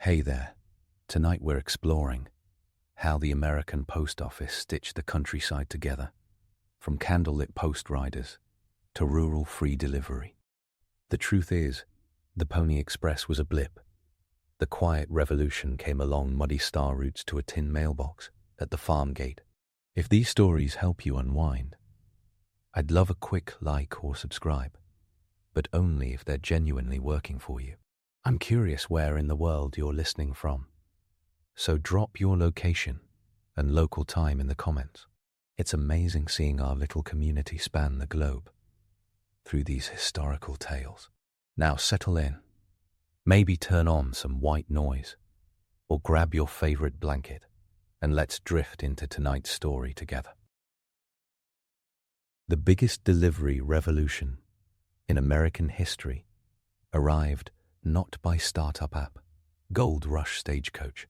Hey there. Tonight we're exploring how the American post office stitched the countryside together, from candlelit post riders to rural free delivery. The truth is, the Pony Express was a blip. The quiet revolution came along muddy star routes to a tin mailbox at the farm gate. If these stories help you unwind, I'd love a quick like or subscribe, but only if they're genuinely working for you. I'm curious where in the world you're listening from, so drop your location and local time in the comments. It's amazing seeing our little community span the globe through these historical tales. Now settle in, maybe turn on some white noise, or grab your favorite blanket, and let's drift into tonight's story together. The biggest delivery revolution in American history arrived not by startup app, gold rush stagecoach,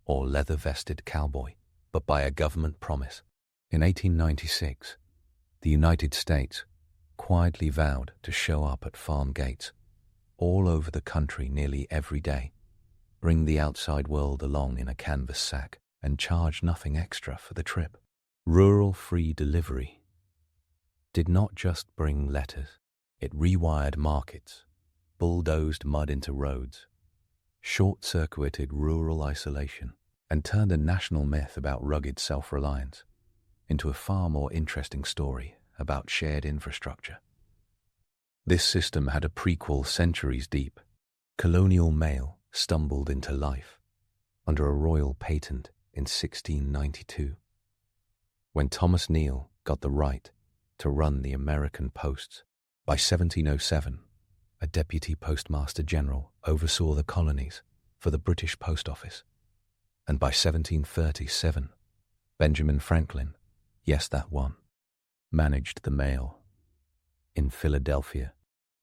or leather-vested cowboy, but by a government promise. In 1896, the United States quietly vowed to show up at farm gates all over the country nearly every day, bring the outside world along in a canvas sack, and charge nothing extra for the trip. Rural free delivery did not just bring letters. It rewired markets, bulldozed mud into roads, short-circuited rural isolation, and turned a national myth about rugged self-reliance into a far more interesting story about shared infrastructure. This system had a prequel centuries deep. Colonial mail stumbled into life under a royal patent in 1692, when Thomas Neal got the right to run the American posts. By 1707, a deputy postmaster general oversaw the colonies for the British Post Office, and by 1737, Benjamin Franklin, yes that one, managed the mail. In Philadelphia,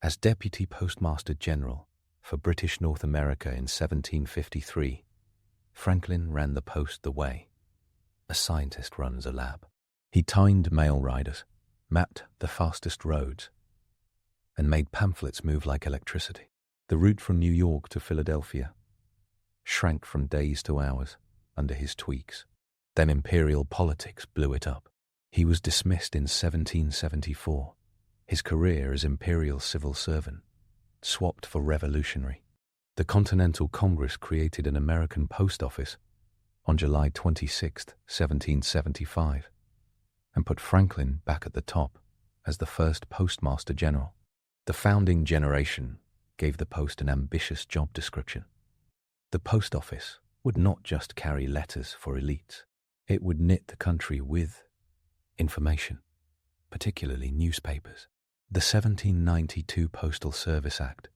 as deputy postmaster general for British North America in 1753, Franklin ran the post the way a scientist runs a lab. He timed mail riders, mapped the fastest roads, and made pamphlets move like electricity. The route from New York to Philadelphia shrank from days to hours under his tweaks. Then imperial politics blew it up. He was dismissed in 1774. His career as imperial civil servant swapped for revolutionary. The Continental Congress created an American post office on July 26, 1775, and put Franklin back at the top as the first postmaster general. The founding generation gave the post an ambitious job description. The post office would not just carry letters for elites. It would knit the country with information, particularly newspapers. The 1792 Postal Service Act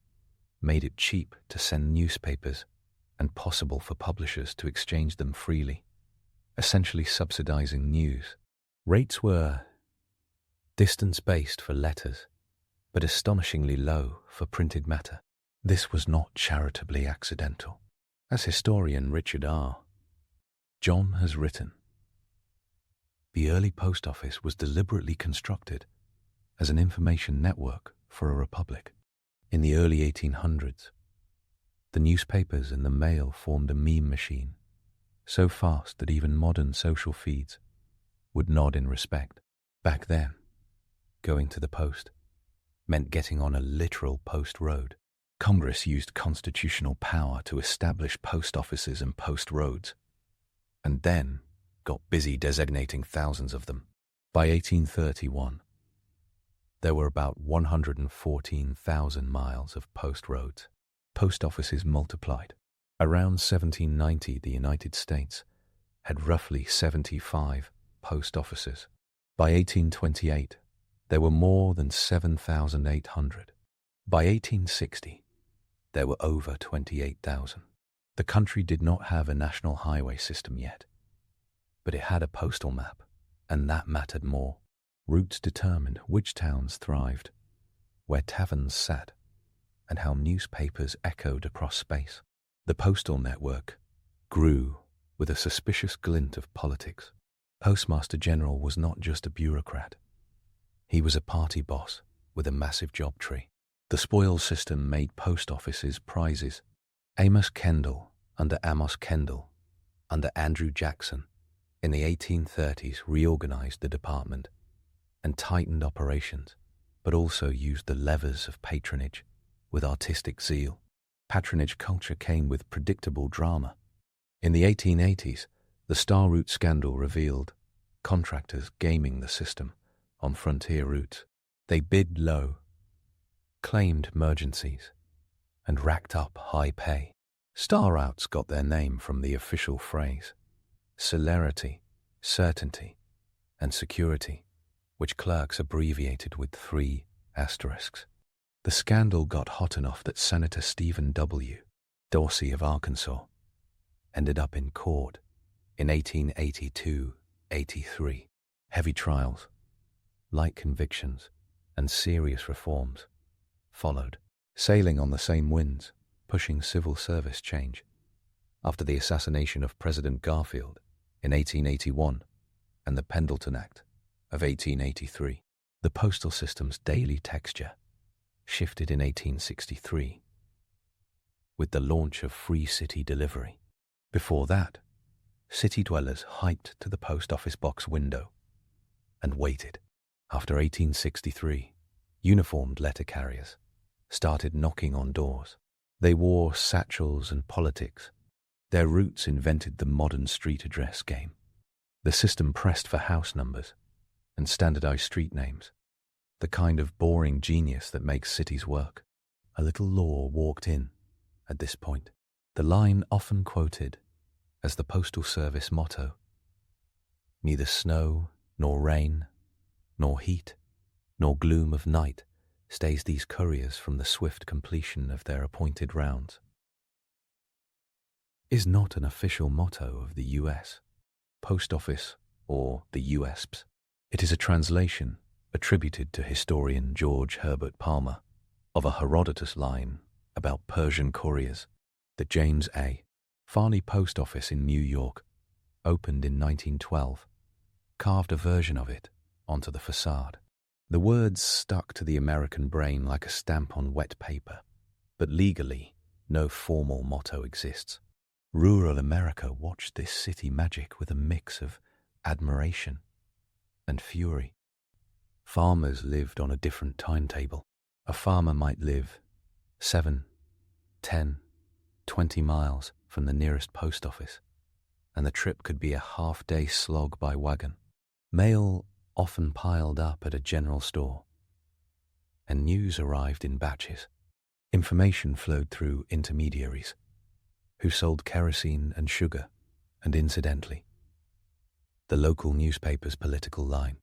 made it cheap to send newspapers and possible for publishers to exchange them freely, essentially subsidizing news. Rates were distance-based for letters, but astonishingly low for printed matter. This was not charitably accidental. As historian Richard R. John has written, the early post office was deliberately constructed as an information network for a republic. In the early 1800s, the newspapers and the mail formed a meme machine, so fast that even modern social feeds would nod in respect. Back then, going to the post meant getting on a literal post road. Congress used constitutional power to establish post offices and post roads, and then got busy designating thousands of them. By 1831, there were about 114,000 miles of post roads. Post offices multiplied. Around 1790, the United States had roughly 75 post offices. By 1828, there were more than 7,800. By 1860, there were over 28,000. The country did not have a national highway system yet, but it had a postal map, and that mattered more. Routes determined which towns thrived, where taverns sat, and how newspapers echoed across space. The postal network grew with a suspicious glint of politics. Postmaster General was not just a bureaucrat. He was a party boss with a massive job tree. The spoils system made post offices prizes. Amos Kendall, under Amos Kendall, under Andrew Jackson, in the 1830s reorganized the department and tightened operations, but also used the levers of patronage with artistic zeal. Patronage culture came with predictable drama. In the 1880s, the Star Route scandal revealed contractors gaming the system on frontier routes. They bid low, claimed emergencies, and racked up high pay. Star routes got their name from the official phrase, celerity, certainty, and security, which clerks abbreviated with 3 asterisks. The scandal got hot enough that Senator Stephen W. Dorsey of Arkansas ended up in court in 1882-83. Heavy trials, light convictions, and serious reforms followed, sailing on the same winds, pushing civil service change. After the assassination of President Garfield in 1881 and the Pendleton Act of 1883, the postal system's daily texture shifted in 1863 with the launch of free city delivery. Before that, city dwellers hiked to the post office box window and waited. After 1863, uniformed letter carriers started knocking on doors. They wore satchels and politics. Their roots invented the modern street address game. The system pressed for house numbers and standardized street names, the kind of boring genius that makes cities work. A little law walked in at this point. The line often quoted as the Postal Service motto, "Neither snow, nor rain, nor heat, nor gloom of night stays these couriers from the swift completion of their appointed rounds," is not an official motto of the U.S. Post Office or the USPS. It is a translation attributed to historian George Herbert Palmer of a Herodotus line about Persian couriers. The James A. Farley Post Office in New York, opened in 1912, carved a version of it onto the facade. The words stuck to the American brain like a stamp on wet paper, but legally, no formal motto exists. Rural America watched this city magic with a mix of admiration and fury. Farmers lived on a different timetable. A farmer might live 7, 10, 20 miles from the nearest post office, and the trip could be a half-day slog by wagon. Mail often piled up at a general store, and news arrived in batches. Information flowed through intermediaries, who sold kerosene and sugar, and incidentally, the local newspaper's political line.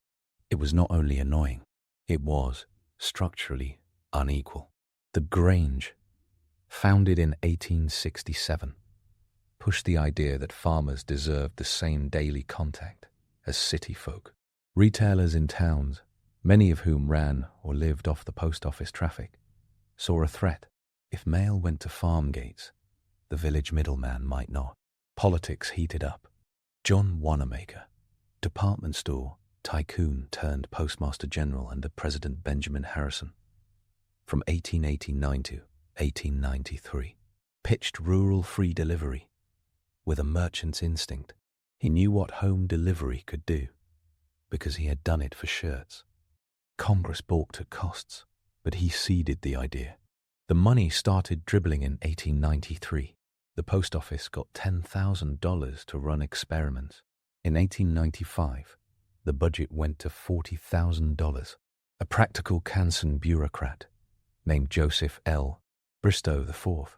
It was not only annoying, it was structurally unequal. The Grange, founded in 1867, pushed the idea that farmers deserved the same daily contact as city folk. Retailers in towns, many of whom ran or lived off the post office traffic, saw a threat. If mail went to farm gates, the village middleman might not. Politics heated up. John Wanamaker, department store tycoon turned postmaster general under President Benjamin Harrison, from 1889 to 1893, pitched rural free delivery with a merchant's instinct. He knew what home delivery could do because he had done it for shirts. Congress balked at costs, but he seeded the idea. The money started dribbling in 1893. The post office got $10,000 to run experiments. In 1895, the budget went to $40,000. A practical Kansan bureaucrat named Joseph L. Bristow IV,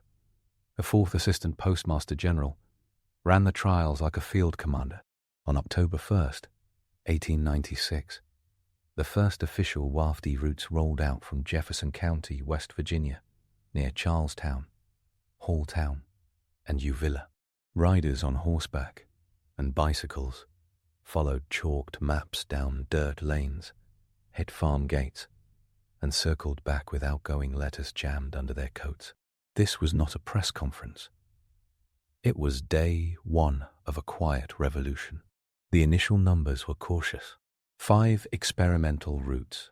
a fourth assistant postmaster general, ran the trials like a field commander. On October 1st, 1896, the first official WAFD routes rolled out from Jefferson County, West Virginia, near Charlestown, Halltown, and Uvilla. Riders on horseback and bicycles followed chalked maps down dirt lanes, hit farm gates, and circled back with outgoing letters jammed under their coats. This was not a press conference. It was day one of a quiet revolution. The initial numbers were cautious. 5 experimental routes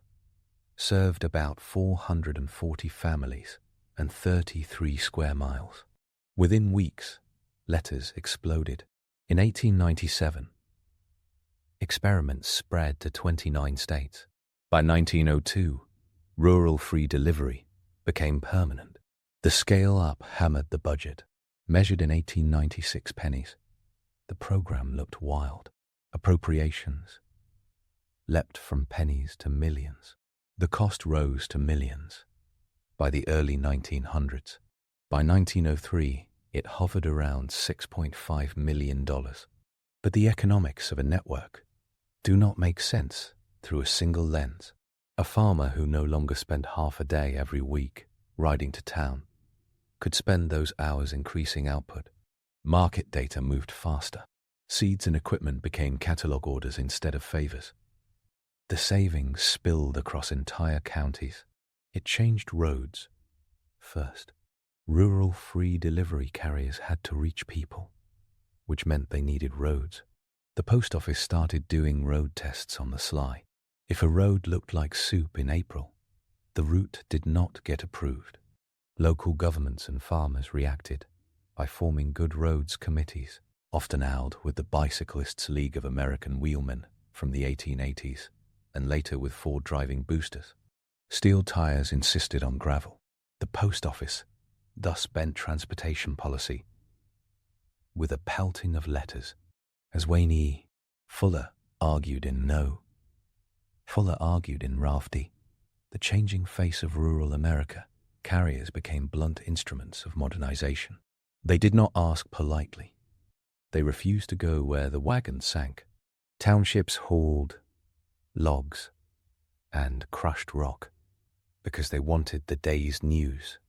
served about 440 families and 33 square miles. Within weeks, letters exploded. In 1897, experiments spread to 29 states. By 1902, rural free delivery became permanent. The scale-up hammered the budget. Measured in 1896 pennies, the program looked wild. Appropriations leapt from pennies to millions. The cost rose to millions by the early 1900s. By 1903, it hovered around $6.5 million. But the economics of a network do not make sense through a single lens. A farmer who no longer spent half a day every week riding to town could spend those hours increasing output. Market data moved faster. Seeds and equipment became catalog orders instead of favors. The savings spilled across entire counties. It changed roads. First, rural free delivery carriers had to reach people, which meant they needed roads. The post office started doing road tests on the sly. If a road looked like soup in April, the route did not get approved. Local governments and farmers reacted by forming good roads committees, often allied with the Bicyclists' League of American Wheelmen from the 1880s, and later with Ford driving boosters. Steel tires insisted on gravel. The post office thus bent transportation policy with a pelting of letters, as Wayne E. Fuller argued in Rafty, The Changing Face of Rural America. Carriers became blunt instruments of modernization. They did not ask politely. They refused to go where the wagon sank. Townships hauled logs and crushed rock because they wanted the day's news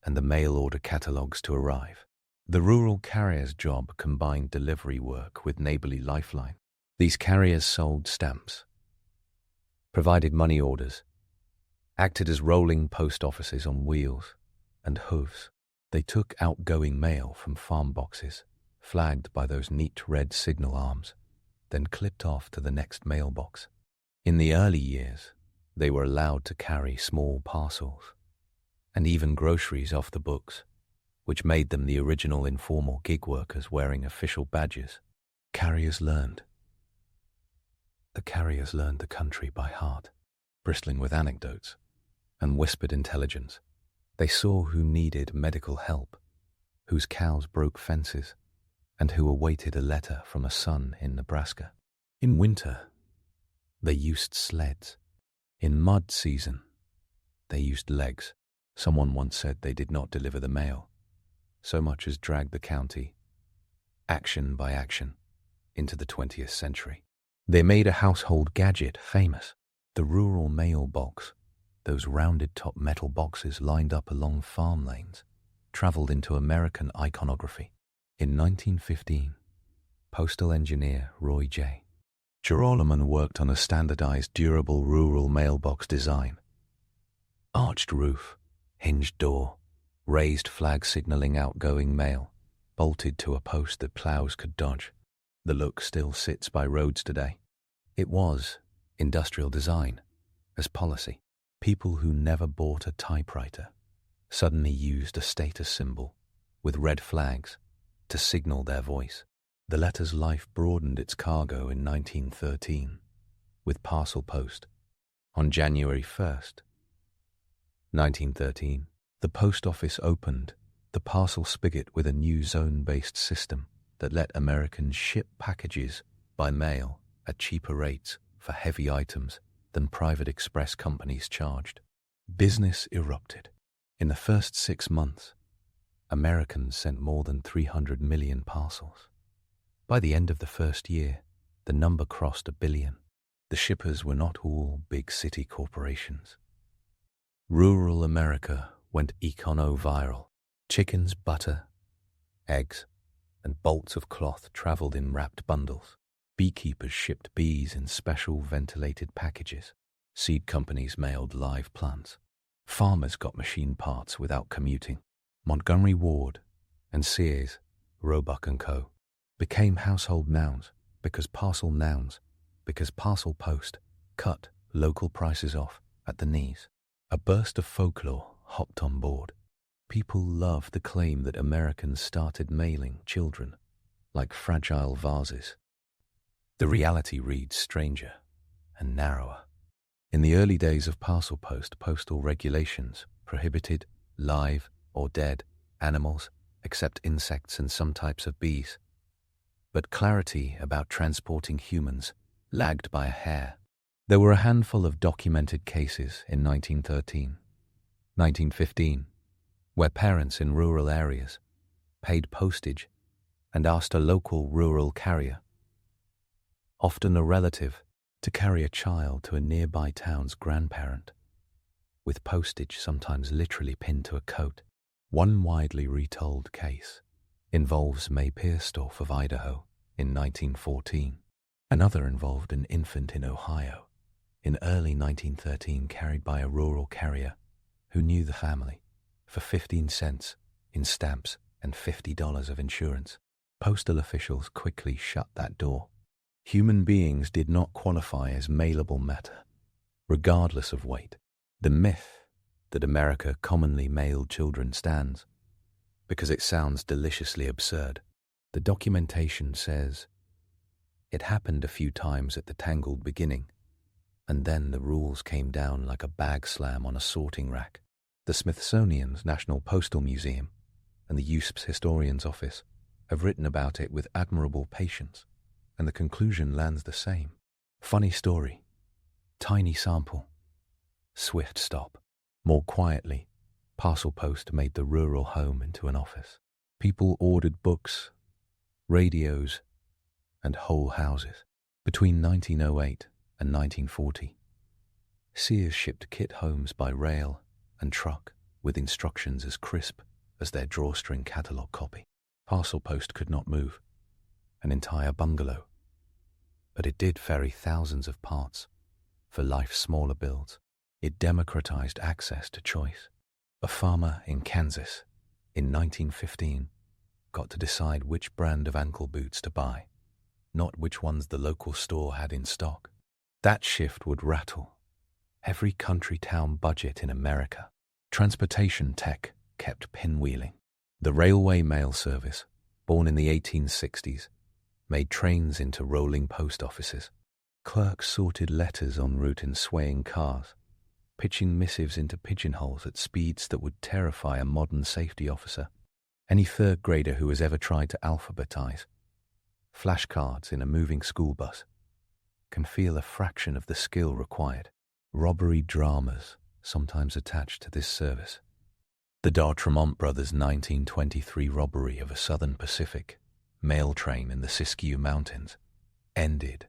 and the mail-order catalogs to arrive. The rural carrier's job combined delivery work with neighborly lifeline. These carriers sold stamps, provided money orders, acted as rolling post offices on wheels and hooves. They took outgoing mail from farm boxes, flagged by those neat red signal arms, then clipped off to the next mailbox. In the early years, they were allowed to carry small parcels and even groceries off the books, which made them the original informal gig workers wearing official badges. The carriers learned the country by heart, bristling with anecdotes and whispered intelligence. They saw who needed medical help, whose cows broke fences, and who awaited a letter from a son in Nebraska. In winter, they used sleds. In mud season, they used legs. Someone once said they did not deliver the mail so much as drag the county, action by action, into the 20th century. They made a household gadget famous, the rural mailbox. Those rounded-top metal boxes lined up along farm lanes traveled into American iconography. In 1915, postal engineer Roy J. Girolamo worked on a standardized, durable rural mailbox design. Arched roof, hinged door, raised flag signaling outgoing mail, bolted to a post that plows could dodge. The look still sits by roads today. It was industrial design as policy. People who never bought a typewriter suddenly used a status symbol with red flags to signal their voice. The letter's life broadened its cargo in 1913 with parcel post. On January 1st, 1913, the post office opened the parcel spigot with a new zone-based system that let Americans ship packages by mail at cheaper rates for heavy items than private express companies charged. Business erupted. In the first 6 months, Americans sent more than 300 million parcels. By the end of the first year, the number crossed 1 billion. The shippers were not all big city corporations. Rural America went econo-viral. Chickens, butter, eggs, and bolts of cloth traveled in wrapped bundles. Beekeepers shipped bees in special ventilated packages. Seed companies mailed live plants. Farmers got machine parts without commuting. Montgomery Ward and Sears, Roebuck & Co. became household nouns because parcel post cut local prices off at the knees. A burst of folklore hopped on board. People love the claim that Americans started mailing children like fragile vases. The reality reads stranger and narrower. In the early days of parcel post, postal regulations prohibited live or dead animals except insects and some types of bees. But clarity about transporting humans lagged by a hair. There were a handful of documented cases in 1913, 1915, where parents in rural areas paid postage and asked a local rural carrier, often a relative, to carry a child to a nearby town's grandparent, with postage sometimes literally pinned to a coat. One widely retold case involves May Pierstorff of Idaho in 1914. Another involved an infant in Ohio in early 1913 carried by a rural carrier who knew the family for 15 cents in stamps and $50 of insurance. Postal officials quickly shut that door. Human beings did not qualify as mailable matter, regardless of weight. The myth that America commonly mailed children stands because it sounds deliciously absurd. The documentation says it happened a few times at the tangled beginning, and then the rules came down like a bag slam on a sorting rack. The Smithsonian's National Postal Museum and the USP's Historian's Office have written about it with admirable patience, and the conclusion lands the same. Funny story, tiny sample, swift stop. More quietly, parcel post made the rural home into an office. People ordered books, radios, and whole houses. Between 1908 and 1940, Sears shipped kit homes by rail and truck with instructions as crisp as their drawstring catalogue copy. Parcel post could not move an entire bungalow, but it did ferry thousands of parts for life's smaller builds. It democratized access to choice. A farmer in Kansas in 1915 got to decide which brand of ankle boots to buy, not which ones the local store had in stock. That shift would rattle every country town budget in America. Transportation tech kept pinwheeling. The railway mail service, born in the 1860s, made trains into rolling post offices. Clerks sorted letters en route in swaying cars, pitching missives into pigeonholes at speeds that would terrify a modern safety officer. Any third grader who has ever tried to alphabetize flashcards in a moving school bus can feel a fraction of the skill required. Robbery dramas sometimes attached to this service. The D'Artremont brothers' 1923 robbery of a Southern Pacific mail train in the Siskiyou Mountains ended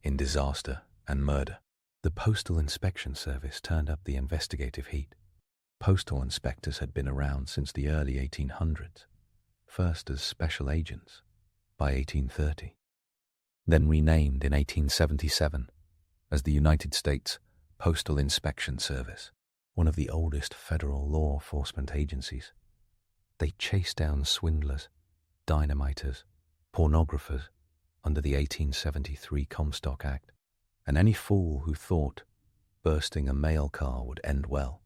in disaster and murder. The Postal Inspection Service turned up the investigative heat. Postal inspectors had been around since the early 1800s, first as special agents by 1830, then renamed in 1877 as the United States Postal Inspection Service, one of the oldest federal law enforcement agencies. They chased down swindlers, dynamiters, pornographers under the 1873 Comstock Act, and any fool who thought bursting a mail car would end well.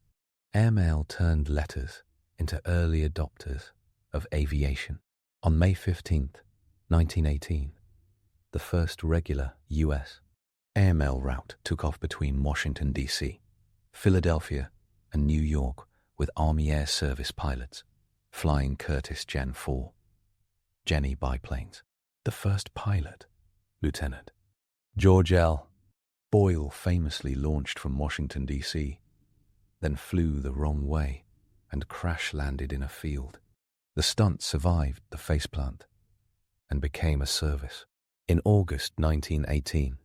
Airmail turned letters into early adopters of aviation. On May 15, 1918, the first regular U.S. airmail route took off between Washington, D.C., Philadelphia, and New York with Army Air Service pilots flying Curtiss Gen 4 Jenny biplanes. The first pilot, Lieutenant George L. Boyle, famously launched from Washington, D.C., then flew the wrong way and crash-landed in a field. The stunt survived the faceplant and became a service. In August 1918,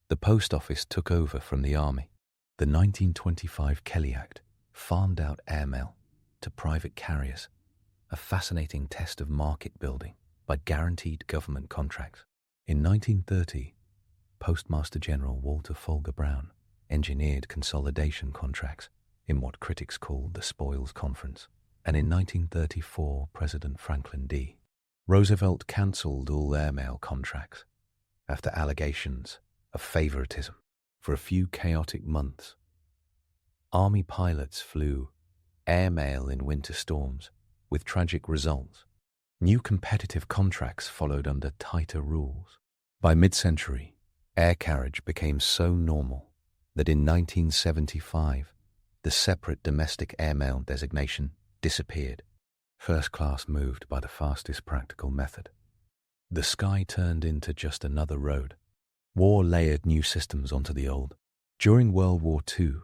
the post office took over from the Army. The 1925 Kelly Act farmed out airmail to private carriers, a fascinating test of market building by guaranteed government contracts. In 1930, Postmaster General Walter Folger Brown engineered consolidation contracts in what critics called the Spoils Conference. And in 1934, President Franklin D. Roosevelt cancelled all airmail contracts after allegations of favoritism. For a few chaotic months, Army pilots flew airmail in winter storms, with tragic results. New competitive contracts followed under tighter rules. By mid-century, air carriage became so normal that in 1975, the separate domestic airmail designation disappeared. First class moved by the fastest practical method. The sky turned into just another road. War layered new systems onto the old. During World War II,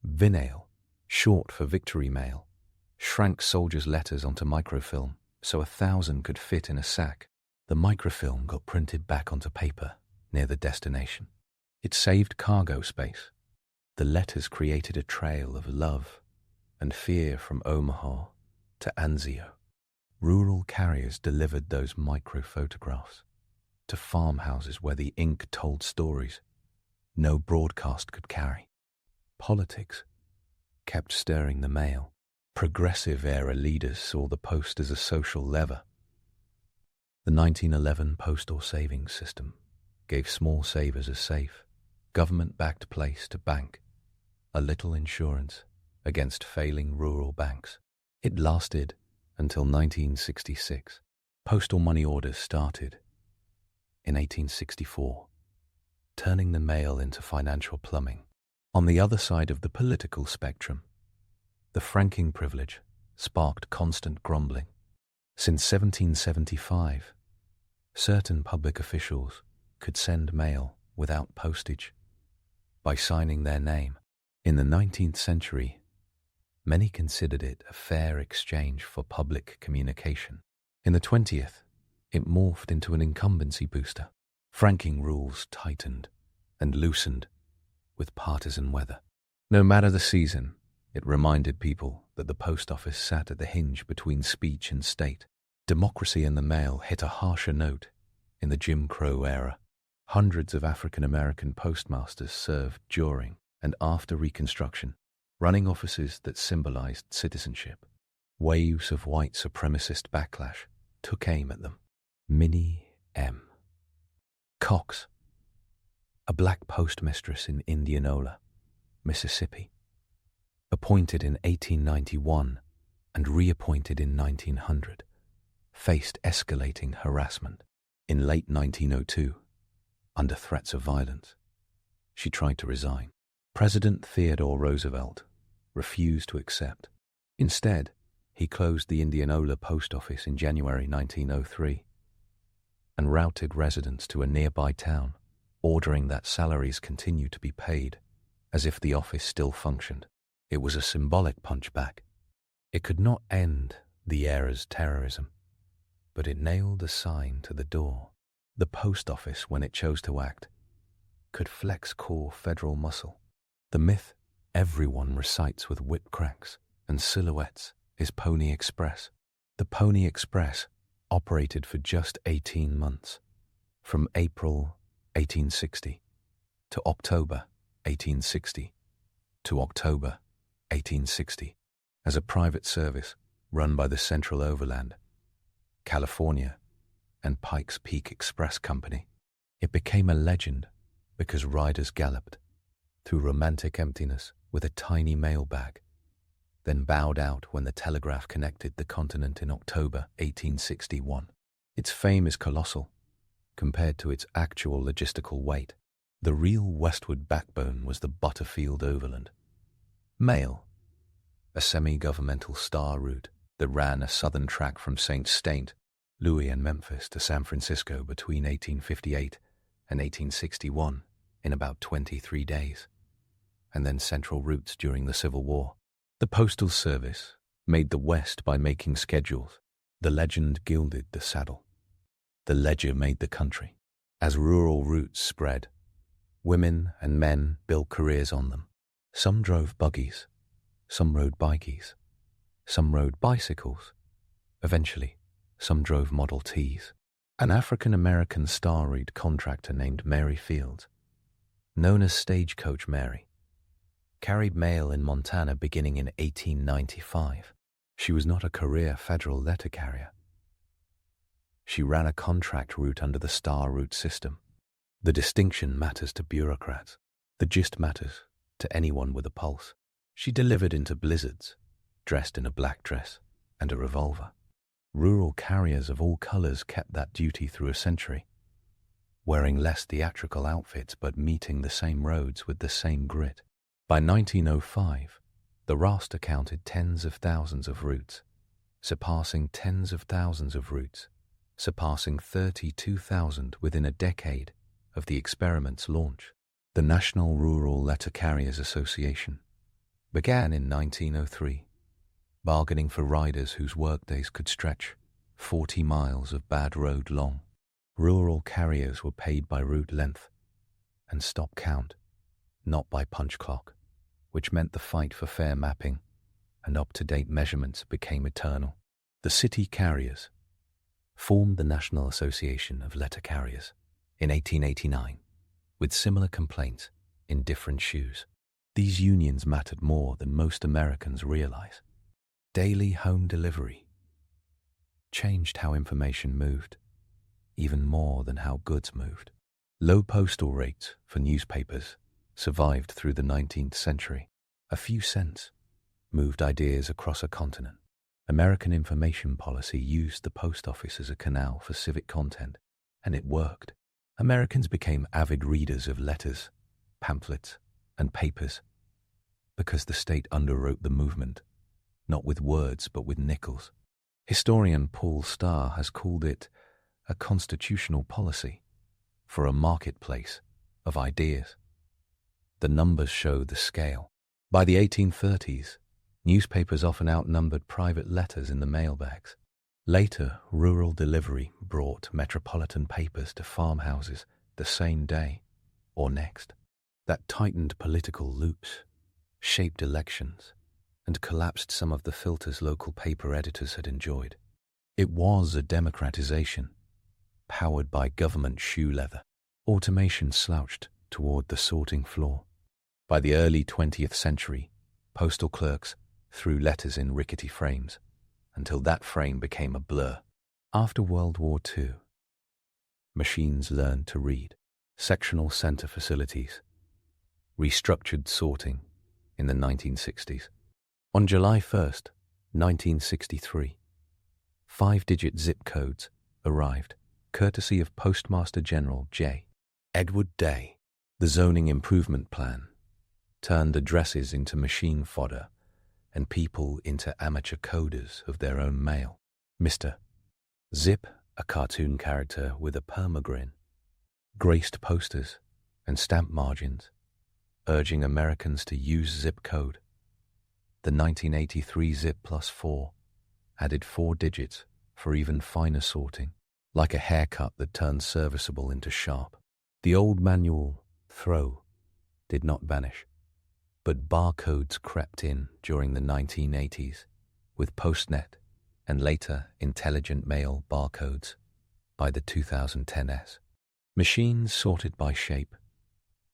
Vinail, short for Victory Mail, shrank soldiers' letters onto microfilm so 1,000 could fit in a sack. The microfilm got printed back onto paper near the destination. It saved cargo space. The letters created a trail of love and fear from Omaha to Anzio. Rural carriers delivered those micro-photographs to farmhouses where the ink told stories no broadcast could carry. Politics kept stirring the mail. Progressive-era leaders saw the post as a social lever. The 1911 postal savings system gave small savers a safe, government-backed place to bank, a little insurance against failing rural banks. It lasted until 1966. Postal money orders started in 1864, turning the mail into financial plumbing. On the other side of the political spectrum, the franking privilege sparked constant grumbling. Since 1775, certain public officials could send mail without postage by signing their name. In the 19th century, many considered it a fair exchange for public communication. In the 20th, it morphed into an incumbency booster. Franking rules tightened and loosened with partisan weather. No matter the season, it reminded people that the post office sat at the hinge between speech and state. Democracy in the mail hit a harsher note in the Jim Crow era. Hundreds of African-American postmasters served during and after Reconstruction, running offices that symbolized citizenship. Waves of white supremacist backlash took aim at them. Minnie M. Cox, a black postmistress in Indianola, Mississippi, appointed in 1891 and reappointed in 1900, faced escalating harassment. In late 1902, under threats of violence, she tried to resign. President Theodore Roosevelt refused to accept. Instead, he closed the Indianola post office in January 1903 and routed residents to a nearby town, ordering that salaries continue to be paid as if the office still functioned. It was a symbolic punchback. It could not end the era's terrorism, but it nailed a sign to the door. The post office, when it chose to act, could flex core federal muscle. The myth everyone recites with whip cracks and silhouettes is Pony Express. The Pony Express operated for just 18 months, from April 1860 to October 1860 to October 1860, as a private service run by the Central Overland, California, and Pikes Peak Express Company. It became a legend because riders galloped through romantic emptiness with a tiny mailbag, then bowed out when the telegraph connected the continent in October 1861. Its fame is colossal compared to its actual logistical weight. The real westward backbone was the Butterfield Overland Mail, a semi-governmental star route that ran a southern track from St. Louis and Memphis to San Francisco between 1858 and 1861 in about 23 days, and then central routes during the Civil War. The Postal Service made the West by making schedules. The legend gilded the saddle. The ledger made the country. As rural routes spread, women and men built careers on them. Some drove buggies, some rode bikies, some rode bicycles. Eventually, some drove Model Ts. An African-American star-read contractor named Mary Fields, known as Stagecoach Mary, carried mail in Montana beginning in 1895. She was not a career federal letter carrier. She ran a contract route under the star route system. The distinction matters to bureaucrats. The gist matters to anyone with a pulse. She delivered into blizzards, dressed in a black dress and a revolver. Rural carriers of all colors kept that duty through a century, wearing less theatrical outfits but meeting the same roads with the same grit. By 1905, the roster counted tens of thousands of routes, surpassing tens of thousands of routes, surpassing 32,000 within a decade of the experiment's launch. The National Rural Letter Carriers Association began in 1903, bargaining for riders whose workdays could stretch 40 miles of bad road long. Rural carriers were paid by route length and stop count, not by punch clock, which meant the fight for fair mapping and up-to-date measurements became eternal. The city carriers formed the National Association of Letter Carriers in 1889, with similar complaints in different shoes. These unions mattered more than most Americans realize. Daily home delivery changed how information moved, even more than how goods moved. Low postal rates for newspapers survived through the 19th century. A few cents moved ideas across a continent. American information policy used the post office as a canal for civic content, and it worked. Americans became avid readers of letters, pamphlets, and papers because the state underwrote the movement, not with words but with nickels. Historian Paul Starr has called it a constitutional policy for a marketplace of ideas. The numbers show the scale. By the 1830s, newspapers often outnumbered private letters in the mailbags. Later, rural delivery brought metropolitan papers to farmhouses the same day or next. That tightened political loops, shaped elections, and collapsed some of the filters local paper editors had enjoyed. It was a democratization, powered by government shoe leather. Automation slouched toward the sorting floor. By the early 20th century, postal clerks threw letters in rickety frames until that frame became a blur. After World War II, machines learned to read. Sectional center facilities restructured sorting in the 1960s. On July 1st, 1963, 5-digit zip codes arrived, courtesy of Postmaster General J. Edward Day. The zoning improvement plan turned addresses into machine fodder and people into amateur coders of their own mail. Mr. Zip, a cartoon character with a permagrin, graced posters and stamp margins, urging Americans to use zip code. The 1983 Zip Plus 4 added 4 digits for even finer sorting, like a haircut that turned serviceable into sharp. The old manual throw did not vanish, but barcodes crept in during the 1980s with PostNet and later Intelligent Mail barcodes by the 2010s. Machines sorted by shape,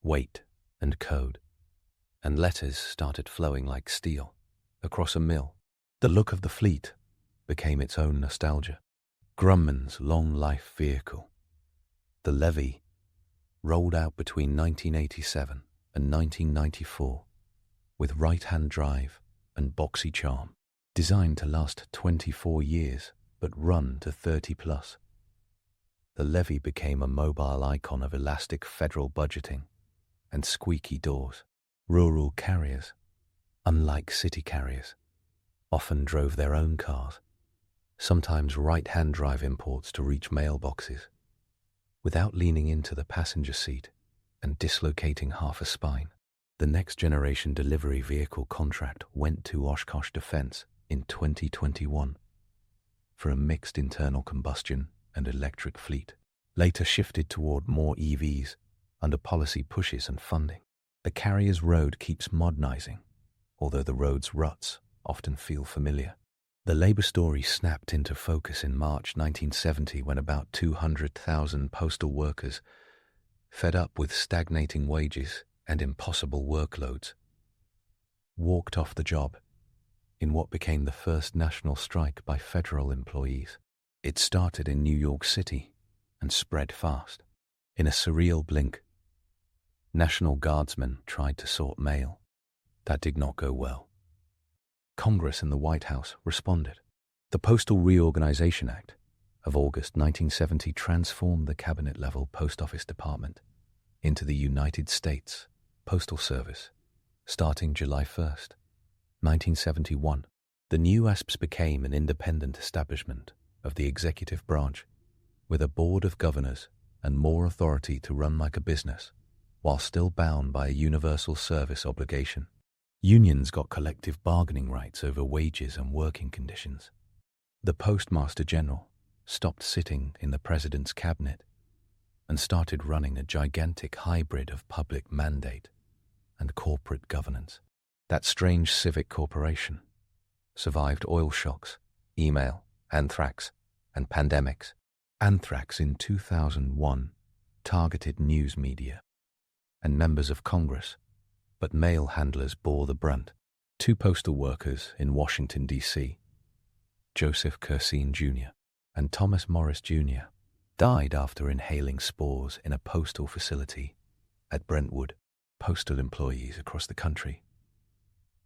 weight, and code, and letters started flowing like steel across a mill. The look of the fleet became its own nostalgia. Grumman's long-life vehicle, the Levy, rolled out between 1987 and 1994 with right-hand drive and boxy charm, designed to last 24 years but run to 30 plus. The Levy became a mobile icon of elastic federal budgeting and squeaky doors. Rural carriers, unlike city carriers, often drove their own cars, sometimes right-hand drive imports to reach mailboxes, without leaning into the passenger seat and dislocating half a spine. The next generation delivery vehicle contract went to Oshkosh Defense in 2021 for a mixed internal combustion and electric fleet, later shifted toward more EVs under policy pushes and funding. The carrier's road keeps modernizing, although the road's ruts often feel familiar. The labor story snapped into focus in March 1970 when about 200,000 postal workers, fed up with stagnating wages and impossible workloads, walked off the job in what became the first national strike by federal employees. It started in New York City and spread fast. In a surreal blink, National Guardsmen tried to sort mail. That did not go well. Congress and the White House responded. The Postal Reorganization Act of August 1970 transformed the cabinet-level post office department into the United States Postal Service, starting July 1st, 1971. The new ASPS became an independent establishment of the executive branch, with a board of governors and more authority to run like a business, while still bound by a universal service obligation. Unions got collective bargaining rights over wages and working conditions. The Postmaster General stopped sitting in the President's cabinet and started running a gigantic hybrid of public mandate and corporate governance. That strange civic corporation survived oil shocks, email, anthrax, and pandemics. Anthrax in 2001 targeted news media and members of Congress, but mail handlers bore the brunt. 2 postal workers in Washington, D.C., Joseph Kersine Jr. and Thomas Morris Jr., died after inhaling spores in a postal facility at Brentwood. Postal employees across the country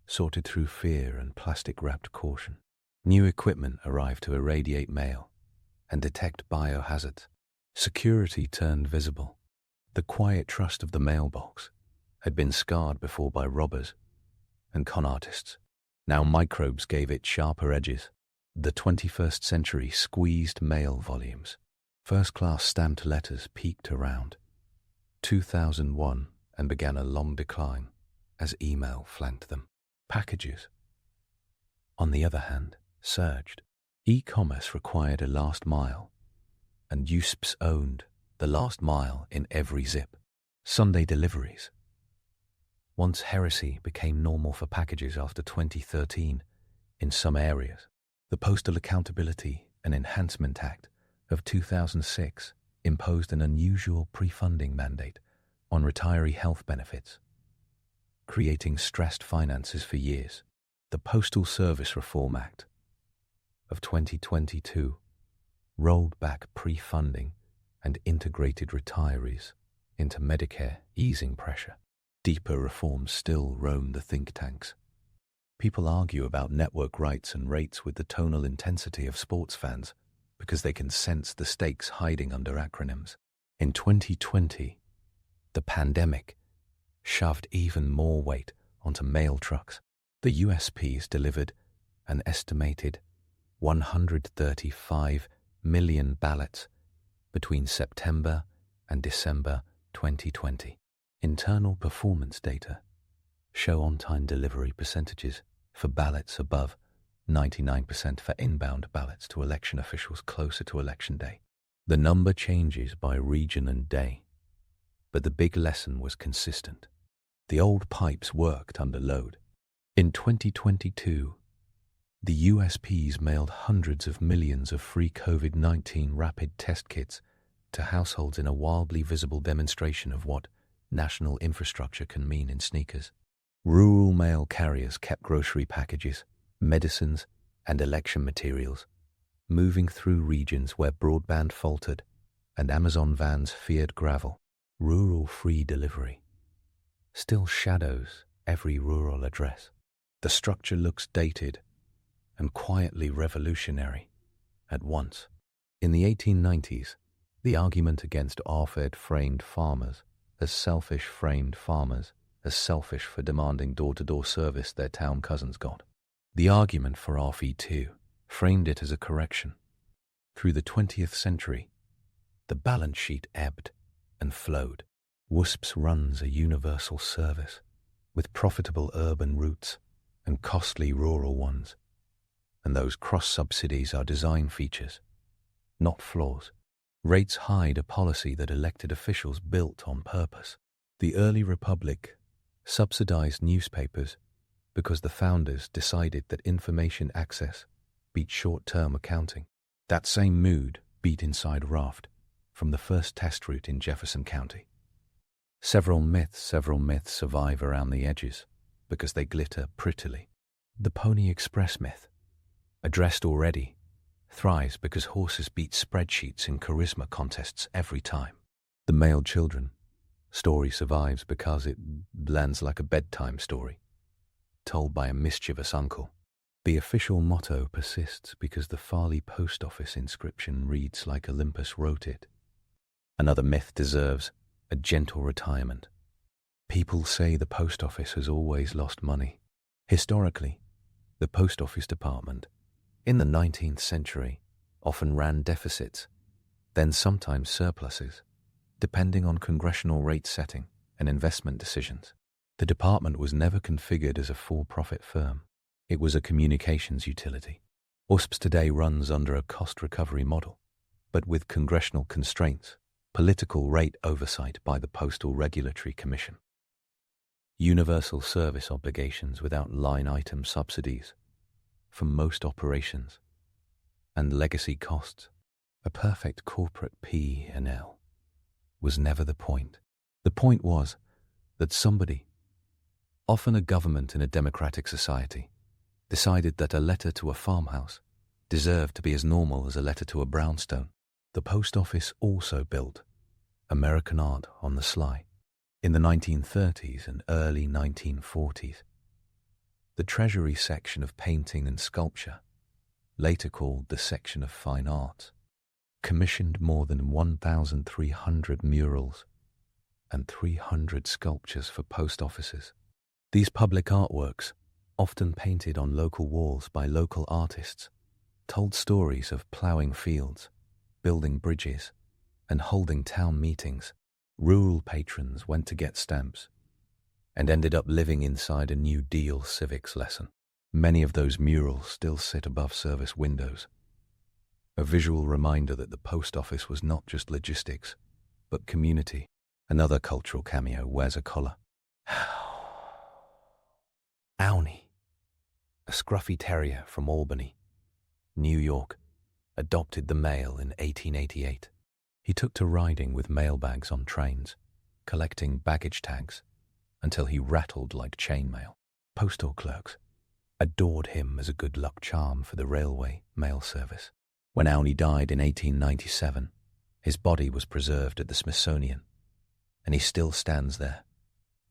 sorted through fear and plastic-wrapped caution. New equipment arrived to irradiate mail and detect biohazards. Security turned visible. The quiet trust of the mailbox had been scarred before by robbers and con artists. Now microbes gave it sharper edges. The 21st century squeezed mail volumes. First-class stamped letters peaked around 2001 and began a long decline as email flanked them. Packages, on the other hand, surged. E-commerce required a last mile, and USPS owned the last mile in every zip. Sunday deliveries. Once heresy became normal for packages after 2013 in some areas. The Postal Accountability and Enhancement Act of 2006 imposed an unusual pre-funding mandate on retiree health benefits, creating stressed finances for years. The Postal Service Reform Act of 2022 rolled back pre-funding and integrated retirees into Medicare, easing pressure. Deeper reforms still roam the think tanks. People argue about network rights and rates with the tonal intensity of sports fans because they can sense the stakes hiding under acronyms. In 2020, the pandemic shoved even more weight onto mail trucks. The USPs delivered an estimated 135 million ballots between September and December 2020. Internal performance data show on-time delivery percentages for ballots above 99% for inbound ballots to election officials closer to election day. The number changes by region and day, but the big lesson was consistent. The old pipes worked under load. In 2022, the USPs mailed hundreds of millions of free COVID-19 rapid test kits to households in a wildly visible demonstration of what national infrastructure can mean in sneakers. Rural mail carriers kept grocery packages, medicines, and election materials moving through regions where broadband faltered and Amazon vans feared gravel. Rural free delivery still shadows every rural address. The structure looks dated and quietly revolutionary at once. In the 1890s, the argument against off-ed framed farmers as selfish framed farmers as selfish for demanding door-to-door service their town cousins got. The argument for RFE2 framed it as a correction. Through the 20th century, the balance sheet ebbed and flowed. WSPS runs a universal service with profitable urban routes and costly rural ones, and those cross-subsidies are design features, not flaws. Rates hide a policy that elected officials built on purpose. The early republic subsidized newspapers because the founders decided that information access beat short-term accounting. That same mood beat inside Raft from the first test route in Jefferson County. Several myths survive around the edges because they glitter prettily. The Pony Express myth, addressed already, thrives because horses beat spreadsheets in charisma contests every time. The Male Children story survives because it lands like a bedtime story, told by a mischievous uncle. The official motto persists because the Farley post office inscription reads like Olympus wrote it. Another myth deserves a gentle retirement. People say the post office has always lost money. Historically, the post office department, in the 19th century, often ran deficits, then sometimes surpluses, depending on congressional rate setting and investment decisions. The department was never configured as a for-profit firm. It was a communications utility. USPS today runs under a cost recovery model, but with congressional constraints, political rate oversight by the Postal Regulatory Commission, universal service obligations without line-item subsidies for most operations, and legacy costs. A perfect corporate P&L was never the point. The point was that somebody, often a government in a democratic society, decided that a letter to a farmhouse deserved to be as normal as a letter to a brownstone. The post office also built American art on the sly. In the 1930s and early 1940s, the Treasury section of painting and sculpture, later called the section of fine arts, commissioned more than 1,300 murals and 300 sculptures for post offices. These public artworks, often painted on local walls by local artists, told stories of ploughing fields, building bridges, and holding town meetings. Rural patrons went to get stamps and ended up living inside a New Deal civics lesson. Many of those murals still sit above service windows, a visual reminder that the post office was not just logistics, but community. Another cultural cameo wears a collar. Owney, a scruffy terrier from Albany, New York, adopted the mail in 1888. He took to riding with mailbags on trains, collecting baggage tags, until he rattled like chainmail. Postal clerks adored him as a good luck charm for the railway mail service. When Owney died in 1897, his body was preserved at the Smithsonian, and he still stands there,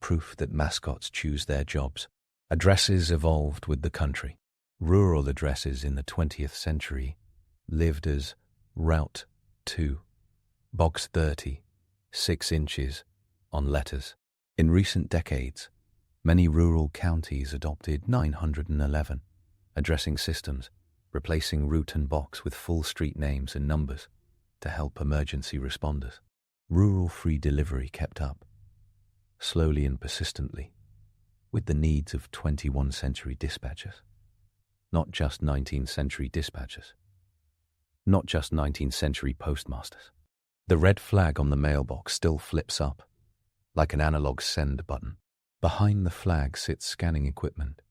proof that mascots choose their jobs. Addresses evolved with the country. Rural addresses in the 20th century lived as Route 2, Box 30, 6 inches, on letters. In recent decades, many rural counties adopted 911 addressing systems, replacing route and box with full street names and numbers to help emergency responders. Rural free delivery kept up, slowly and persistently, with the needs of 21st century dispatchers. Not just 19th century dispatchers. Not just 19th century postmasters. The red flag on the mailbox still flips up, like an analog send button. Behind the flag sits scanning equipment,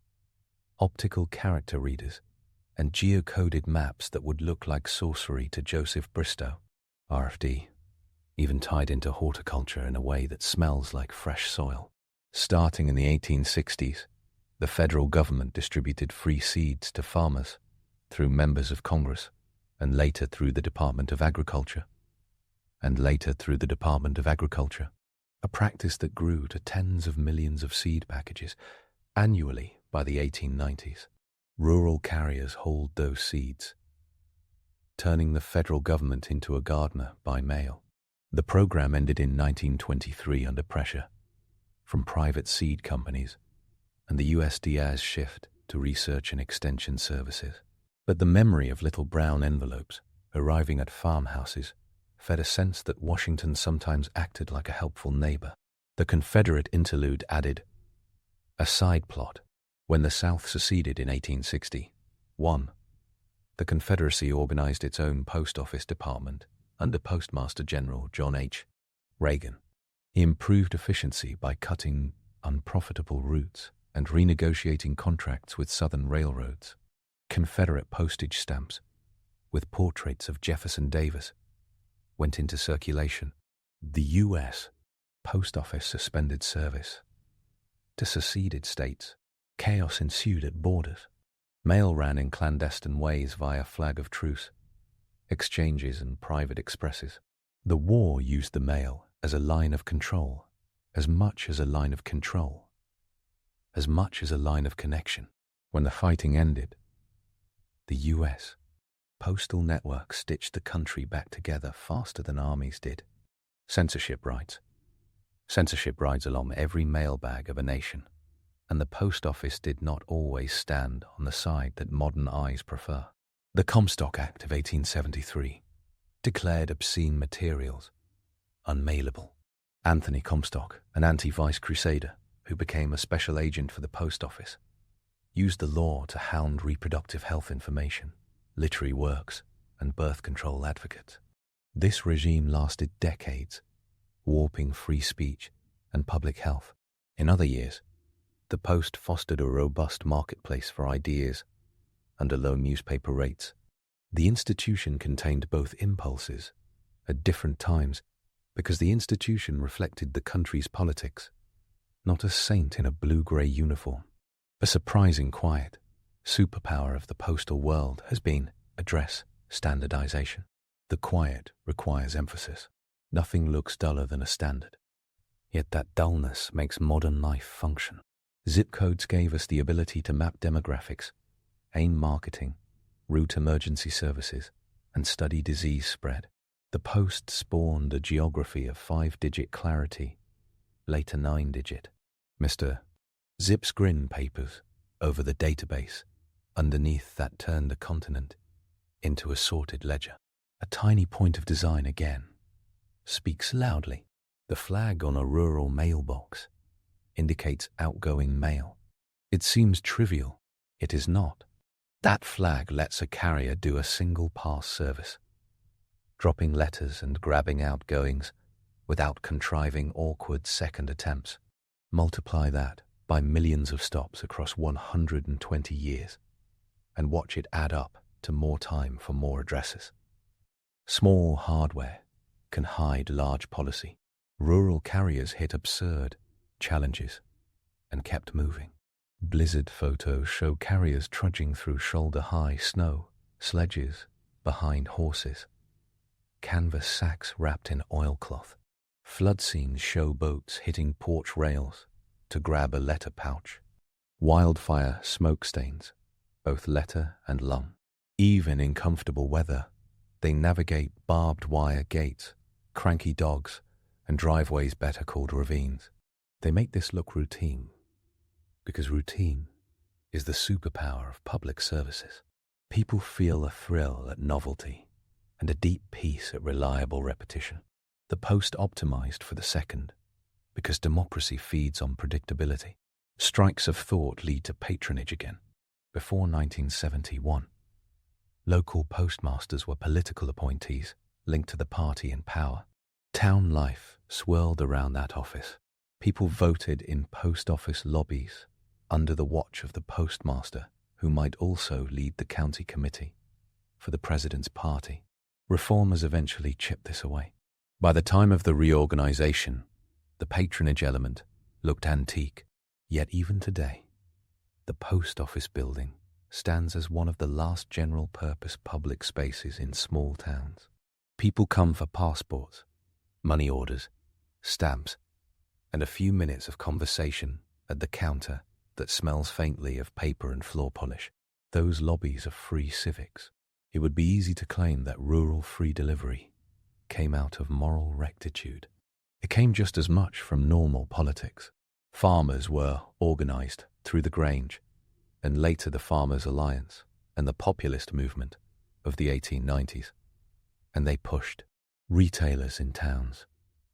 optical character readers, and geocoded maps that would look like sorcery to Joseph Bristow. RFD, even tied into horticulture in a way that smells like fresh soil. Starting in the 1860s, the federal government distributed free seeds to farmers through members of Congress, and later through the Department of Agriculture, a practice that grew to tens of millions of seed packages annually by the 1890s. Rural carriers hauled those seeds, turning the federal government into a gardener by mail. The program ended in 1923 under pressure from private seed companies and the USDA's shift to research and extension services. But the memory of little brown envelopes arriving at farmhouses fed a sense that Washington sometimes acted like a helpful neighbor. The Confederate interlude added a side plot. When the South seceded in 1861, the Confederacy organized its own post office department under Postmaster General John H. Reagan. He improved efficiency by cutting unprofitable routes and renegotiating contracts with Southern railroads. Confederate postage stamps with portraits of Jefferson Davis went into circulation. The U.S. Post Office suspended service to seceded states. Chaos ensued at borders. Mail ran in clandestine ways via flag of truce, exchanges and private expresses. The war used the mail as a line of control, as much as a line of control. as much as a line of connection. When the fighting ended, the U.S. postal network stitched the country back together faster than armies did. Censorship rides. Censorship rides along every mailbag of a nation, and the post office did not always stand on the side that modern eyes prefer. The Comstock Act of 1873 declared obscene materials unmailable. Anthony Comstock, an anti-vice crusader who became a special agent for the post office, used the law to hound reproductive health information, literary works, and birth control advocates. This regime lasted decades, warping free speech and public health. In other years, the Post fostered a robust marketplace for ideas under low newspaper rates. The institution contained both impulses at different times because the institution reflected the country's politics, not a saint in a blue-grey uniform. A surprising quiet superpower of the postal world has been address standardization. The quiet requires emphasis. Nothing looks duller than a standard. Yet that dullness makes modern life function. Zip codes gave us the ability to map demographics, aim marketing, route emergency services, and study disease spread. The Post spawned a geography of 5-digit clarity, later 9-digit. Mr. Zip's grin papers over the database underneath that turned the continent into a sorted ledger. A tiny point of design again speaks loudly. The flag on a rural mailbox indicates outgoing mail. It seems trivial. It is not. That flag lets a carrier do a single pass service, dropping letters and grabbing outgoings without contriving awkward second attempts. Multiply that by millions of stops across 120 years and watch it add up to more time for more addresses. Small hardware can hide large policy. Rural carriers hit absurd challenges and kept moving. Blizzard photos show carriers trudging through shoulder-high snow, sledges behind horses, canvas sacks wrapped in oilcloth. Flood scenes show boats hitting porch rails to grab a letter pouch. Wildfire smoke stains, both letter and lung. Even in comfortable weather, they navigate barbed wire gates, cranky dogs, and driveways better called ravines. They make this look routine, because routine is the superpower of public services. People feel a thrill at novelty and a deep peace at reliable repetition. The Post optimized for the second, because democracy feeds on predictability. Strikes of thought lead to patronage again. Before 1971, local postmasters were political appointees linked to the party in power. Town life swirled around that office. People voted in post office lobbies under the watch of the postmaster, who might also lead the county committee for the president's party. Reformers eventually chipped this away. By the time of the reorganization, the patronage element looked antique. Yet even today, the post office building stands as one of the last general-purpose public spaces in small towns. People come for passports, money orders, stamps, and a few minutes of conversation at the counter that smells faintly of paper and floor polish. Those lobbies are free civics. It would be easy to claim that rural free delivery came out of moral rectitude. It came just as much from normal politics. Farmers were organized through the Grange, and later the Farmers' Alliance and the populist movement of the 1890s. And they pushed. Retailers in towns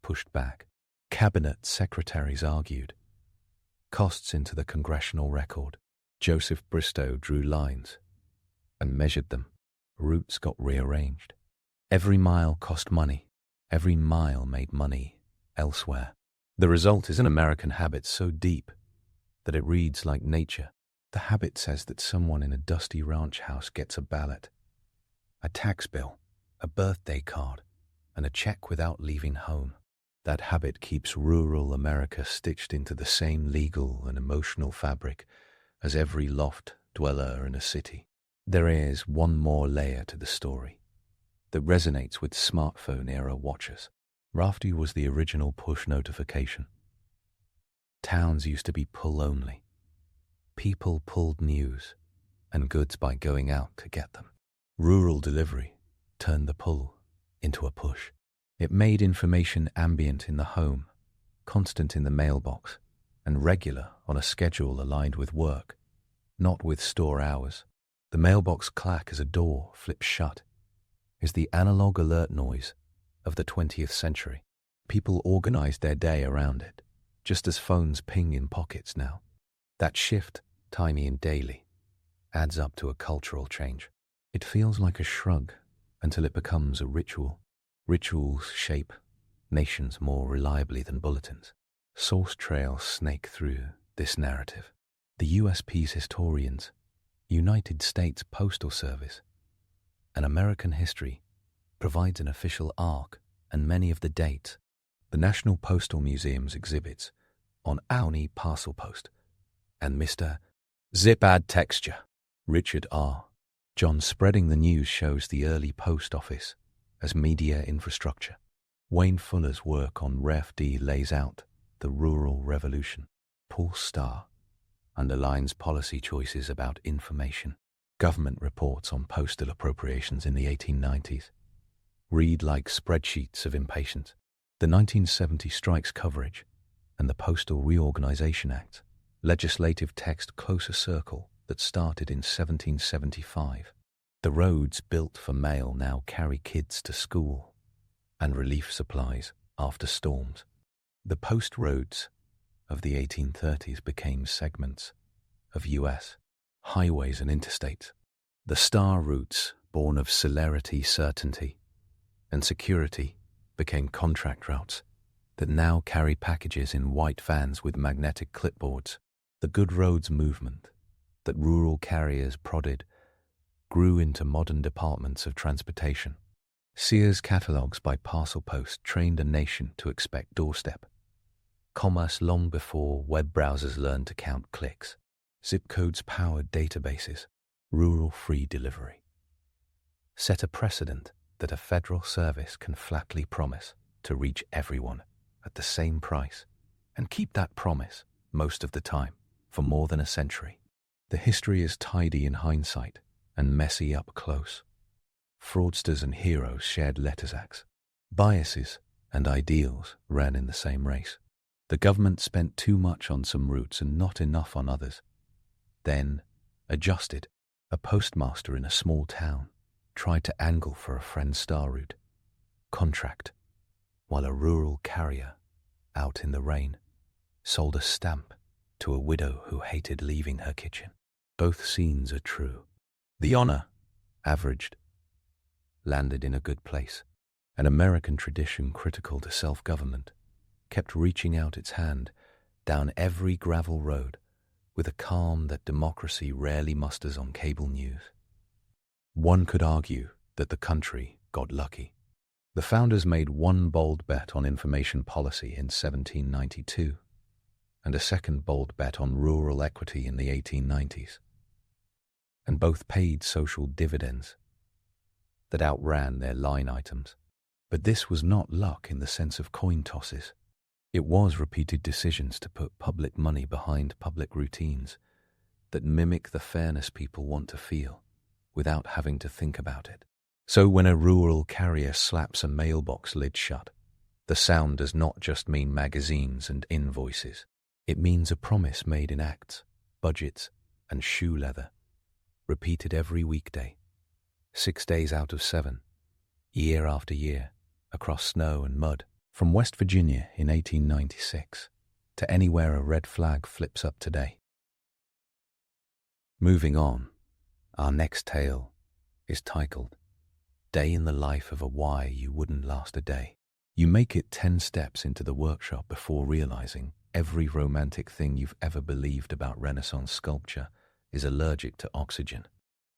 pushed back. Cabinet secretaries argued. Costs into the congressional record. Joseph Bristow drew lines and measured them. Routes got rearranged. Every mile cost money. Every mile made money elsewhere. The result is an American habit so deep that it reads like nature. The habit says that someone in a dusty ranch house gets a ballot, a tax bill, a birthday card, and a check without leaving home. That habit keeps rural America stitched into the same legal and emotional fabric as every loft dweller in a city. There is one more layer to the story that resonates with smartphone-era watchers. Rafty was the original push notification. Towns used to be pull-only. People pulled news and goods by going out to get them. Rural delivery turned the pull into a push. It made information ambient in the home, constant in the mailbox, and regular on a schedule aligned with work, not with store hours. The mailbox clack as a door flips shut is the analog alert noise of the 20th century. People organized their day around it, just as phones ping in pockets now. That shift, tiny and daily, adds up to a cultural change. It feels like a shrug until it becomes a ritual. Rituals shape nations more reliably than bulletins. Source trails snake through this narrative. The USP's historians, United States Postal Service, and American history provides an official arc and many of the dates. The National Postal Museum's exhibits on Auni Parcel Post and Mr. Zip Ad Texture. Richard R. John spreading the news shows the early post office as media infrastructure. Wayne Fuller's work on Ref D lays out the rural revolution. Paul Starr underlines policy choices about information. Government reports on postal appropriations in the 1890s read like spreadsheets of impatience. The 1970 strikes coverage and the Postal Reorganization Act, legislative text close a circle that started in 1775. The roads built for mail now carry kids to school and relief supplies after storms. The post roads of the 1830s became segments of U.S. highways and interstates. The star routes, born of celerity, certainty, and security, became contract routes that now carry packages in white vans with magnetic clipboards. The good roads movement that rural carriers prodded grew into modern departments of transportation. Sears catalogs by parcel post trained a nation to expect doorstep commerce long before web browsers learned to count clicks. Zip codes powered databases. Rural free delivery set a precedent that a federal service can flatly promise to reach everyone at the same price and keep that promise most of the time for more than a century. The history is tidy in hindsight and messy up close. Fraudsters and heroes shared letters acts. Biases and ideals ran in the same race. The government spent too much on some routes and not enough on others. Then adjusted. A postmaster in a small town tried to angle for a friend's star route contract, while a rural carrier, out in the rain, sold a stamp to a widow who hated leaving her kitchen. Both scenes are true. The honor, averaged, landed in a good place. An American tradition critical to self-government kept reaching out its hand down every gravel road with a calm that democracy rarely musters on cable news. One could argue that the country got lucky. The founders made one bold bet on information policy in 1792 and a second bold bet on rural equity in the 1890s, and both paid social dividends that outran their line items. But this was not luck in the sense of coin tosses. It was repeated decisions to put public money behind public routines that mimic the fairness people want to feel without having to think about it. So when a rural carrier slaps a mailbox lid shut, the sound does not just mean magazines and invoices. It means a promise made in acts, budgets, and shoe leather, repeated every weekday, 6 days out of 7, year after year, across snow and mud. From West Virginia in 1896 to anywhere a red flag flips up today. Moving on, our next tale is titled Day in the Life of a Why You Wouldn't Last a Day. You make it 10 steps into the workshop before realizing every romantic thing you've ever believed about Renaissance sculpture is allergic to oxygen.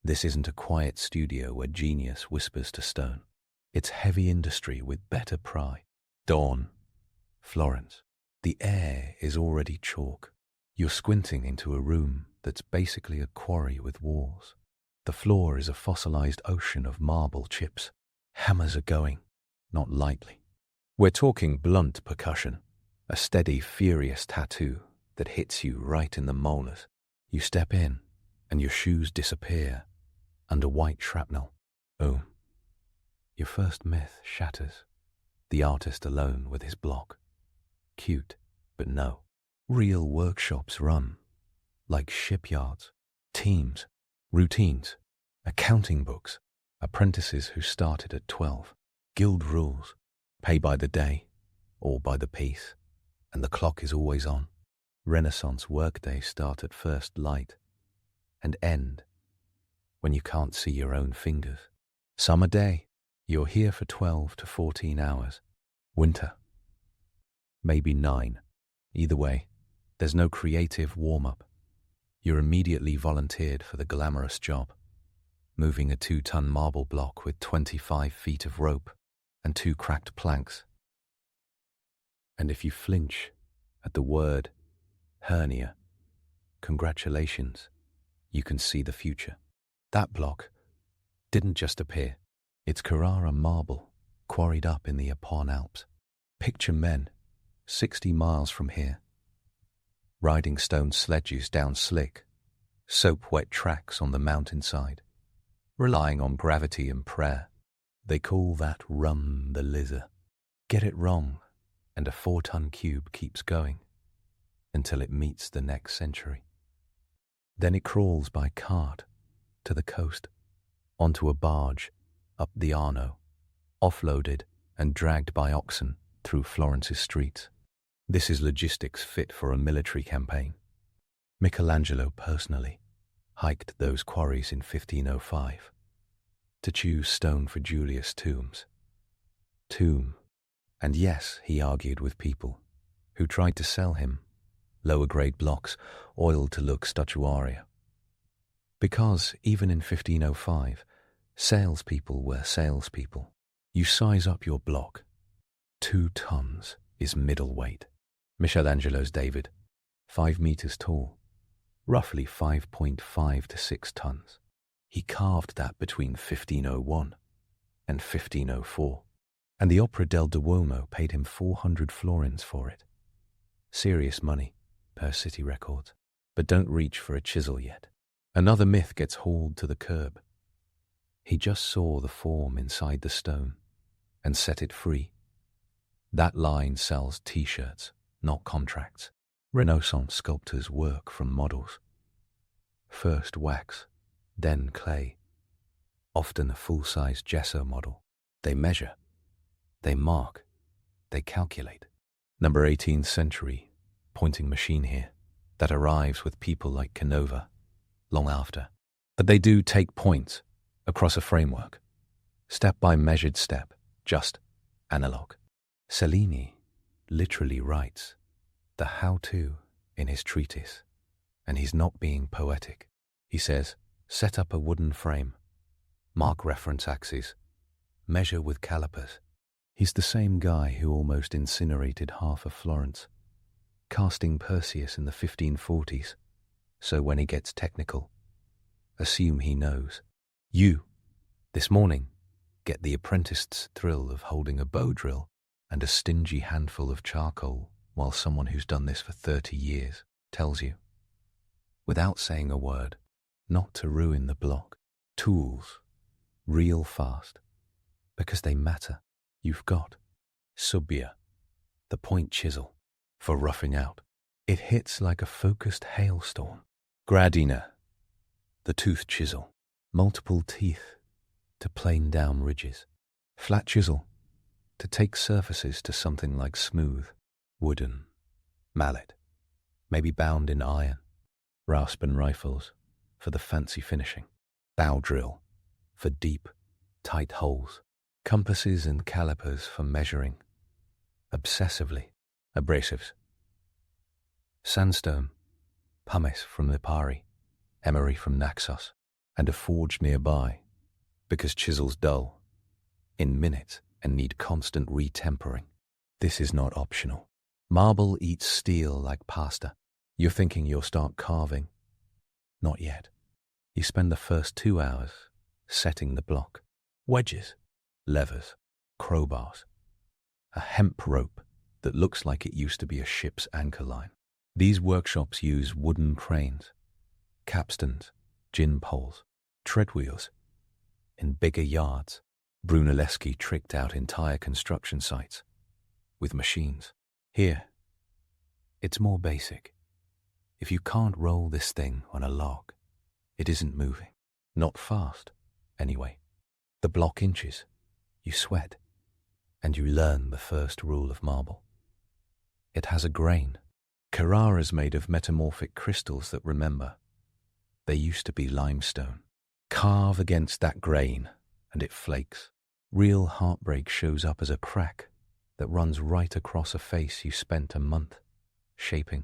This isn't a quiet studio where genius whispers to stone. It's heavy industry with better pry. Dawn, Florence. The air is already chalk. You're squinting into a room that's basically a quarry with walls. The floor is a fossilized ocean of marble chips. Hammers are going, not lightly. We're talking blunt percussion, a steady, furious tattoo that hits you right in the molars. You step in, and your shoes disappear under white shrapnel. Oh, your first myth shatters. The artist alone with his block. Cute, but no. Real workshops run like shipyards, teams, routines, accounting books, apprentices who started at 12, guild rules, pay by the day or by the piece, and the clock is always on. Renaissance workdays start at first light and end when you can't see your own fingers. Summer day, you're here for 12 to 14 hours. Winter, maybe 9. Either way, there's no creative warm-up. You're immediately volunteered for the glamorous job, moving a 2-ton marble block with 25 feet of rope and 2 cracked planks. And if you flinch at the word hernia, congratulations, you can see the future. That block didn't just appear. It's Carrara marble, quarried up in the Apon Alps. Picture men, 60 miles from here, riding stone sledges down slick, soap-wet tracks on the mountainside, relying on gravity and prayer. They call that run the lizard. Get it wrong, and a 4-ton cube keeps going until it meets the next century. Then it crawls by cart to the coast, onto a barge, up the Arno, offloaded and dragged by oxen through Florence's streets. This is logistics fit for a military campaign. Michelangelo personally hiked those quarries in 1505 to choose stone for Julius' tomb. And yes, he argued with people who tried to sell him lower-grade blocks oiled to look statuaria. Because even in 1505, salespeople were salespeople. You size up your block. 2 tons is middleweight. Michelangelo's David, 5 meters tall, roughly 5.5 to 6 tons. He carved that between 1501 and 1504, and the Opera del Duomo paid him 400 florins for it. Serious money, per city records, but don't reach for a chisel yet. Another myth gets hauled to the curb. He just saw the form inside the stone and set it free. That line sells T-shirts, not contracts. Renaissance sculptors work from models. First wax, then clay. Often a full-size gesso model. They measure, they mark, they calculate. Number 18th century, pointing machine here, that arrives with people like Canova, long after. But they do take points across a framework, step by measured step, just analog. Cellini literally writes the how-to in his treatise, and he's not being poetic. He says, set up a wooden frame, mark reference axes, measure with calipers. He's the same guy who almost incinerated half of Florence, casting Perseus in the 1540s. So when he gets technical, assume he knows. You, this morning, get the apprenticed's thrill of holding a bow drill and a stingy handful of charcoal while someone who's done this for 30 years tells you, without saying a word, not to ruin the block. Tools, real fast, because they matter. You've got Subbia, the point chisel, for roughing out. It hits like a focused hailstorm. Gradina, the tooth chisel, multiple teeth to plane down ridges. Flat chisel, to take surfaces to something like smooth. Wooden, mallet, maybe bound in iron. Raspen rifles, for the fancy finishing. Bow drill, for deep, tight holes. Compasses and calipers for measuring. Obsessively. Abrasives. Sandstone, pumice from Lipari, emery from Naxos, and a forge nearby, because chisels dull, in minutes, and need constant retempering. This is not optional. Marble eats steel like pasta. You're thinking you'll start carving. Not yet. You spend the first 2 hours setting the block. Wedges, levers, crowbars, a hemp rope that looks like it used to be a ship's anchor line. These workshops use wooden cranes, capstans, gin poles, treadwheels. In bigger yards, Brunelleschi tricked out entire construction sites with machines. Here, it's more basic. If you can't roll this thing on a log, it isn't moving. Not fast, anyway. The block inches, you sweat, and you learn the first rule of marble. It has a grain. Carrara's made of metamorphic crystals that remember. They used to be limestone. Carve against that grain, and it flakes. Real heartbreak shows up as a crack that runs right across a face you spent a month shaping.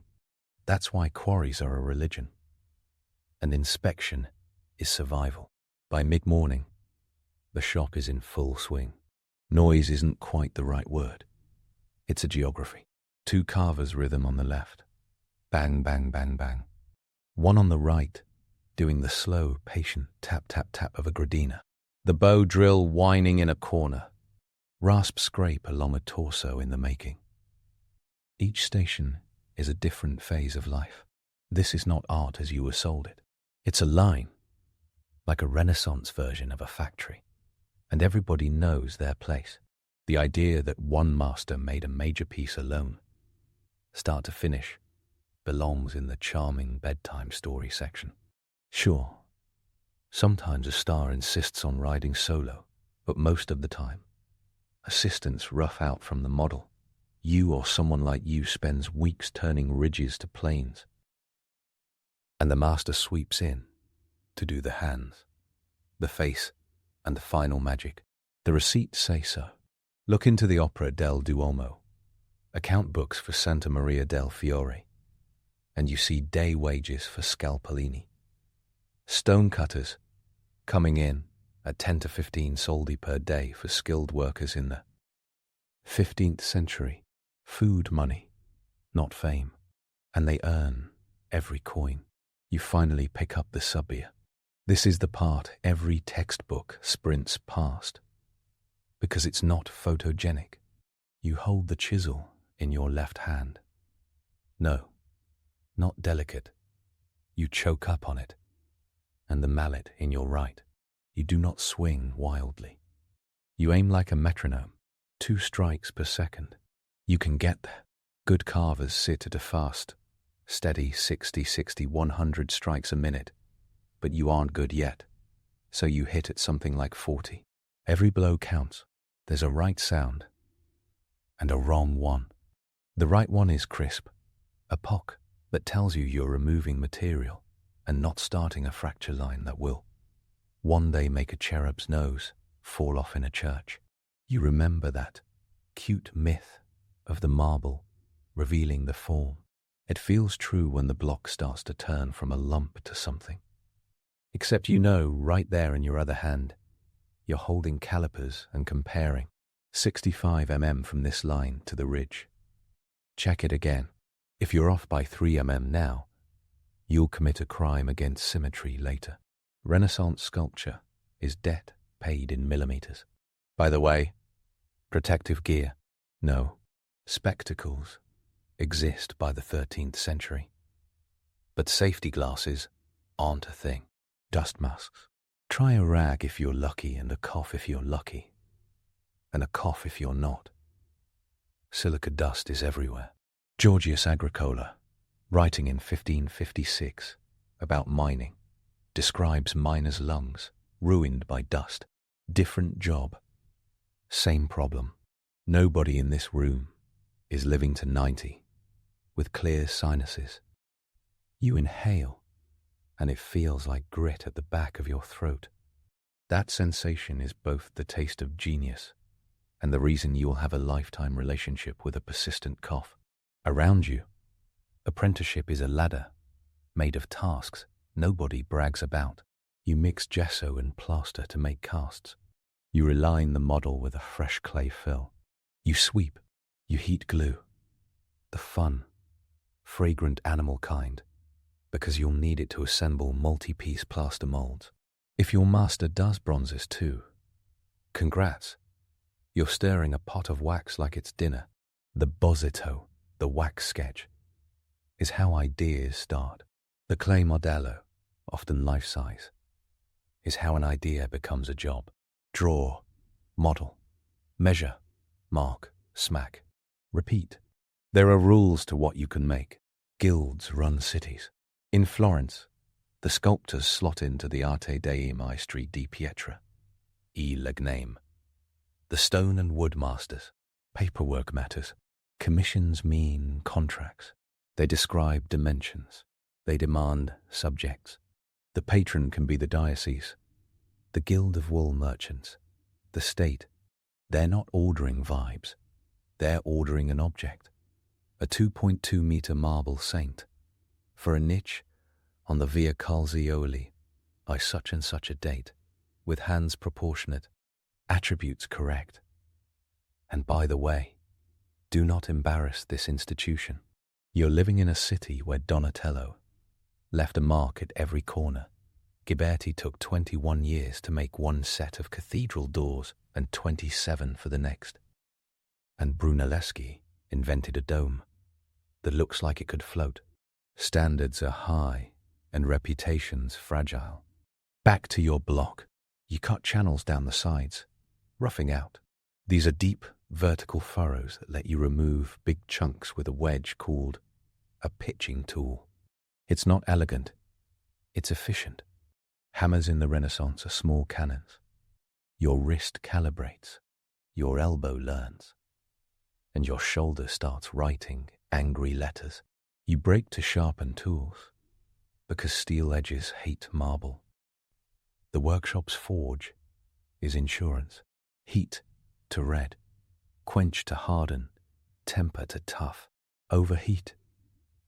That's why quarries are a religion. And inspection is survival. By mid-morning, the shop is in full swing. Noise isn't quite the right word. It's a geography. 2 carvers' rhythm on the left. Bang, bang, bang, bang. One on the right, doing the slow, patient tap, tap, tap of a gradina. The bow drill whining in a corner. Rasp scrape along a torso in the making. Each station is a different phase of life. This is not art as you were sold it. It's a line, like a Renaissance version of a factory, and everybody knows their place. The idea that one master made a major piece alone, start to finish, belongs in the charming bedtime story section. Sure, sometimes a star insists on riding solo, but most of the time, assistants rough out from the model. You or someone like you spends weeks turning ridges to planes, and the master sweeps in to do the hands, the face, and the final magic. The receipts say so. Look into the Opera del Duomo, account books for Santa Maria del Fiore, and you see day wages for Scalpellini. Stonecutters coming in at 10 to 15 soldi per day for skilled workers in the 15th century. Food money, not fame, and they earn every coin. You finally pick up the subbia. This is the part every textbook sprints past, because it's not photogenic. You hold the chisel in your left hand. No, not delicate. You choke up on it, and the mallet in your right. You do not swing wildly. You aim like a metronome, 2 strikes per second. You can get there. Good carvers sit at a fast, steady 60, 100 strikes a minute, but you aren't good yet, so you hit at something like 40. Every blow counts. There's a right sound and a wrong one. The right one is crisp, a pock that tells you you're removing material and not starting a fracture line that will one day make a cherub's nose fall off in a church. You remember that cute myth of the marble revealing the form. It feels true when the block starts to turn from a lump to something. Except you know right there in your other hand, you're holding calipers and comparing 65 mm from this line to the ridge. Check it again. If you're off by 3 mm now, you'll commit a crime against symmetry later. Renaissance sculpture is debt paid in millimeters. By the way, protective gear, no. Spectacles exist by the 13th century. But safety glasses aren't a thing. Dust masks. Try a rag if you're lucky and a cough if you're lucky. And a cough if you're not. Silica dust is everywhere. Georgius Agricola, writing in 1556 about mining, describes miners' lungs ruined by dust. Different job. Same problem. Nobody in this room is living to 90 with clear sinuses. You inhale, and it feels like grit at the back of your throat. That sensation is both the taste of genius and the reason you will have a lifetime relationship with a persistent cough. Around you, apprenticeship is a ladder made of tasks nobody brags about. You mix gesso and plaster to make casts. You reline the model with a fresh clay fill. You sweep. You heat glue. The fun, fragrant animal kind, because you'll need it to assemble multi-piece plaster molds. If your master does bronzes too, congrats. You're stirring a pot of wax like it's dinner. The bozzito, the wax sketch, is how ideas start. The clay modello, often life-size, is how an idea becomes a job. Draw, model, measure, mark, smack, repeat. There are rules to what you can make. Guilds run cities. In Florence, the sculptors slot into the Arte dei Maestri di Pietra, e Legname. The stone and wood masters. Paperwork matters. Commissions mean contracts. They describe dimensions. They demand subjects. The patron can be the diocese, the guild of wool merchants, the state. They're not ordering vibes. They're ordering an object. A 2.2-meter marble saint for a niche on the Via Calzioli by such and such a date, with hands proportionate, attributes correct. And by the way, do not embarrass this institution. You're living in a city where Donatello left a mark at every corner. Ghiberti took 21 years to make one set of cathedral doors and 27 for the next. And Brunelleschi invented a dome that looks like it could float. Standards are high and reputations fragile. Back to your block. You cut channels down the sides, roughing out. These are deep, vertical furrows that let you remove big chunks with a wedge called a pitching tool. It's not elegant. It's efficient. Hammers in the Renaissance are small cannons. Your wrist calibrates. Your elbow learns. And your shoulder starts writing angry letters. You break to sharpen tools because steel edges hate marble. The workshop's forge is insurance. Heat to red, quench to harden, temper to tough. Overheat,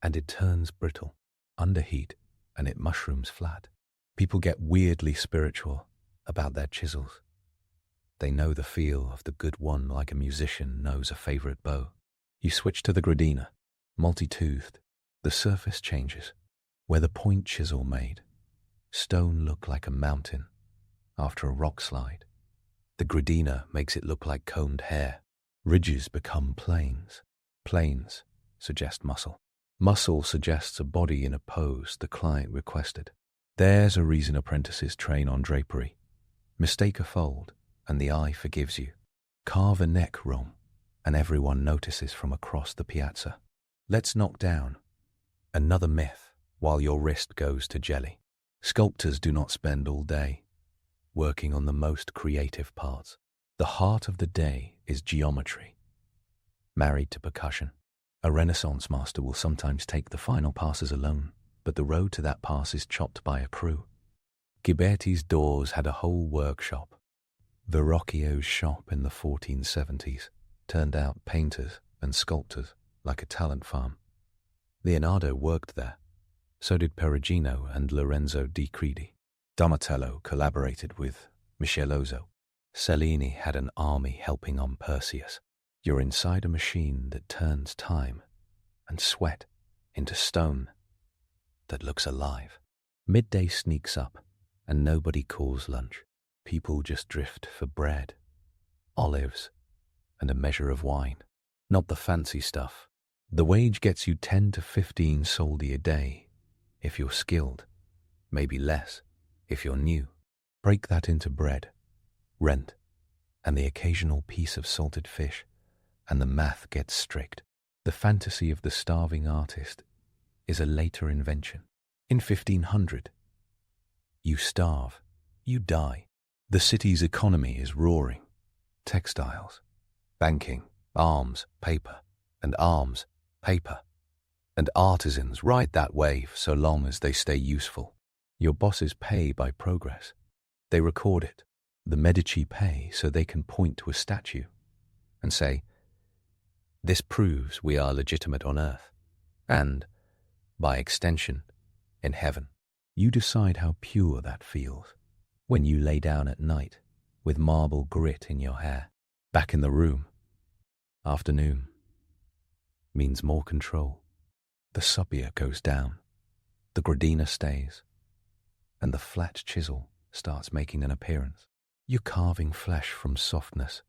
and it turns brittle. Underheat, and it mushrooms flat. People get weirdly spiritual about their chisels. They know the feel of the good one like a musician knows a favorite bow. You switch to the gradina, multi-toothed. The surface changes. Where the point chisel made, stone look like a mountain after a rock slide. The gradina makes it look like combed hair. Ridges become planes. Planes suggest muscle. Muscle suggests a body in a pose the client requested. There's a reason apprentices train on drapery. Mistake a fold, and the eye forgives you. Carve a neck wrong, and everyone notices from across the piazza. Let's knock down another myth while your wrist goes to jelly. Sculptors do not spend all day working on the most creative parts. The heart of the day is geometry, married to percussion. A Renaissance master will sometimes take the final passes alone, but the road to that pass is chopped by a crew. Ghiberti's doors had a whole workshop. Verrocchio's shop in the 1470s turned out painters and sculptors like a talent farm. Leonardo worked there. So did Perugino and Lorenzo di Credi. Donatello collaborated with Michelozzo. Cellini had an army helping on Perseus. You're inside a machine that turns time and sweat into stone that looks alive. Midday sneaks up and nobody calls lunch. People just drift for bread, olives, and a measure of wine. Not the fancy stuff. The wage gets you 10 to 15 soldi a day if you're skilled, maybe less if you're new. Break that into bread, rent, and the occasional piece of salted fish, and the math gets strict. The fantasy of the starving artist is a later invention. In 1500, you starve, you die. The city's economy is roaring. Textiles, banking, arms, paper, and arms, paper. And artisans ride that wave so long as they stay useful. Your bosses pay by progress. They record it. The Medici pay so they can point to a statue and say, "This proves we are legitimate on earth, and, by extension, in heaven." You decide how pure that feels when you lay down at night with marble grit in your hair. Back in the room, afternoon means more control. The subia goes down, the gradina stays, and the flat chisel starts making an appearance. You're carving flesh from softness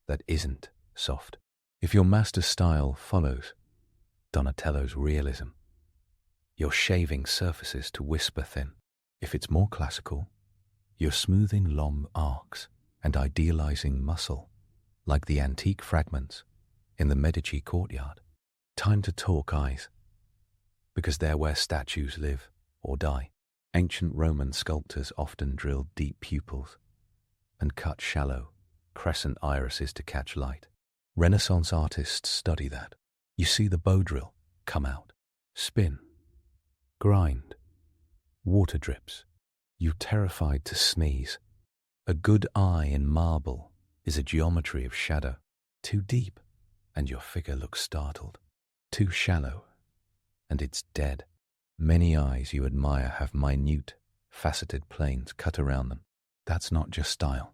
that isn't soft. If your master's style follows Donatello's realism, You're shaving surfaces to whisper thin. If it's more classical, you're smoothing long arcs and idealizing muscle, like the antique fragments in the Medici courtyard. Time to talk eyes, because they're where statues live or die. Ancient Roman sculptors often drilled deep pupils and cut shallow, crescent irises to catch light. Renaissance artists study that. You see the bow drill come out, spin, grind, water drips. You terrified to sneeze. A good eye in marble is a geometry of shadow. Too deep, and your figure looks startled. Too shallow, and it's dead. Many eyes you admire have minute, faceted planes cut around them. That's not just style,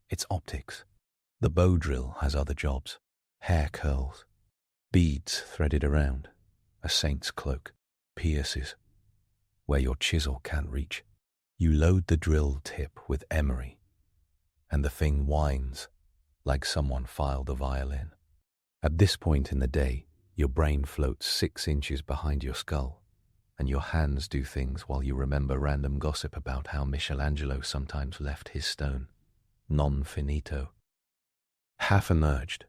it's optics. The bow drill has other jobs. Hair curls, beads threaded around, a saint's cloak, pierces where your chisel can't reach. You load the drill tip with emery, and the thing whines like someone filed a violin. At this point in the day, your brain floats 6 inches behind your skull, and your hands do things while you remember random gossip about how Michelangelo sometimes left his stone non finito, half emerged,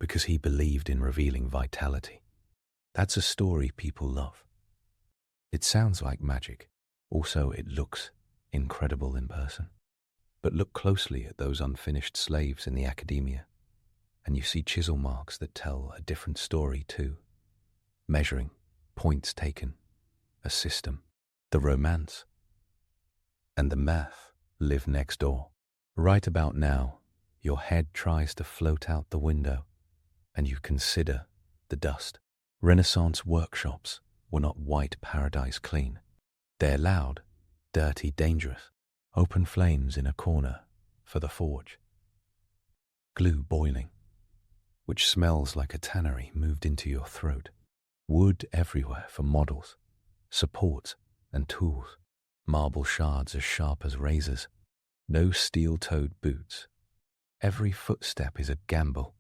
because he believed in revealing vitality. That's a story people love. It sounds like magic. Also, it looks incredible in person. But look closely at those unfinished slaves in the academia, and you see chisel marks that tell a different story too. Measuring, points taken, a system. The romance and the math live next door. Right about now, your head tries to float out the window, and you consider the dust. Renaissance workshops were not white paradise clean. They're loud, dirty, dangerous. Open flames in a corner for the forge. Glue boiling, which smells like a tannery moved into your throat. Wood everywhere for models, supports, and tools. Marble shards as sharp as razors. No steel-toed boots. Every footstep is a gamble.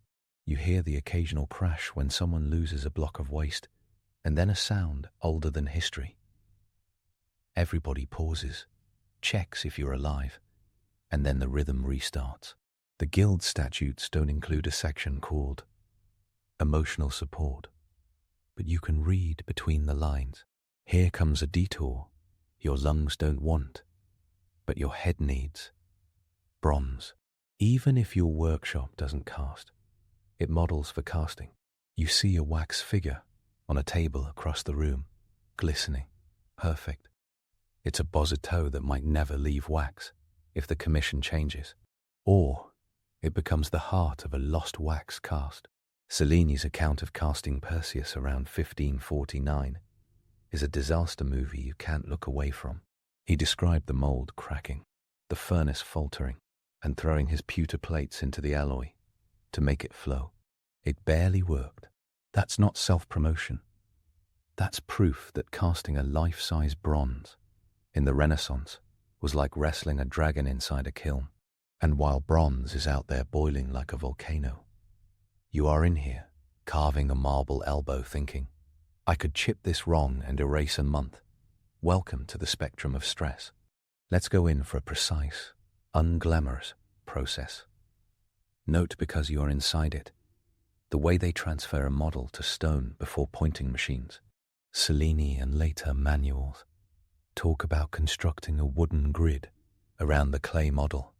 You hear the occasional crash when someone loses a block of waste, and then a sound older than history. Everybody pauses, checks if you're alive, and then the rhythm restarts. The guild statutes don't include a section called emotional support, but you can read between the lines. Here comes a detour your lungs don't want, but your head needs. Bronze. Even if your workshop doesn't cast, it models for casting. You see a wax figure on a table across the room, glistening, perfect. It's a bozzetto that might never leave wax if the commission changes. Or it becomes the heart of a lost wax cast. Cellini's account of casting Perseus around 1549 is a disaster movie you can't look away from. He described the mold cracking, the furnace faltering, and throwing his pewter plates into the alloy to make it flow. It barely worked. That's not self-promotion. That's proof that casting a life-size bronze in the Renaissance was like wrestling a dragon inside a kiln. And while bronze is out there boiling like a volcano, you are in here, carving a marble elbow thinking, I could chip this wrong and erase a month. Welcome to the spectrum of stress. Let's go in for a precise, unglamorous process. Note, because you are inside it, the way they transfer a model to stone before pointing machines. Cellini and later manuals talk about constructing a wooden grid around the clay model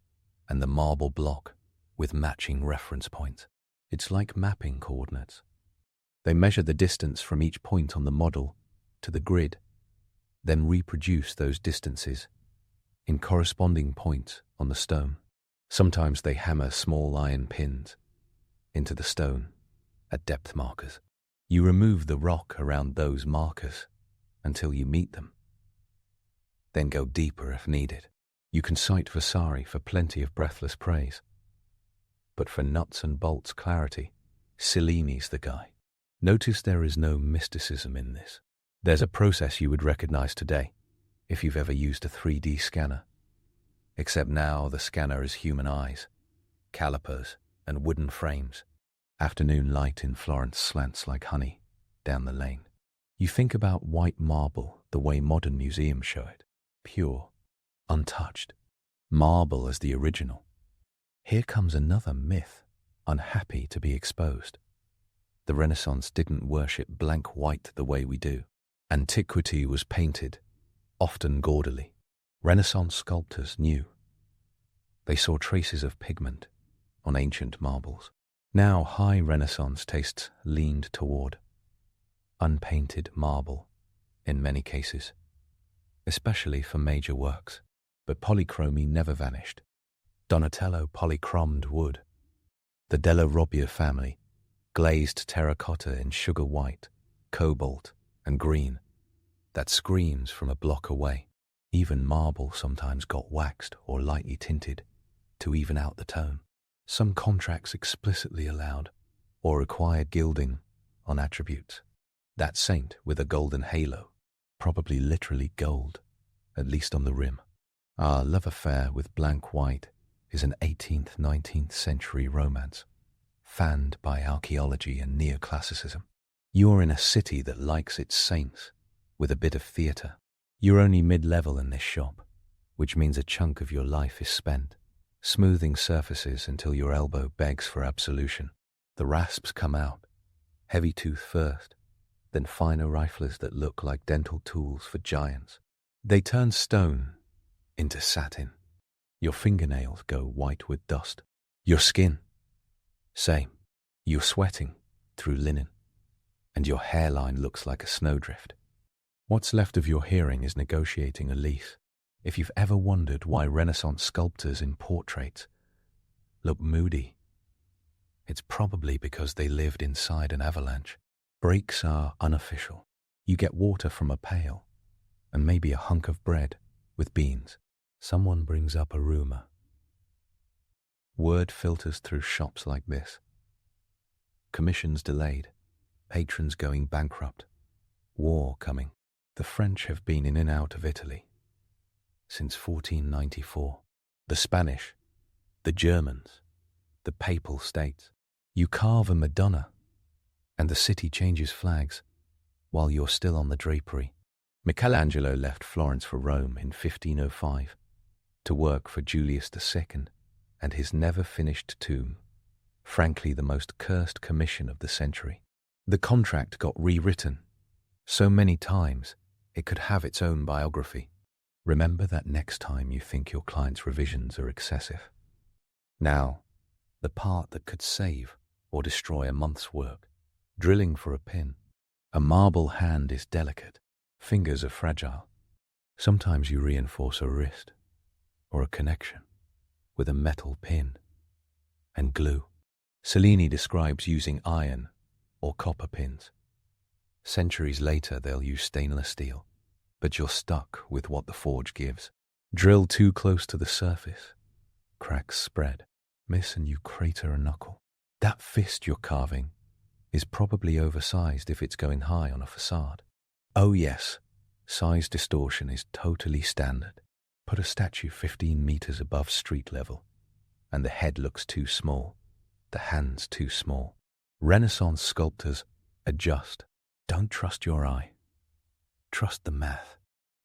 and the marble block with matching reference points. It's like mapping coordinates. They measure the distance from each point on the model to the grid, then reproduce those distances in corresponding points on the stone. Sometimes they hammer small iron pins into the stone at depth markers. You remove the rock around those markers until you meet them, then go deeper if needed. You can cite Vasari for plenty of breathless praise, but for nuts and bolts clarity, Cellini's the guy. Notice there is no mysticism in this. There's a process you would recognize today if you've ever used a 3D scanner, except now the scanner is human eyes, calipers, and wooden frames. Afternoon light in Florence slants like honey down the lane. You think about white marble the way modern museums show it. Pure, untouched. Marble as the original. Here comes another myth, unhappy to be exposed. The Renaissance didn't worship blank white the way we do. Antiquity was painted, often gaudily. Renaissance sculptors knew. They saw traces of pigment on ancient marbles. Now high Renaissance tastes leaned toward unpainted marble in many cases, especially for major works. But polychromy never vanished. Donatello polychromed wood. The Della Robbia family glazed terracotta in sugar white, cobalt, and green that screams from a block away. Even marble sometimes got waxed or lightly tinted to even out the tone. Some contracts explicitly allowed or required gilding on attributes. That saint with a golden halo, probably literally gold, at least on the rim. Our love affair with blank white is an 18th, 19th century romance, fanned by archaeology and neoclassicism. You're in a city that likes its saints, with a bit of theatre. You're only mid-level in this shop, which means a chunk of your life is spent smoothing surfaces until your elbow begs for absolution. The rasps come out, heavy tooth first, then finer riflers that look like dental tools for giants. They turn stone into satin. Your fingernails go white with dust. Your skin, same. You're sweating through linen, and your hairline looks like a snowdrift. What's left of your hearing is negotiating a lease. If you've ever wondered why Renaissance sculptors in portraits look moody, it's probably because they lived inside an avalanche. Breaks are unofficial. You get water from a pail, and maybe a hunk of bread with beans. Someone brings up a rumor. Word filters through shops like this. Commissions delayed, patrons going bankrupt, war coming. The French have been in and out of Italy since 1494. The Spanish, the Germans, the Papal States. You carve a Madonna, and the city changes flags while you're still on the drapery. Michelangelo left Florence for Rome in 1505 to work for Julius II and his never-finished tomb, frankly the most cursed commission of the century. The contract got rewritten so many times it could have its own biography. Remember that next time you think your client's revisions are excessive. Now, the part that could save or destroy a month's work. Drilling for a pin. A marble hand is delicate. Fingers are fragile. Sometimes you reinforce a wrist or a connection with a metal pin and glue. Cellini describes using iron or copper pins. Centuries later, they'll use stainless steel, but you're stuck with what the forge gives. Drill too close to the surface. Cracks spread. Miss and you crater a knuckle. That fist you're carving is probably oversized if it's going high on a facade. Oh yes, size distortion is totally standard. Put a statue 15 meters above street level, and the head looks too small, the hands too small. Renaissance sculptors adjust. Don't trust your eye. Trust the math.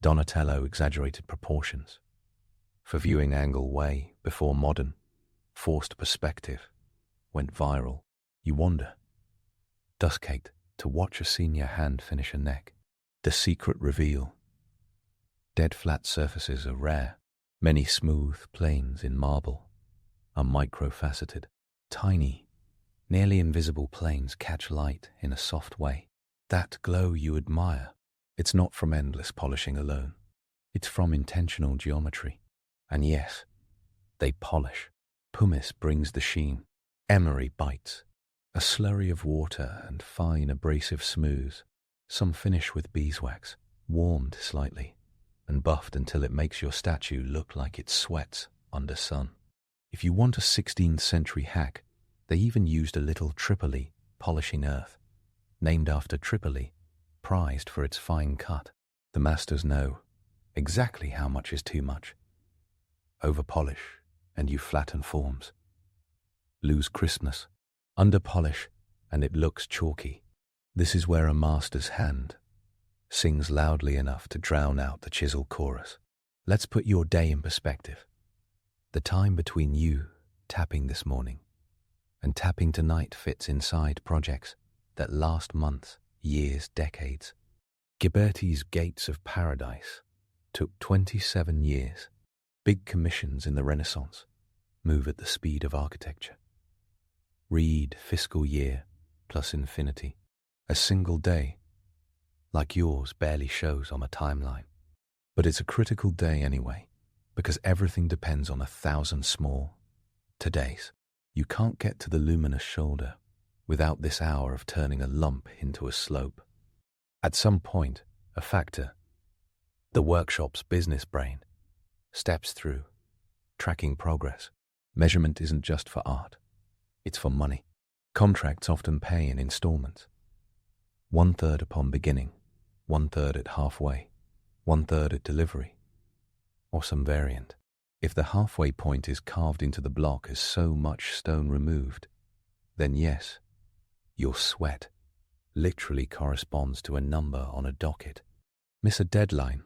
Donatello exaggerated proportions. For viewing angle way before modern, forced perspective went viral. You wonder. Dust-caked to watch a senior hand finish a neck. The secret reveal. Dead flat surfaces are rare. Many smooth planes in marble are microfaceted. Tiny, nearly invisible planes catch light in a soft way. That glow you admire, it's not from endless polishing alone. It's from intentional geometry. And yes, they polish. Pumice brings the sheen. Emery bites. A slurry of water and fine abrasive smooths. Some finish with beeswax, warmed slightly, and buffed until it makes your statue look like it sweats under sun. If you want a 16th century hack, they even used a little Tripoli polishing earth, named after Tripoli, prized for its fine cut. The masters know exactly how much is too much. Over-polish, and you flatten forms. Lose crispness. Under-polish, and it looks chalky. This is where a master's hand sings loudly enough to drown out the chisel chorus. Let's put your day in perspective. The time between you tapping this morning and tapping tonight fits inside projects that last months, years, decades. Ghiberti's Gates of Paradise took 27 years. Big commissions in the Renaissance move at the speed of architecture. Read fiscal year plus infinity. A single day, like yours, barely shows on a timeline. But it's a critical day anyway, because everything depends on 1,000 small todays. You can't get to the luminous shoulder without this hour of turning a lump into a slope. At some point, a factor, the workshop's business brain, steps through, tracking progress. Measurement isn't just for art, it's for money. Contracts often pay in installments. 1/3 upon beginning, 1/3 at halfway, 1/3 at delivery, or some variant. If the halfway point is carved into the block as so much stone removed, then yes, your sweat literally corresponds to a number on a docket. Miss a deadline,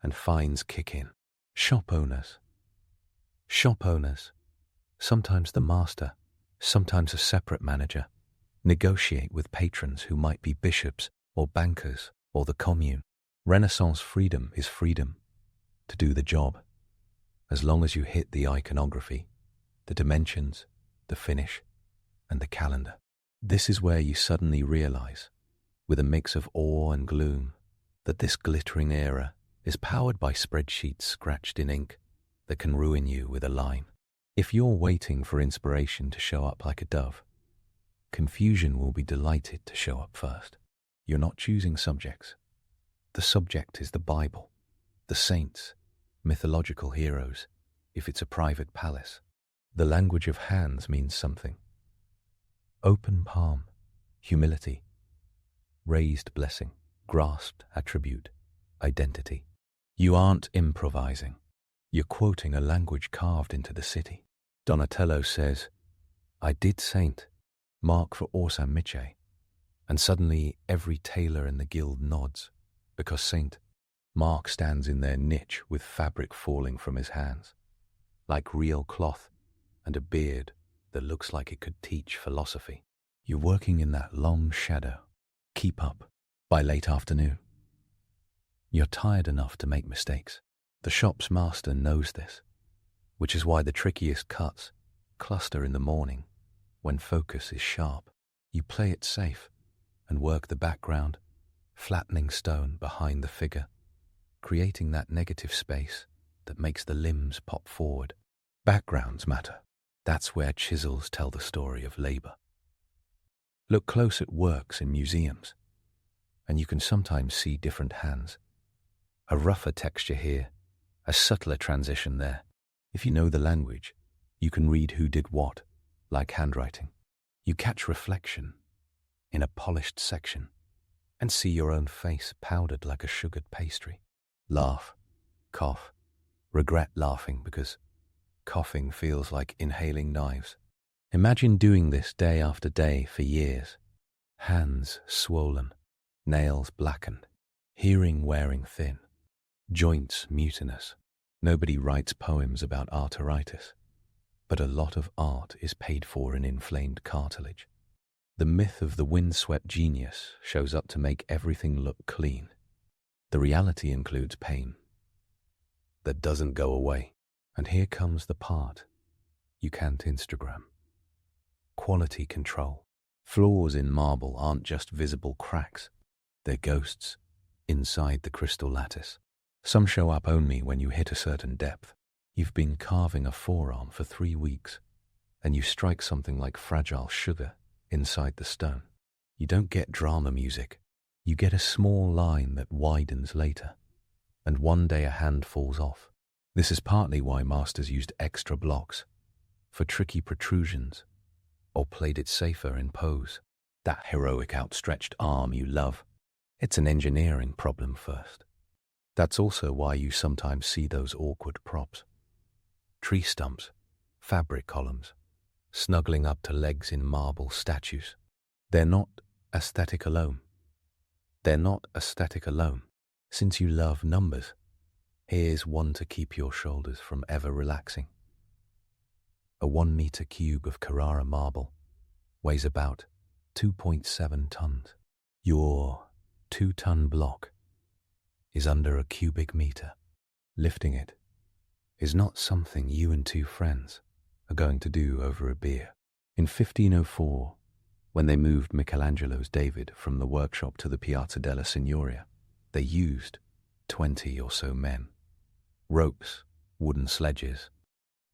and fines kick in. Shop owners, sometimes the master, sometimes a separate manager, negotiate with patrons who might be bishops or bankers or the commune. Renaissance freedom is freedom to do the job, as long as you hit the iconography, the dimensions, the finish, and the calendar. This is where you suddenly realize, with a mix of awe and gloom, that this glittering era is powered by spreadsheets scratched in ink that can ruin you with a line. If you're waiting for inspiration to show up like a dove, confusion will be delighted to show up first. You're not choosing subjects. The subject is the Bible, the saints, mythological heroes, if it's a private palace. The language of hands means something. Open palm, humility, raised blessing, grasped attribute, identity. You aren't improvising. You're quoting a language carved into the city. Donatello says, "I did saint, mark for Orsa Miche," and suddenly every tailor in the guild nods, because Saint Mark stands in their niche with fabric falling from his hands, like real cloth and a beard that looks like it could teach philosophy. You're working in that long shadow. Keep up. By late afternoon, you're tired enough to make mistakes. The shop's master knows this, which is why the trickiest cuts cluster in the morning when focus is sharp. You play it safe and work the background, flattening stone behind the figure, creating that negative space that makes the limbs pop forward. Backgrounds matter. That's where chisels tell the story of labor. Look close at works in museums, and you can sometimes see different hands. A rougher texture here, a subtler transition there. If you know the language, you can read who did what, like handwriting. You catch reflection in a polished section and see your own face powdered like a sugared pastry. Laugh, cough, regret laughing because coughing feels like inhaling knives. Imagine doing this day after day for years. Hands swollen, nails blackened, hearing wearing thin, joints mutinous. Nobody writes poems about arteritis, but a lot of art is paid for in inflamed cartilage. The myth of the windswept genius shows up to make everything look clean. The reality includes pain that doesn't go away. And here comes the part you can't Instagram. Quality control. Flaws in marble aren't just visible cracks. They're ghosts inside the crystal lattice. Some show up only when you hit a certain depth. You've been carving a forearm for 3 weeks, and you strike something like fragile sugar inside the stone. You don't get drama music. You get a small line that widens later, and one day a hand falls off. This is partly why masters used extra blocks for tricky protrusions, or played it safer in pose. That heroic outstretched arm you love, it's an engineering problem first. That's also why you sometimes see those awkward props. Tree stumps, fabric columns, snuggling up to legs in marble statues. They're not aesthetic alone. They're not aesthetic alone. Since you love numbers, here's one to keep your shoulders from ever relaxing. A 1-meter cube of Carrara marble weighs about 2.7 tons. Your 2-ton block is under a cubic meter. Lifting it is not something you and two friends are going to do over a beer. In 1504, when they moved Michelangelo's David from the workshop to the Piazza della Signoria, they used 20 or so men, ropes, wooden sledges,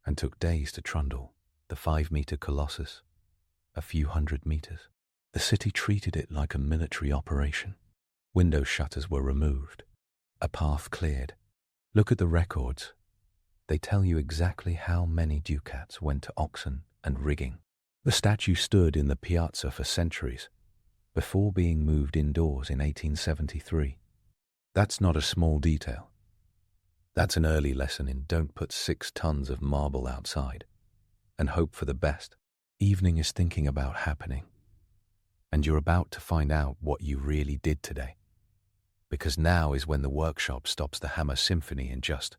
and took days to trundle the 5-meter colossus a few hundred meters. The city treated it like a military operation. Window shutters were removed, a path cleared. Look at the records. They tell you exactly how many ducats went to oxen and rigging. The statue stood in the piazza for centuries before being moved indoors in 1873. That's not a small detail. That's an early lesson in don't put 6 tons of marble outside and hope for the best. Evening is thinking about happening, and you're about to find out what you really did today, because now is when the workshop stops the Hammer Symphony and just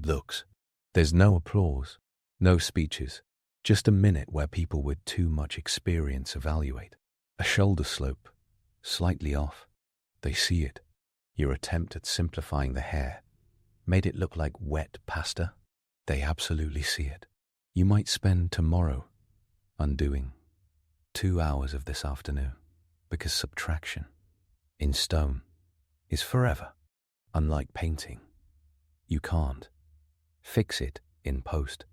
looks. There's no applause, no speeches, just a minute where people with too much experience evaluate. A shoulder slope, slightly off. They see it. Your attempt at simplifying the hair made it look like wet pasta. They absolutely see it. You might spend tomorrow undoing 2 hours of this afternoon, because subtraction in stone is forever. Unlike painting, you can't fix it in post.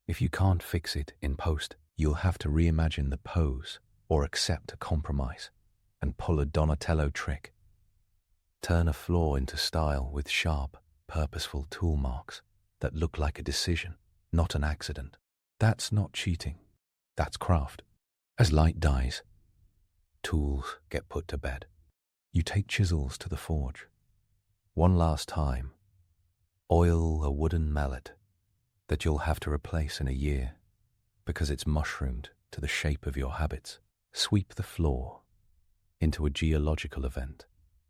If you can't fix it in post, you'll have to reimagine the pose or accept a compromise and pull a Donatello trick. Turn a flaw into style with sharp, purposeful tool marks that look like a decision, not an accident. That's not cheating. That's craft. As light dies, tools get put to bed. You take chisels to the forge. One last time, oil a wooden mallet that you'll have to replace in a year because it's mushroomed to the shape of your habits. Sweep the floor into a geological event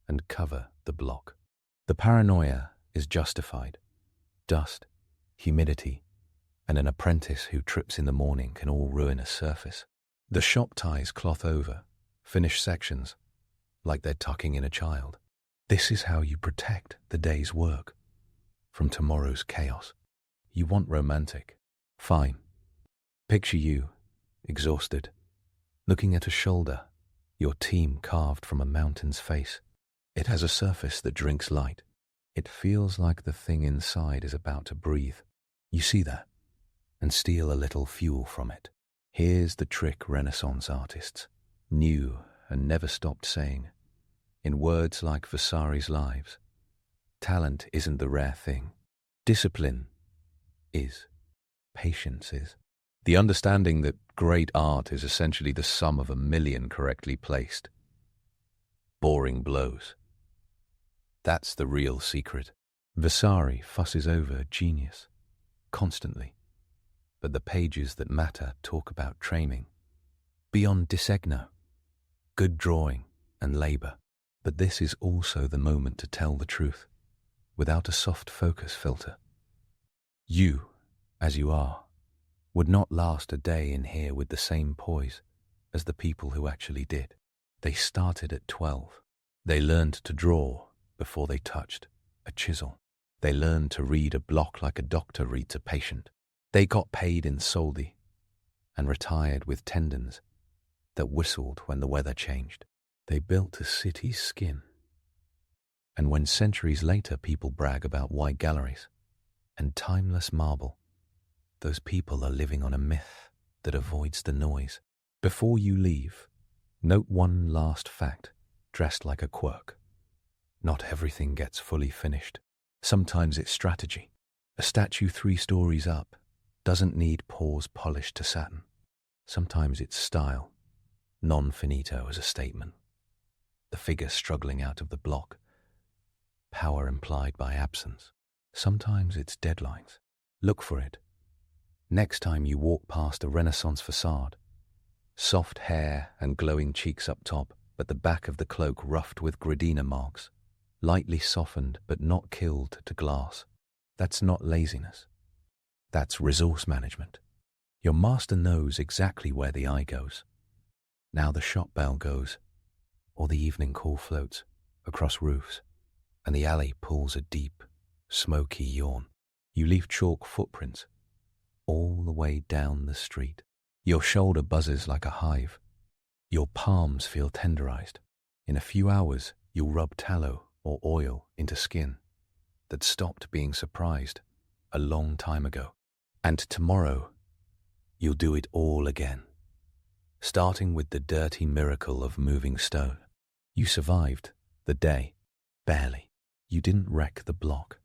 and cover the block. The paranoia is justified. Dust, humidity, and an apprentice who trips in the morning can all ruin a surface. The shop ties cloth over, finish sections, like they're tucking in a child. This is how you protect the day's work from tomorrow's chaos. You want romantic? Fine. Picture you, exhausted, looking at a shoulder, your team carved from a mountain's face. It has a surface that drinks light. It feels like the thing inside is about to breathe. You see that and steal a little fuel from it. Here's the trick Renaissance artists knew and never stopped saying. In words like Vasari's Lives, talent isn't the rare thing. Discipline is. Patience is. The understanding that great art is essentially the sum of 1,000,000 correctly placed boring blows. That's the real secret. Vasari fusses over genius constantly, but the pages that matter talk about training. Beyond disegno, good drawing and labor. But this is also the moment to tell the truth, without a soft focus filter. You, as you are, would not last a day in here with the same poise as the people who actually did. They started at 12. They learned to draw before they touched a chisel. They learned to read a block like a doctor reads a patient. They got paid in soldi and retired with tendons that whistled when the weather changed. They built a city's skin. And when centuries later people brag about white galleries and timeless marble, those people are living on a myth that avoids the noise. Before you leave, note one last fact, dressed like a quirk. Not everything gets fully finished. Sometimes it's strategy. A statue 3 stories up doesn't need paws polished to satin. Sometimes it's style, non finito as a statement. The figure struggling out of the block, power implied by absence. Sometimes it's deadlines. Look for it. Next time you walk past a Renaissance facade, soft hair and glowing cheeks up top, but the back of the cloak roughed with gradina marks, lightly softened but not killed to glass. That's not laziness. That's resource management. Your master knows exactly where the eye goes. Now the shop bell goes, or the evening call floats across roofs, and the alley pulls a deep, smoky yawn. You leave chalk footprints all the way down the street. Your shoulder buzzes like a hive. Your palms feel tenderized. In a few hours, you'll rub tallow or oil into skin that stopped being surprised a long time ago. And tomorrow, you'll do it all again, starting with the dirty miracle of moving stone. You survived the day, barely. You didn't wreck the block.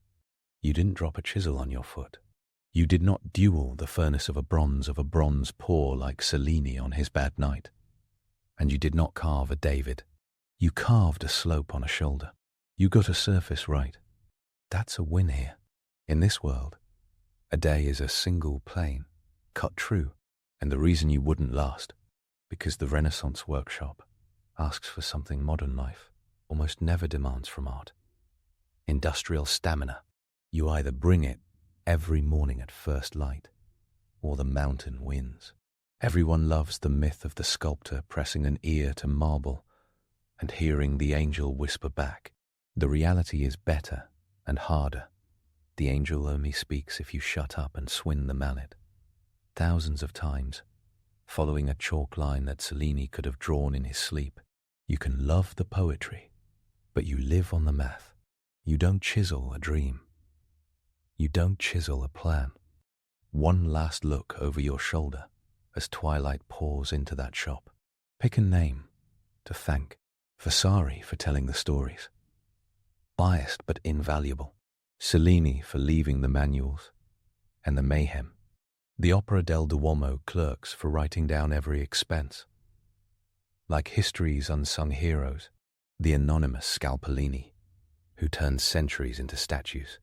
You didn't drop a chisel on your foot. You did not duel the furnace of a bronze poor like Cellini on his bad night. And you did not carve a David. You carved a slope on a shoulder. You got a surface right. That's a win here. In this world, a day is a single plane, cut true, and the reason you wouldn't last, because the Renaissance workshop asks for something modern life almost never demands from art. Industrial stamina. You either bring it every morning at first light, or the mountain wins. Everyone loves the myth of the sculptor pressing an ear to marble and hearing the angel whisper back. The reality is better and harder. The angel only speaks if you shut up and swing the mallet. Thousands of times, following a chalk line that Cellini could have drawn in his sleep. You can love the poetry, but you live on the math. You don't chisel a dream. You don't chisel a plan. One last look over your shoulder as twilight pours into that shop. Pick a name to thank. Vasari for telling the stories. Biased but invaluable. Cellini for leaving the manuals and the mayhem. The Opera del Duomo clerks for writing down every expense. Like history's unsung heroes, the anonymous Scalpellini, who turned centuries into statues.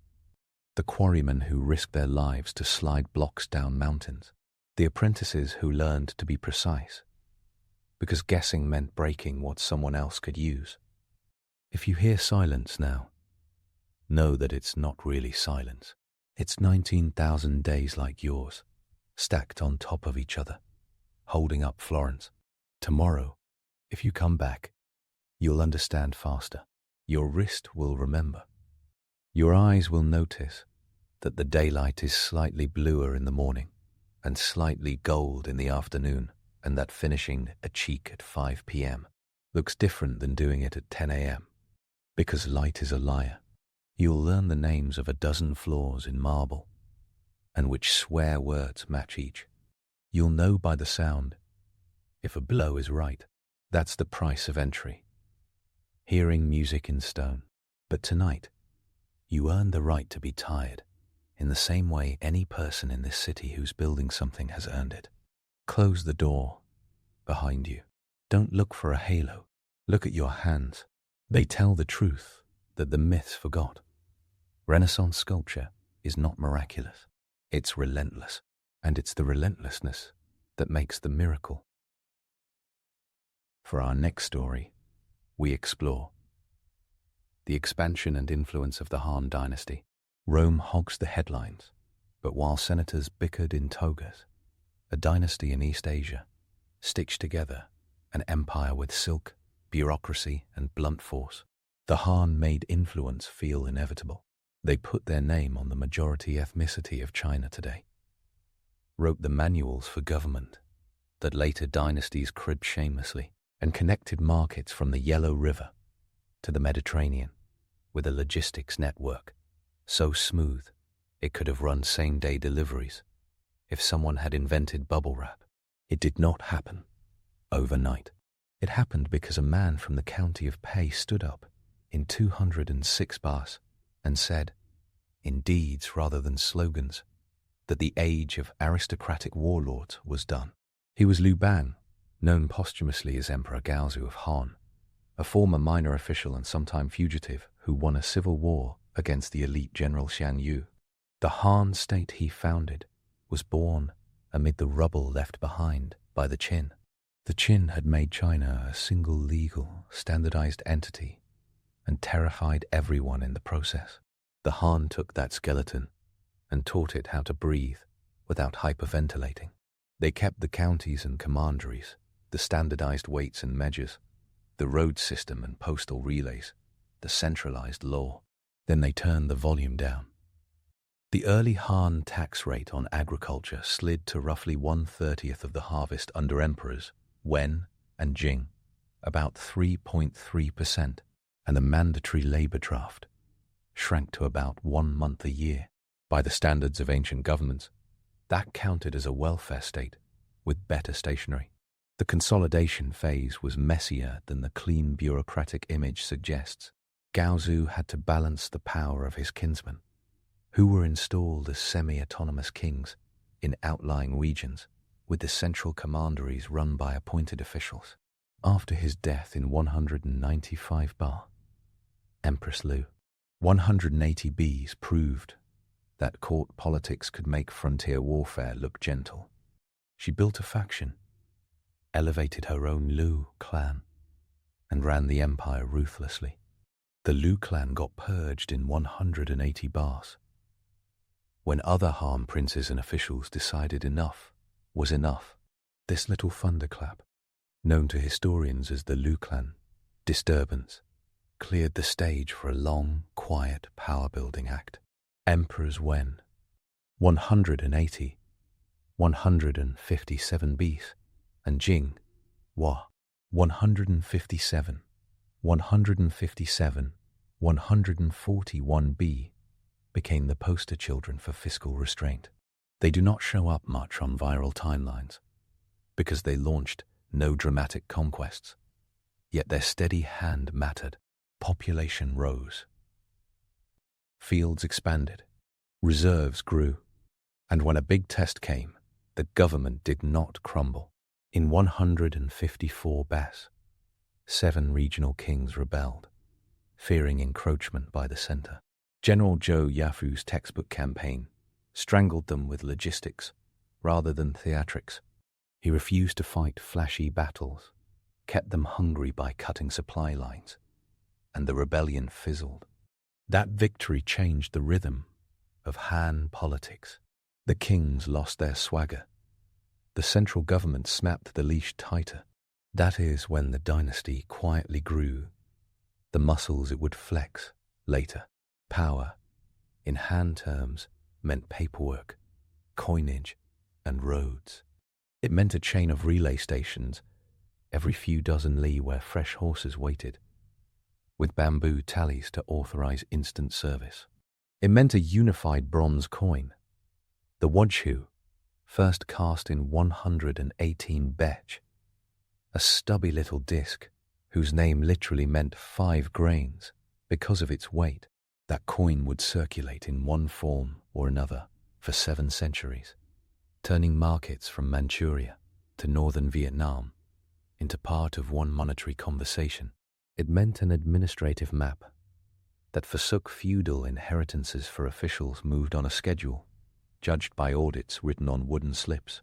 The quarrymen who risked their lives to slide blocks down mountains. The apprentices who learned to be precise, because guessing meant breaking what someone else could use. If you hear silence now, know that it's not really silence. It's 19,000 days like yours, stacked on top of each other, holding up Florence. Tomorrow, if you come back, you'll understand faster. Your wrist will remember. Your eyes will notice that the daylight is slightly bluer in the morning and slightly gold in the afternoon, and that finishing a cheek at 5 p.m. looks different than doing it at 10 a.m. Because light is a liar. You'll learn the names of a dozen floors in marble, and which swear words match each. You'll know by the sound if a blow is right. That's the price of entry. Hearing music in stone. But tonight, you earn the right to be tired, in the same way any person in this city who's building something has earned it. Close the door behind you. Don't look for a halo. Look at your hands. They tell the truth that the myths forgot. Renaissance sculpture is not miraculous. It's relentless, and it's the relentlessness that makes the miracle. For our next story, we explore the expansion and influence of the Han Dynasty. Rome hogs the headlines, but while senators bickered in togas, a dynasty in East Asia stitched together an empire with silk, bureaucracy, and blunt force. The Han made influence feel inevitable. They put their name on the majority ethnicity of China today, wrote the manuals for government that later dynasties cribbed shamelessly, and connected markets from the Yellow River to the Mediterranean with a logistics network so smooth it could have run same-day deliveries if someone had invented bubble wrap. It did not happen overnight. It happened because a man from the county of Pei stood up in 206 bars and said, in deeds rather than slogans, that the age of aristocratic warlords was done. He was Liu Ban, known posthumously as Emperor Gaozu of Han, a former minor official and sometime fugitive who won a civil war against the elite General Xiang Yu. The Han state he founded was born amid the rubble left behind by the Qin. The Qin had made China a single legal, standardized entity and terrified everyone in the process. The Han took that skeleton and taught it how to breathe without hyperventilating. They kept the counties and commanderies, the standardized weights and measures, the road system and postal relays, the centralized law. Then they turned the volume down. The early Han tax rate on agriculture slid to roughly 1/30 of the harvest under emperors Wen and Jing, about 3.3%, and the mandatory labor draft shrank to about 1 month a year. By the standards of ancient governments, that counted as a welfare state with better stationery. The consolidation phase was messier than the clean bureaucratic image suggests. Gaozu had to balance the power of his kinsmen, who were installed as semi-autonomous kings in outlying regions, with the central commanderies run by appointed officials. After his death in 195 Bar, Empress Lu, 180 Bs proved that court politics could make frontier warfare look gentle. She built a faction, elevated her own Lu clan, and ran the empire ruthlessly. The Lu clan got purged in 180 Bars, when other Han princes and officials decided enough was enough. This little thunderclap, known to historians as the Lu clan disturbance, cleared the stage for a long, quiet power-building act. Emperors Wen, 180, 157 Bs, and Jing, Wa, 157, 157, 141 B, became the poster children for fiscal restraint. They do not show up much on viral timelines, because they launched no dramatic conquests, yet their steady hand mattered. Population rose. Fields expanded. Reserves grew. And when a big test came, the government did not crumble. In 154 Bas, 7 regional kings rebelled, fearing encroachment by the center. General Zhou Yafu's textbook campaign strangled them with logistics rather than theatrics. He refused to fight flashy battles, kept them hungry by cutting supply lines, and the rebellion fizzled. That victory changed the rhythm of Han politics. The kings lost their swagger. The central government snapped the leash tighter. That is when the dynasty quietly grew the muscles it would flex later. Power, in Han terms, meant paperwork, coinage, and roads. It meant a chain of relay stations every few dozen li where fresh horses waited, with bamboo tallies to authorize instant service. It meant a unified bronze coin, the Wodhu, first cast in 118 Bech, a stubby little disc whose name literally meant 5 grains because of its weight. That coin would circulate in one form or another for 7 centuries, turning markets from Manchuria to northern Vietnam into part of one monetary conversation. It meant an administrative map that forsook feudal inheritances for officials moved on a schedule, judged by audits written on wooden slips.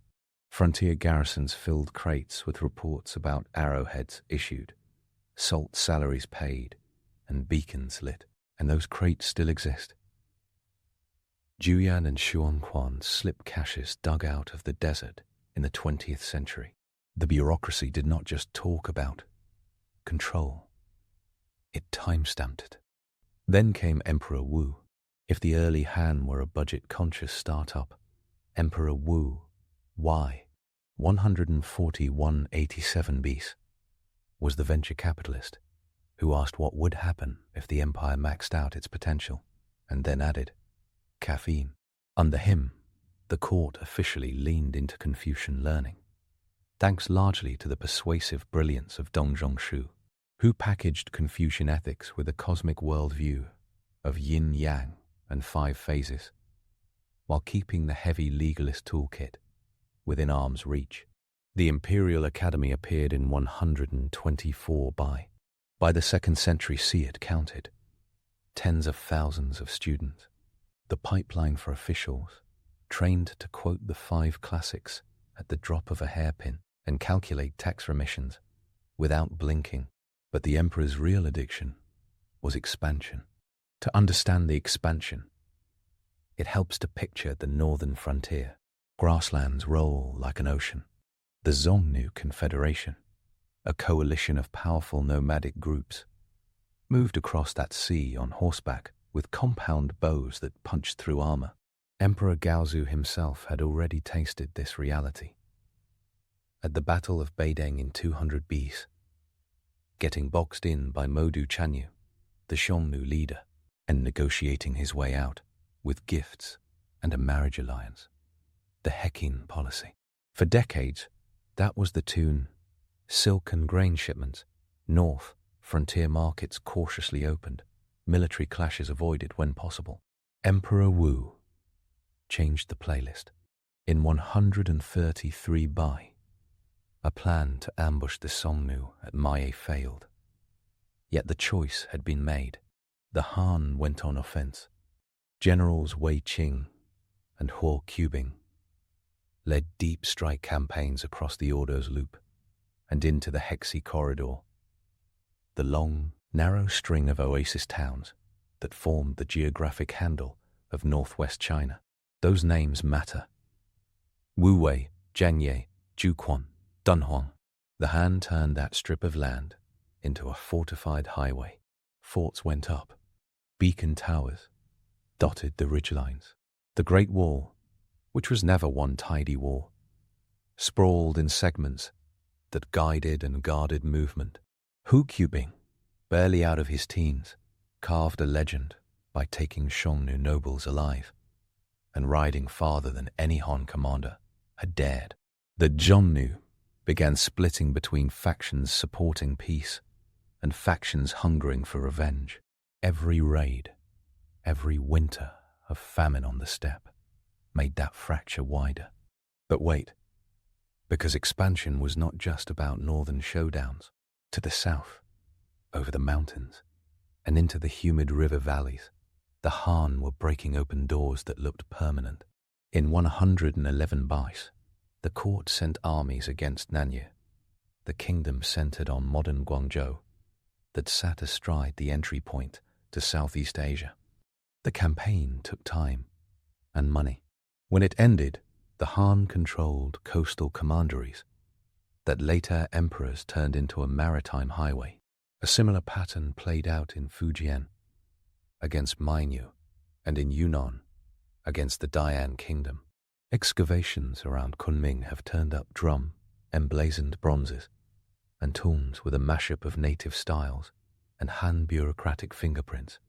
Frontier garrisons filled crates with reports about arrowheads issued, salt salaries paid, and beacons lit. And those crates still exist. Juyan and Xuanquan slip caches dug out of the desert in the 20th century. The bureaucracy did not just talk about control. It time-stamped it. Then came Emperor Wu. If the early Han were a budget-conscious startup, Emperor Wu, Y, 14187 Bs, was the venture capitalist who asked what would happen if the empire maxed out its potential, and then added caffeine. Under him, the court officially leaned into Confucian learning, thanks largely to the persuasive brilliance of Dong Zhongshu, who packaged Confucian ethics with a cosmic worldview of yin-yang and 5 phases, while keeping the heavy legalist toolkit within arm's reach. The Imperial Academy appeared in 124 By the 2nd century C it counted tens of thousands of students. The pipeline for officials, trained to quote the 5 classics at the drop of a hairpin, and calculate tax remissions without blinking. But the emperor's real addiction was expansion. To understand the expansion, it helps to picture the northern frontier. Grasslands roll like an ocean. The Xiongnu Confederation, a coalition of powerful nomadic groups, moved across that sea on horseback with compound bows that punched through armor. Emperor Gaozu himself had already tasted this reality. At the Battle of Beideng in 200 BC, getting boxed in by Modu Chanyu, the Xiongnu leader, and negotiating his way out with gifts and a marriage alliance. The Heqin policy. For decades, that was the tune. Silk and grain shipments, north, frontier markets cautiously opened, military clashes avoided when possible. Emperor Wu changed the playlist. In 133 Bai, a plan to ambush the Xiongnu at Maye failed. Yet the choice had been made. The Han went on offense. Generals Wei Qing and Huo Qubing led deep strike campaigns across the Ordo's Loop and into the Hexi Corridor, the long, narrow string of oasis towns that formed the geographic handle of northwest China. Those names matter. Wu Wei, Jianye, Juquan, Dunhuang. The Han turned that strip of land into a fortified highway. Forts went up. Beacon towers dotted the ridgelines. The Great Wall, which was never one tidy wall, sprawled in segments that guided and guarded movement. Hu Qubing, barely out of his teens, carved a legend by taking Xiongnu nobles alive and riding farther than any Han commander had dared. The Xiongnu began splitting between factions supporting peace and factions hungering for revenge. Every raid, every winter of famine on the steppe made that fracture wider. But wait, because expansion was not just about northern showdowns. To the south, over the mountains, and into the humid river valleys, the Han were breaking open doors that looked permanent. In 111 Bais, the court sent armies against Nanya, the kingdom centered on modern Guangzhou, that sat astride the entry point to Southeast Asia. The campaign took time and money. When it ended, the Han controlled coastal commanderies that later emperors turned into a maritime highway. A similar pattern played out in Fujian against Mainyu and in Yunnan against the Dian kingdom. Excavations around Kunming have turned up drum, emblazoned bronzes, and tombs with a mashup of native styles and Han bureaucratic fingerprints.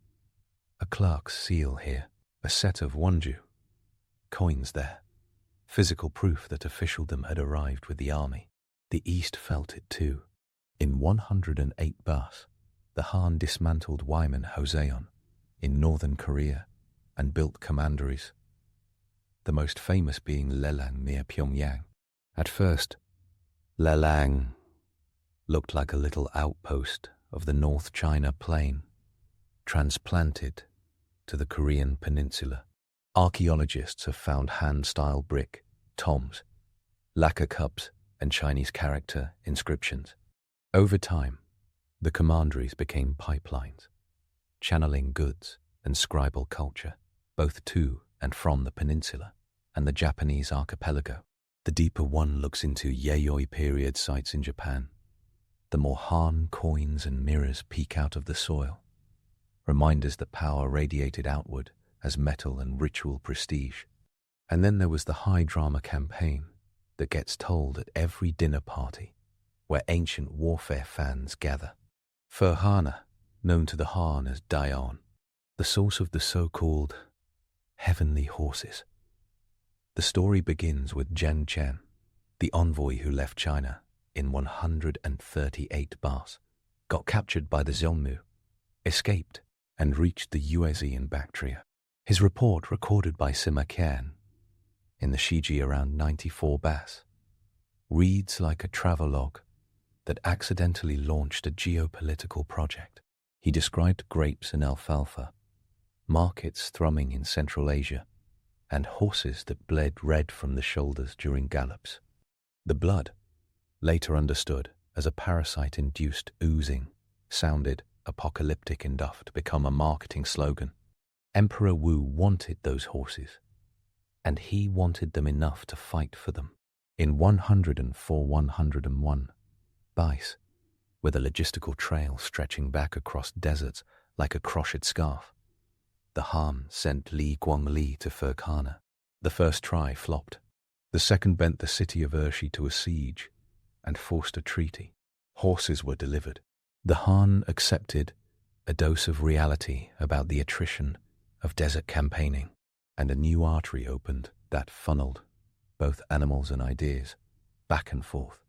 A clerk's seal here, a set of wonju, coins there, physical proof that officialdom had arrived with the army. The East felt it too. In 108 Bas, the Han dismantled Wyman Joseon in northern Korea and built commanderies, the most famous being Lelang near Pyongyang. At first, Lelang looked like a little outpost of the North China plain, transplanted to the Korean peninsula. Archaeologists have found Han-style brick, tombs, lacquer cups, and Chinese character inscriptions. Over time, the commanderies became pipelines, channeling goods and scribal culture, both to and from the peninsula and the Japanese archipelago. The deeper one looks into Yayoi period sites in Japan. The more Han coins and mirrors peek out of the soil, reminders that power radiated outward as metal and ritual prestige. And then there was the high drama campaign that gets told at every dinner party where ancient warfare fans gather. Ferhana, known to the Han as Daeon, the source of the so-called heavenly horses. The story begins with Zhen Chen, the envoy who left China in 138 Bas, got captured by the Xiongnu, escaped, and reached the Yuezhi in Bactria. His report, recorded by Sima Qian in the Shiji around 94 Bas, reads like a travelogue that accidentally launched a geopolitical project. He described grapes and alfalfa, markets thrumming in Central Asia, and horses that bled red from the shoulders during gallops. The blood later understood as a parasite-induced oozing, sounded apocalyptic enough to become a marketing slogan. Emperor Wu wanted those horses, and he wanted them enough to fight for them. In 104-101 BICE, with a logistical trail stretching back across deserts like a crocheted scarf, the Han sent Li Guangli to Ferghana. The first try flopped. The second bent the city of Urshi to a siege and forced a treaty. Horses were delivered. The Han accepted a dose of reality about the attrition of desert campaigning, and a new artery opened that funneled both animals and ideas back and forth.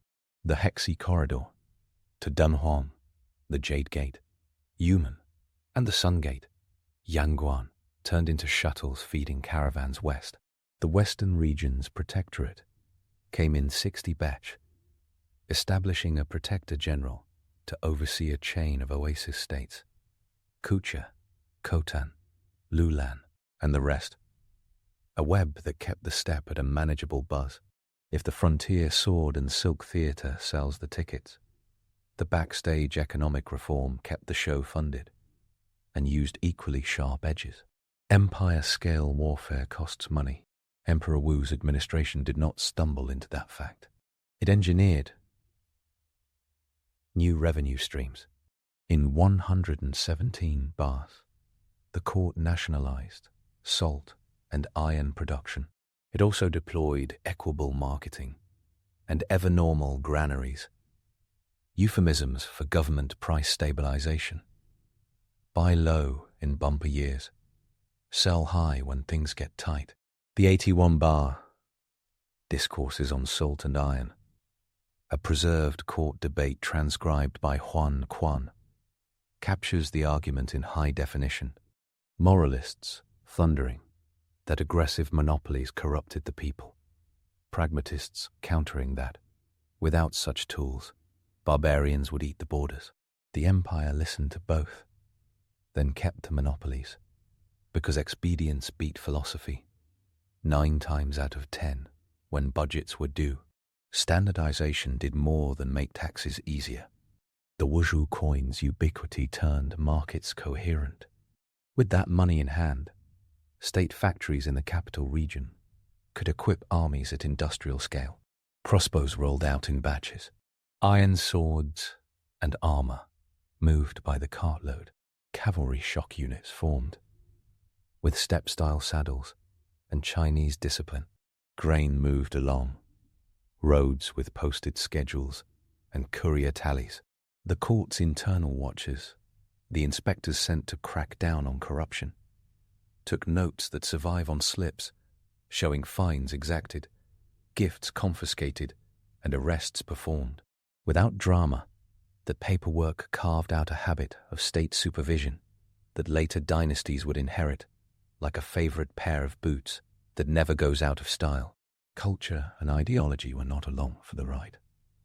The Hexi Corridor to Dunhuang, the Jade Gate, Yumen, and the Sun Gate, Yangguan, turned into shuttles feeding caravans west. The Western Region's Protectorate came in 60 batch, establishing a Protector General to oversee a chain of oasis states, Kucha, Khotan, Lulan, and the rest. A web that kept the steppe at a manageable buzz. If the frontier sword and silk theatre sells the tickets, the backstage economic reform kept the show funded and used equally sharp edges. Empire-scale warfare costs money. Emperor Wu's administration did not stumble into that fact. It engineered new revenue streams. In 117 BICE, the court nationalized salt and iron production. It also deployed equable marketing and ever-normal granaries, euphemisms for government price stabilization. Buy low in bumper years, sell high when things get tight. The 81 bar, Discourses on Salt and Iron, a preserved court debate transcribed by Huan Quan, captures the argument in high definition. Moralists thundering that aggressive monopolies corrupted the people. Pragmatists countering that, without such tools, barbarians would eat the borders. The empire listened to both, then kept the monopolies, because expedience beat philosophy. 9 times out of 10, when budgets were due, standardization did more than make taxes easier. The Wuzhou coin's ubiquity turned markets coherent. With that money in hand, state factories in the capital region could equip armies at industrial scale. Crossbows rolled out in batches. Iron swords and armor moved by the cartload. Cavalry shock units formed. With steppe-style saddles and Chinese discipline, grain moved along. Roads with posted schedules and courier tallies. The court's internal watchers, the inspectors sent to crack down on corruption, took notes that survive on slips, showing fines exacted, gifts confiscated, and arrests performed. Without drama, the paperwork carved out a habit of state supervision that later dynasties would inherit, like a favorite pair of boots that never goes out of style. Culture and ideology were not along for the ride,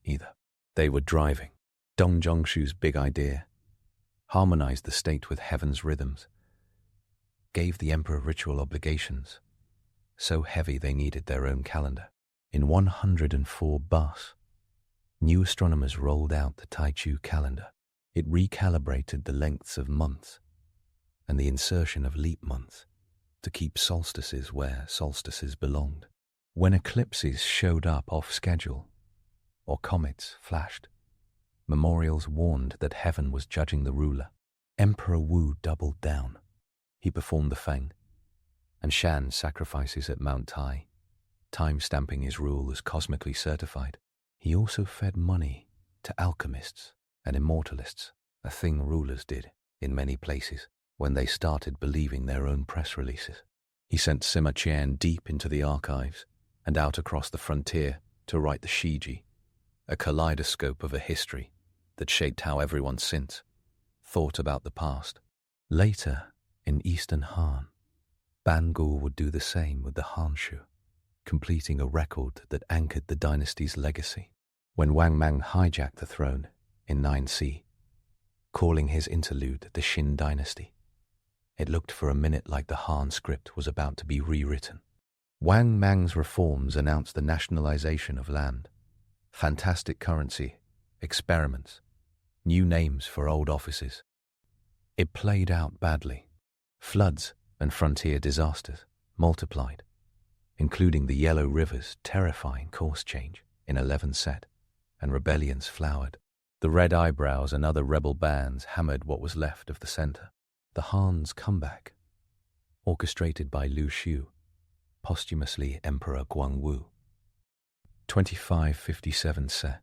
either. They were driving. Dong Zhongshu's big idea harmonized the state with heaven's rhythms, gave the emperor ritual obligations, so heavy they needed their own calendar. In 104 BICE, new astronomers rolled out the Taichu calendar. It recalibrated the lengths of months and the insertion of leap months to keep solstices where solstices belonged. When eclipses showed up off schedule or comets flashed, memorials warned that heaven was judging the ruler. Emperor Wu doubled down. He performed the Feng and Shan sacrifices at Mount Tai, time-stamping his rule as cosmically certified. He also fed money to alchemists and immortalists, a thing rulers did in many places when they started believing their own press releases. He sent Sima Qian deep into the archives and out across the frontier to write the Shiji, a kaleidoscope of a history that shaped how everyone since thought about the past. Later, in Eastern Han, Bangul would do the same with the Hanshu, completing a record that anchored the dynasty's legacy. When Wang Mang hijacked the throne in 9C, calling his interlude the Xin dynasty, it looked for a minute like the Han script was about to be rewritten. Wang Mang's reforms announced the nationalization of land fantastic currency, experiments, new names for old offices. It played out badly. Floods and frontier disasters multiplied, including the Yellow River's terrifying course change in 11 set, and rebellions flowered. The Red Eyebrows and other rebel bands hammered what was left of the center. The Han's comeback, orchestrated by Lu Xiu, posthumously Emperor Guangwu, 2557 Se,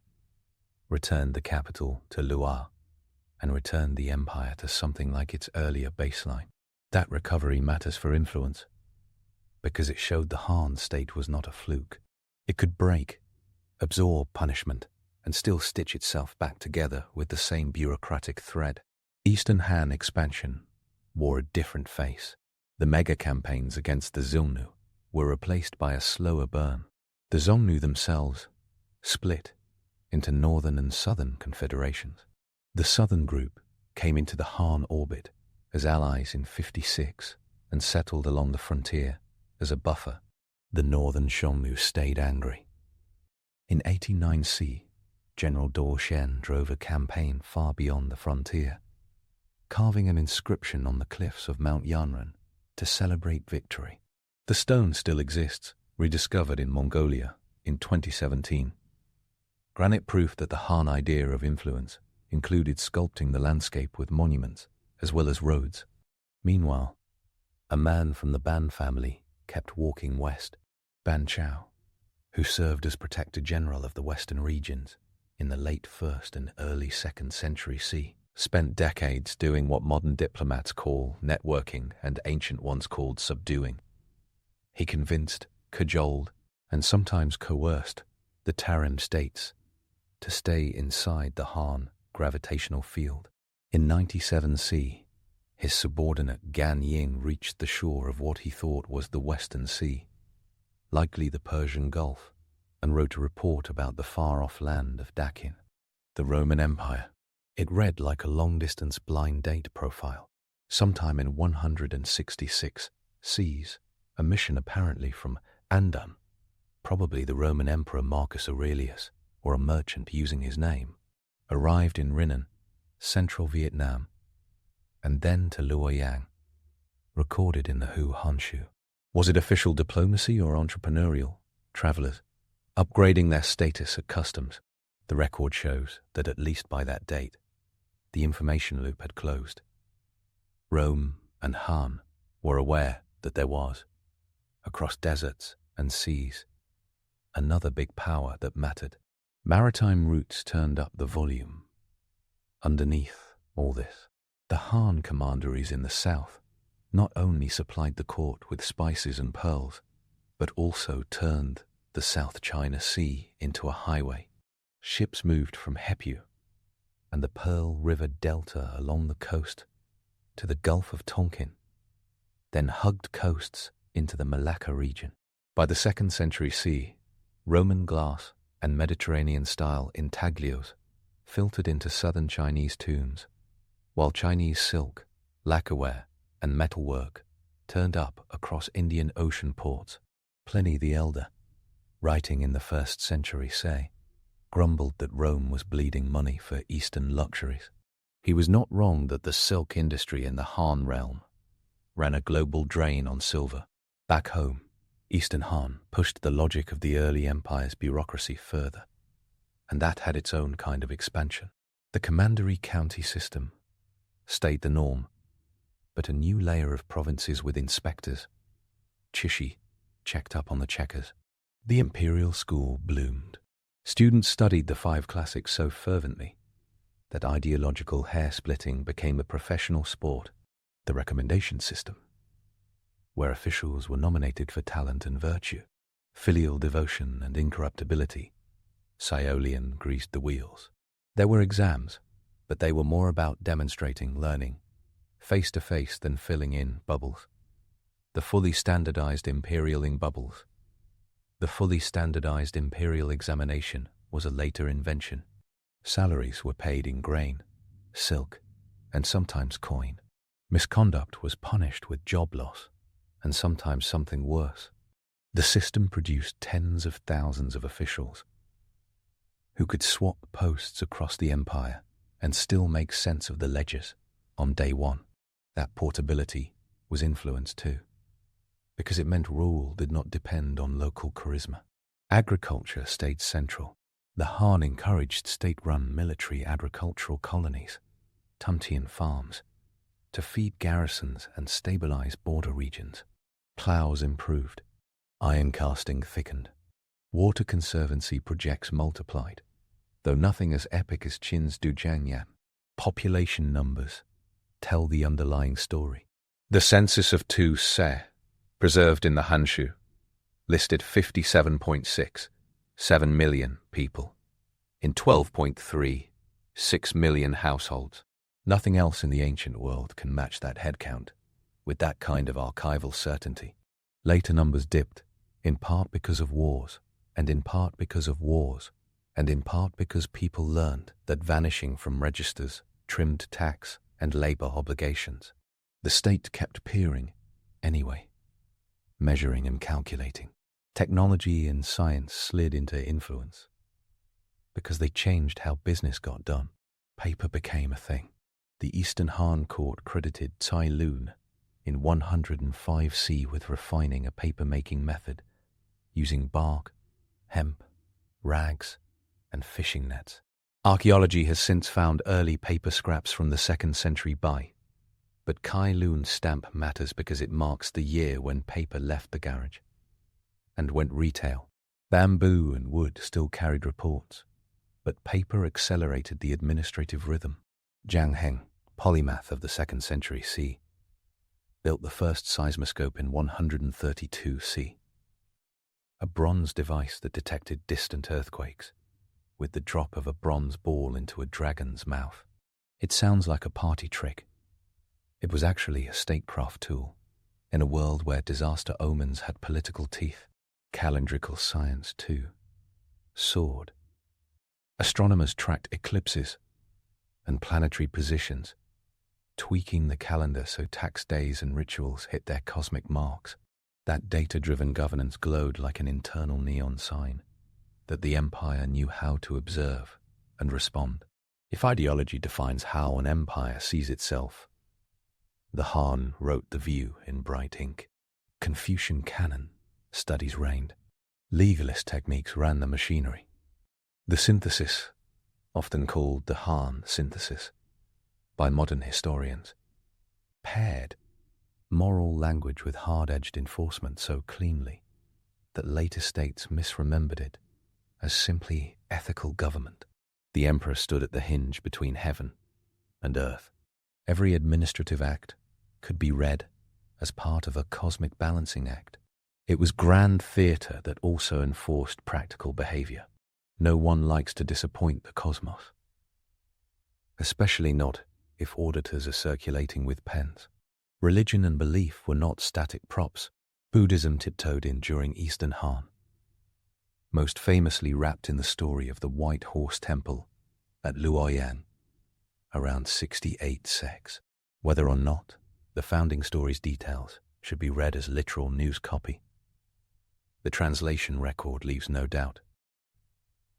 returned the capital to Luo and returned the empire to something like its earlier baseline. That recovery matters for influence, because it showed the Han state was not a fluke. It could break, absorb punishment, and still stitch itself back together with the same bureaucratic thread. Eastern Han expansion wore a different face. The mega campaigns against the Xiongnu were replaced by a slower burn. The Xiongnu themselves split into northern and southern confederations. The southern group came into the Han orbit as allies in 56 and settled along the frontier as a buffer. The northern Xiongnu stayed angry. In 89C, General Dou Shen drove a campaign far beyond the frontier, carving an inscription on the cliffs of Mount Yanren to celebrate victory. The stone still exists, rediscovered in Mongolia in 2017. Granite proof that the Han idea of influence included sculpting the landscape with monuments as well as roads. Meanwhile, a man from the Ban family kept walking west. Ban Chao, who served as Protector General of the Western regions in the late 1st and early 2nd century C, spent decades doing what modern diplomats call networking and ancient ones called subduing. He convinced, cajoled, and sometimes coerced the Tarim states to stay inside the Han gravitational field. In 97C, his subordinate Gan Ying reached the shore of what he thought was the Western Sea, likely the Persian Gulf, and wrote a report about the far-off land of Dakin, the Roman Empire. It read like a long-distance blind date profile. Sometime in 166 Cs, a mission apparently from Andam, probably the Roman Emperor Marcus Aurelius, or a merchant using his name, arrived in Rinan, central Vietnam, and then to Luoyang, recorded in the Hu Hanshu. Was it official diplomacy or entrepreneurial? Travelers upgrading their status at customs. The record shows that at least by that date, the information loop had closed. Rome and Han were aware that there was, across deserts and seas, another big power that mattered. Maritime routes turned up the volume. Underneath all this, the Han commanderies in the south not only supplied the court with spices and pearls, but also turned the South China Sea into a highway. Ships moved from Hepu and the Pearl River Delta along the coast to the Gulf of Tonkin, then hugged coasts into the Malacca region. By the 2nd century C, Roman glass and Mediterranean-style intaglios filtered into southern Chinese tombs, while Chinese silk, lacquerware, and metalwork turned up across Indian Ocean ports. Pliny the Elder, writing in the 1st century C, grumbled that Rome was bleeding money for Eastern luxuries. He was not wrong that the silk industry in the Han realm ran a global drain on silver. Back home, Eastern Han pushed the logic of the early empire's bureaucracy further, and that had its own kind of expansion. The commandery county system stayed the norm, but a new layer of provinces with inspectors, Chishi, checked up on the checkers. The imperial school bloomed. Students studied the 5 classics so fervently that ideological hair-splitting became a professional sport. The recommendation system, where officials were nominated for talent and virtue, filial devotion and incorruptibility, Sciolian greased the wheels. There were exams, but they were more about demonstrating learning, face-to-face than filling in bubbles. The fully standardized imperial bubbles. The fully standardized imperial examination was a later invention. Salaries were paid in grain, silk, and sometimes coin. Misconduct was punished with job loss, and sometimes something worse. The system produced tens of thousands of officials, who could swap posts across the empire and still make sense of the ledgers on day one. That portability was influence too, because it meant rule did not depend on local charisma. Agriculture stayed central. The Han encouraged state-run military agricultural colonies, Tumtian farms, to feed garrisons and stabilize border regions. Plows improved. Iron casting thickened. Water conservancy projects multiplied, though nothing as epic as Qin's Dujiangyan. Population numbers tell the underlying story. The census of Tu Se, preserved in the Hanshu, listed 57.67 million people in 12.36 million households. Nothing else in the ancient world can match that headcount with that kind of archival certainty. Later numbers dipped, in part because of wars, and in part because of wars, and in part because people learned that vanishing from registers trimmed tax and labor obligations. The state kept peering anyway, measuring and calculating. Technology and science slid into influence because they changed how business got done. Paper became a thing. The Eastern Han court credited Cai Lun in 105C with refining a paper-making method using bark, hemp, rags, and fishing nets. Archaeology has since found early paper scraps from the 2nd century Bai, but Cai Lun's stamp matters because it marks the year when paper left the garage and went retail. Bamboo and wood still carried reports, but paper accelerated the administrative rhythm. Zhang Heng, polymath of the 2nd century C, built the first seismoscope in 132 C, a bronze device that detected distant earthquakes with the drop of a bronze ball into a dragon's mouth. It sounds like a party trick. It was actually a statecraft tool in a world where disaster omens had political teeth. Calendrical science, too, soared. Astronomers tracked eclipses and planetary positions, tweaking the calendar so tax days and rituals hit their cosmic marks. That data-driven governance glowed like an internal neon sign that the empire knew how to observe and respond. If ideology defines how an empire sees itself, the Han wrote the view in bright ink. Confucian canon studies reigned. Legalist techniques ran the machinery. The synthesis, often called the Han synthesis by modern historians, paired moral language with hard-edged enforcement so cleanly that later states misremembered it as simply ethical government. The Empress stood at the hinge between heaven and earth. Every administrative act could be read as part of a cosmic balancing act. It was grand theatre that also enforced practical behavior. No one likes to disappoint the cosmos, especially not if auditors are circulating with pens. Religion and belief were not static props. Buddhism tiptoed in during Eastern Han, most famously wrapped in the story of the White Horse Temple at Luoyang around 68 secs. Whether or not the founding story's details should be read as literal news copy, the translation record leaves no doubt.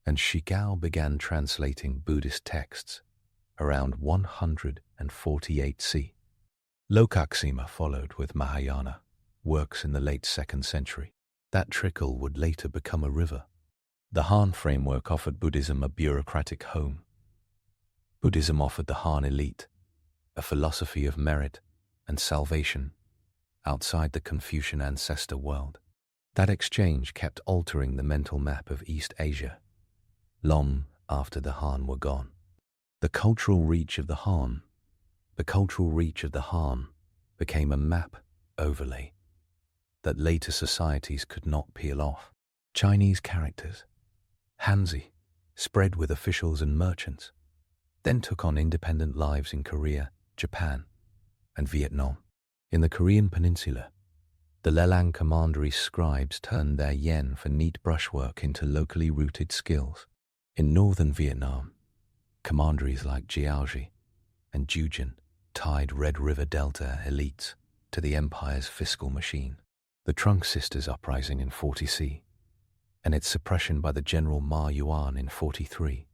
And Shigao began translating Buddhist texts around 148 C. Lokaksema followed with Mahayana works in the late 2nd century. That trickle would later become a river. The Han framework offered Buddhism a bureaucratic home. Buddhism offered the Han elite a philosophy of merit and salvation outside the Confucian ancestor world. That exchange kept altering the mental map of East Asia long after the Han were gone. The cultural reach of the Han became a map overlay that later societies could not peel off. Chinese characters, Hanzi, spread with officials and merchants, then took on independent lives in Korea, Japan, and Vietnam. In the Korean peninsula, the Lelang commandery scribes turned their yen for neat brushwork into locally rooted skills. In northern Vietnam, commanderies like Jiaoji and Jujin tied Red River Delta elites to the empire's fiscal machine. The Trunk Sisters uprising in 40C and its suppression by the General Ma Yuan in 43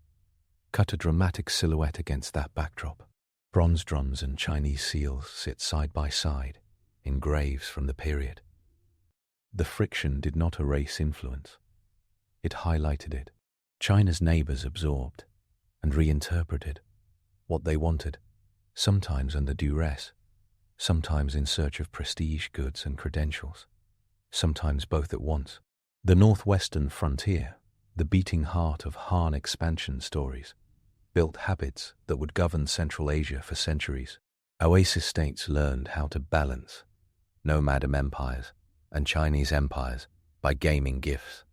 cut a dramatic silhouette against that backdrop. Bronze drums and Chinese seals sit side by side in graves from the period. The friction did not erase influence. It highlighted it. China's neighbors absorbed and reinterpreted what they wanted, sometimes under duress, sometimes in search of prestige goods and credentials, sometimes both at once. The northwestern frontier, the beating heart of Han expansion stories, built habits that would govern Central Asia for centuries. Oasis states learned how to balance nomad empires and Chinese empires by gaming gifts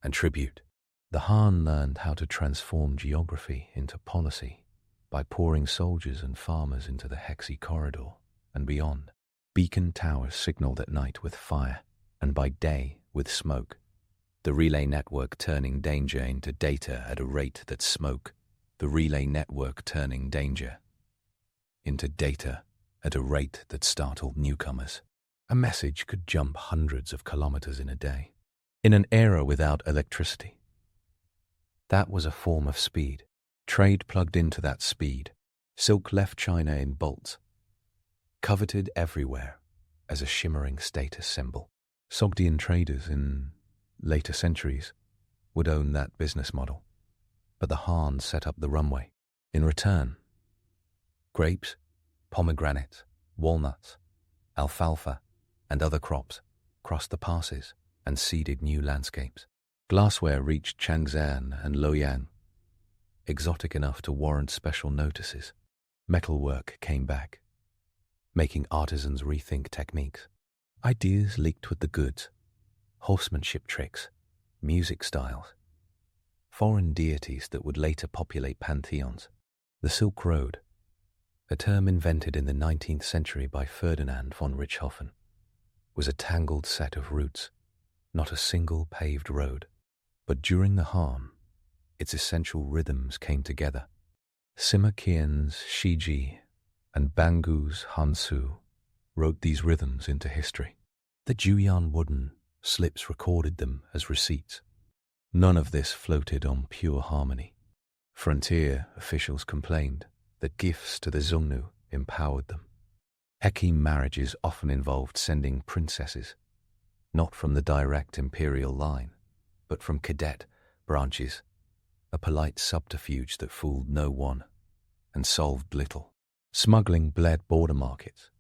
and tribute. The Han learned how to transform geography into policy by pouring soldiers and farmers into the Hexi corridor and beyond. Beacon towers signaled at night with fire and by day with smoke. The relay network turning danger into data at a rate that smoke. The relay network turning danger into data at a rate that startled newcomers. A message could jump hundreds of kilometers in a day. In an era without electricity, that was a form of speed. Trade plugged into that speed. Silk left China in bolts, coveted everywhere as a shimmering status symbol. Sogdian traders in later centuries would own that business model, but the Han set up the runway. In return, grapes, pomegranates, walnuts, alfalfa, and other crops crossed the passes and seeded new landscapes. Glassware reached Changzhen and Luoyang, exotic enough to warrant special notices. Metalwork came back, making artisans rethink techniques. Ideas leaked with the goods, horsemanship tricks, music styles, foreign deities that would later populate pantheons. The Silk Road, a term invented in the 19th century by Ferdinand von Richthofen, was a tangled set of routes, not a single paved road. But during the Han, its essential rhythms came together. Sima Qian's Shiji and Bangu's Hansu wrote these rhythms into history. The Juyan wooden slips recorded them as receipts. None of this floated on pure harmony. Frontier officials complained that gifts to the Xiongnu empowered them. Hekim marriages often involved sending princesses, not from the direct imperial line, but from cadet branches, a polite subterfuge that fooled no one and solved little. Smuggling bled border markets.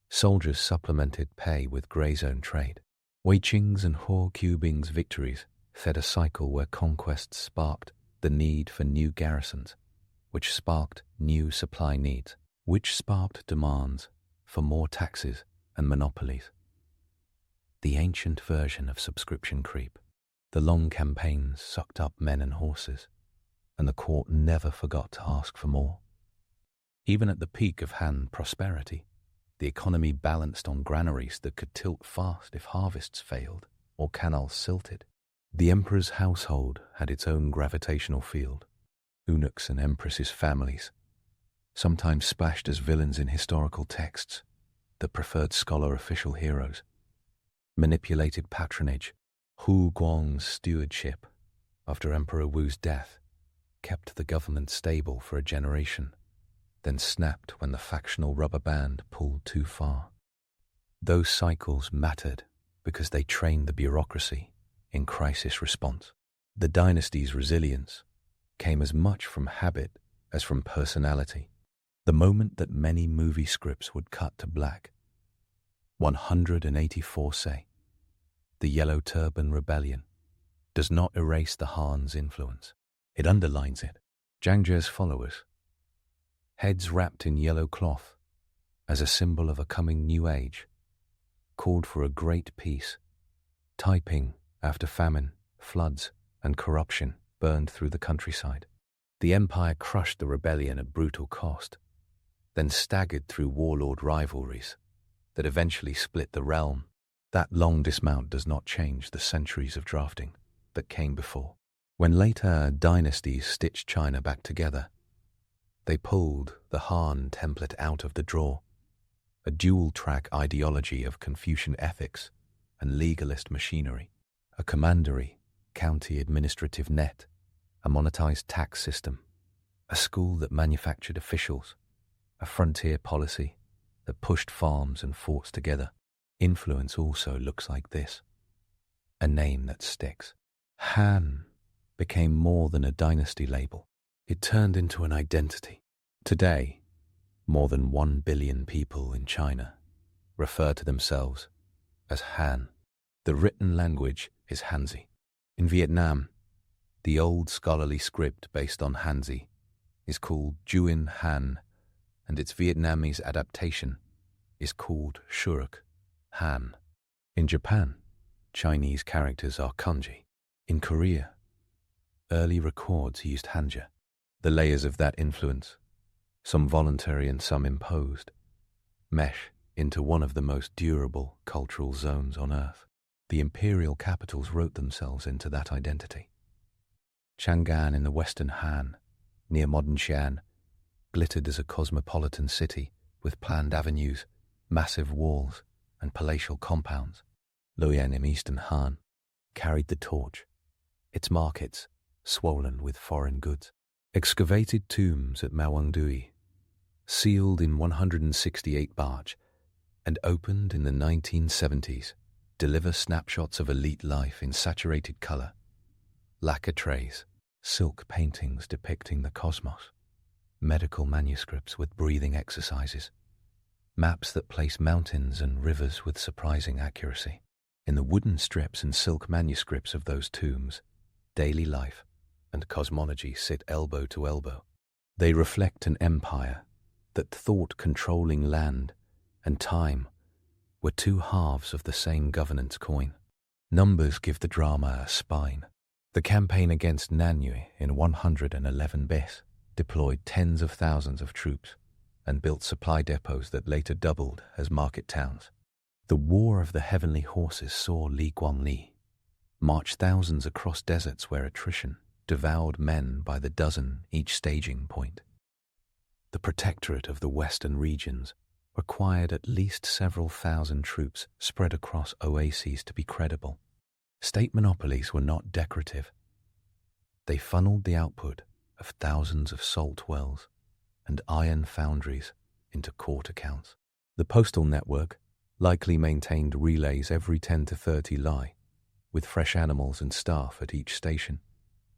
Soldiers supplemented pay with grey zone trade. Wei Qing's and Huo Qubing's victories fed a cycle where conquests sparked the need for new garrisons, which sparked new supply needs, which sparked demands for more taxes and monopolies. The ancient version of subscription creep. The long campaigns sucked up men and horses, and the court never forgot to ask for more. Even at the peak of Han prosperity, the economy balanced on granaries that could tilt fast if harvests failed or canals silted. The emperor's household had its own gravitational field. Eunuchs and empresses' families, sometimes splashed as villains in historical texts that preferred scholar official heroes, manipulated patronage. Hu Guang's stewardship, after Emperor Wu's death, kept the government stable for a generation, then snapped when the factional rubber band pulled too far. Those cycles mattered because they trained the bureaucracy in crisis response. The dynasty's resilience came as much from habit as from personality. The moment that many movie scripts would cut to black, 184 say, the Yellow Turban Rebellion does not erase the Han's influence. It underlines it. Zhang Jie's followers, heads wrapped in yellow cloth as a symbol of a coming new age, called for a great peace. Taiping, after famine, floods, and corruption, burned through the countryside. The empire crushed the rebellion at brutal cost, then staggered through warlord rivalries that eventually split the realm. That long dismount does not change the centuries of drafting that came before. When later dynasties stitched China back together, they pulled the Han template out of the drawer, a dual-track ideology of Confucian ethics and legalist machinery, a commandery county administrative net, a monetized tax system, a school that manufactured officials, a frontier policy that pushed farms and forts together. Influence also looks like this: a name that sticks. Han became more than a dynasty label. It turned into an identity. Today, more than 1 billion people in China refer to themselves as Han. The written language is Hanzi. In Vietnam, the old scholarly script based on Hanzi is called Juin Han, and its Vietnamese adaptation is called Shuruk Han. In Japan, Chinese characters are kanji. In Korea, early records used hanja. The layers of that influence, some voluntary and some imposed, mesh into one of the most durable cultural zones on Earth. The imperial capitals wrote themselves into that identity. Chang'an in the western Han, near modern Xi'an, glittered as a cosmopolitan city with planned avenues, massive walls, and palatial compounds. Luoyang in eastern Han carried the torch, its markets swollen with foreign goods. Excavated tombs at Mawangdui, sealed in 168 barge and opened in the 1970s, deliver snapshots of elite life in saturated color. Lacquer trays, silk paintings depicting the cosmos, medical manuscripts with breathing exercises, maps that place mountains and rivers with surprising accuracy. In the wooden strips and silk manuscripts of those tombs, daily life and cosmology sit elbow to elbow. They reflect an empire that thought controlling land and time were two halves of the same governance coin. Numbers give the drama a spine. The campaign against Nanyue in 111 bis deployed tens of thousands of troops and built supply depots that later doubled as market towns. The War of the Heavenly Horses saw Li Guangli march thousands across deserts where attrition devoured men by the dozen each staging point. The protectorate of the western regions required at least several thousand troops spread across oases to be credible. State monopolies were not decorative. They funneled the output of thousands of salt wells and iron foundries into court accounts. The postal network likely maintained relays every 10 to 30 li, with fresh animals and staff at each station,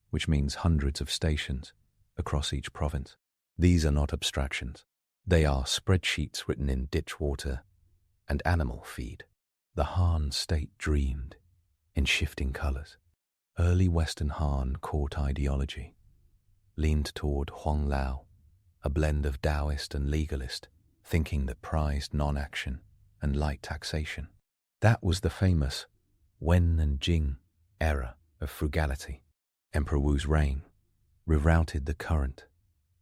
which means hundreds of stations across each province. These are not abstractions. They are spreadsheets written in ditch water and animal feed. The Han state dreamed in shifting colors. Early Western Han court ideology leaned toward Huang Lao, a blend of Taoist and legalist thinking that prized non-action and light taxation. That was the famous Wen and Jing era of frugality. Emperor Wu's reign rerouted the current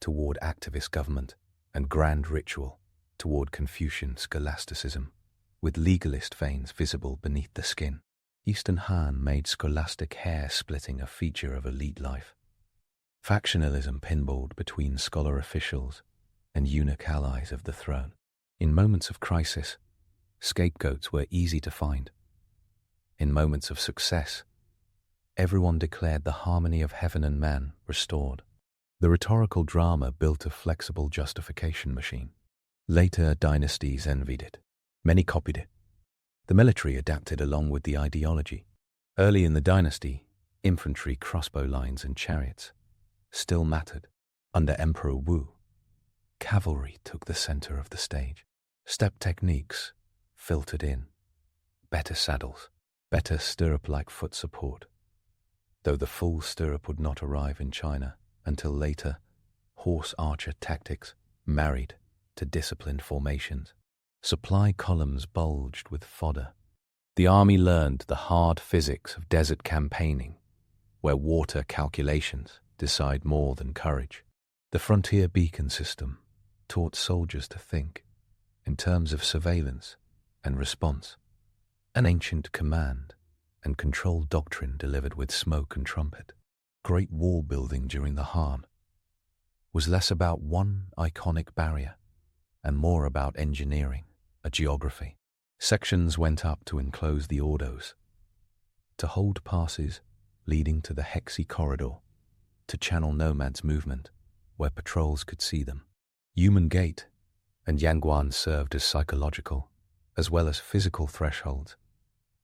toward activist government and grand ritual toward Confucian scholasticism, with legalist veins visible beneath the skin. Eastern Han made scholastic hair-splitting a feature of elite life. Factionalism pinballed between scholar officials and eunuch allies of the throne. In moments of crisis, scapegoats were easy to find. In moments of success, everyone declared the harmony of heaven and man restored. The rhetorical drama built a flexible justification machine. Later dynasties envied it. Many copied it. The military adapted along with the ideology. Early in the dynasty, infantry, crossbow lines, and chariots still mattered. Under Emperor Wu, cavalry took the center of the stage. Step techniques filtered in. Better saddles, better stirrup-like foot support, though the full stirrup would not arrive in China until later. Horse archer tactics married to disciplined formations. Supply columns bulged with fodder. The army learned the hard physics of desert campaigning, where water calculations decide more than courage. The frontier beacon system taught soldiers to think in terms of surveillance and response, an ancient command and control doctrine delivered with smoke and trumpet. Great wall building during the Han was less about one iconic barrier and more about engineering, a geography. Sections went up to enclose the ordos, to hold passes leading to the Hexi corridor, to channel nomads' movement where patrols could see them. Human Gate and Yangguan served as psychological as well as physical thresholds,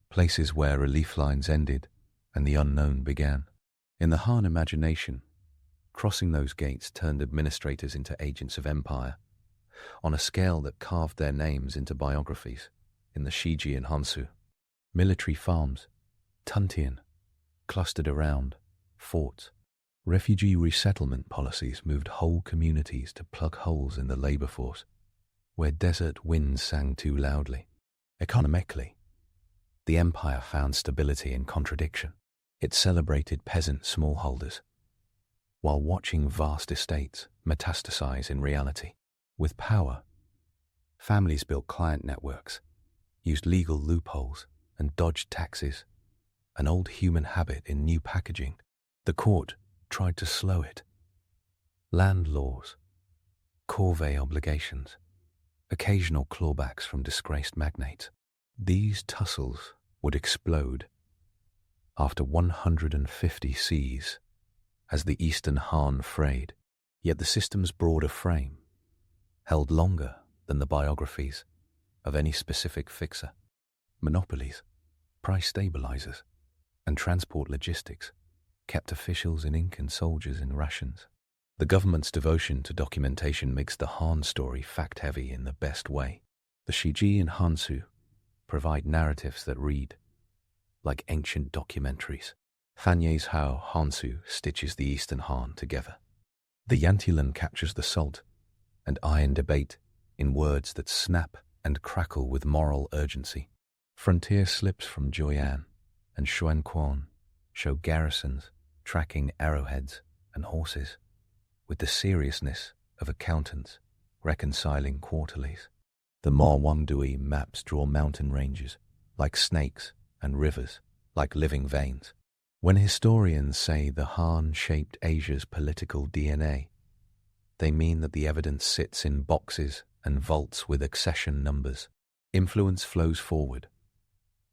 places where relief lines ended and the unknown began. In the Han imagination, crossing those gates turned administrators into agents of empire, on a scale that carved their names into biographies in the Shiji and Hansu. Military farms, Tuntian, clustered around forts. Refugee resettlement policies moved whole communities to plug holes in the labor force, where desert winds sang too loudly. Economically, the empire found stability in contradiction. It celebrated peasant smallholders, while watching vast estates metastasize in reality. With power, families built client networks, used legal loopholes, and dodged taxes, an old human habit in new packaging. The court tried to slow it. Land laws, corvée obligations, occasional clawbacks from disgraced magnates. These tussles would explode after 150 seas as the Eastern Han frayed. Yet the system's broader frame held longer than the biographies of any specific fixer. Monopolies, price stabilizers, and transport logistics kept officials in ink and soldiers in rations. The government's devotion to documentation makes the Han story fact-heavy in the best way. The Shiji and Hansu provide narratives that read like ancient documentaries. Fanye's Hao Hansu stitches the Eastern Han together. The Yantilan captures the salt and iron debate in words that snap and crackle with moral urgency. Frontier slips from Joyan and Xuanquan show garrisons tracking arrowheads and horses with the seriousness of accountants reconciling quarterlies. The Ma Wangdui maps draw mountain ranges like snakes and rivers like living veins. When historians say the Han shaped Asia's political DNA, they mean that the evidence sits in boxes and vaults with accession numbers. Influence flows forward,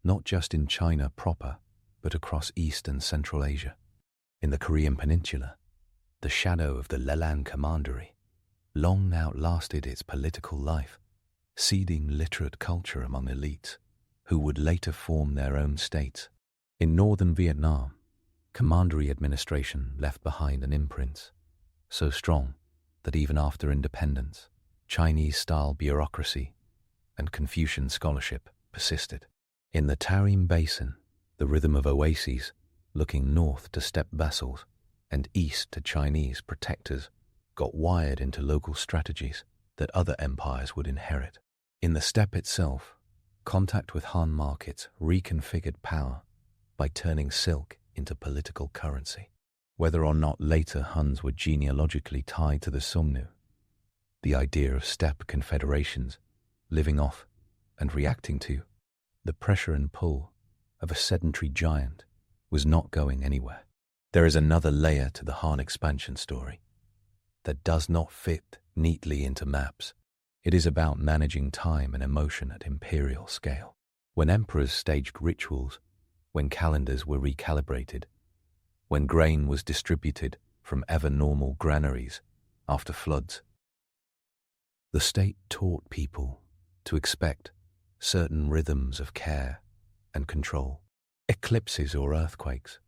not just in China proper, but across East and Central Asia. In the Korean Peninsula, the shadow of the Lelan Commandery long outlasted its political life, seeding literate culture among elites who would later form their own states. In northern Vietnam, commandery administration left behind an imprint so strong that even after independence, Chinese-style bureaucracy and Confucian scholarship persisted. In the Tarim Basin, the rhythm of oases, looking north to steppe vassals and east to Chinese protectors, got wired into local strategies that other empires would inherit. In the steppe itself, contact with Han markets reconfigured power by turning silk into political currency. Whether or not later Huns were genealogically tied to the Sumnu, the idea of steppe confederations, living off and reacting to the pressure and pull of a sedentary giant, was not going anywhere. There is another layer to the Han expansion story that does not fit neatly into maps. It is about managing time and emotion at imperial scale. When emperors staged rituals, when calendars were recalibrated, when grain was distributed from ever-normal granaries after floods, the state taught people to expect certain rhythms of care and control. Eclipses or earthquakes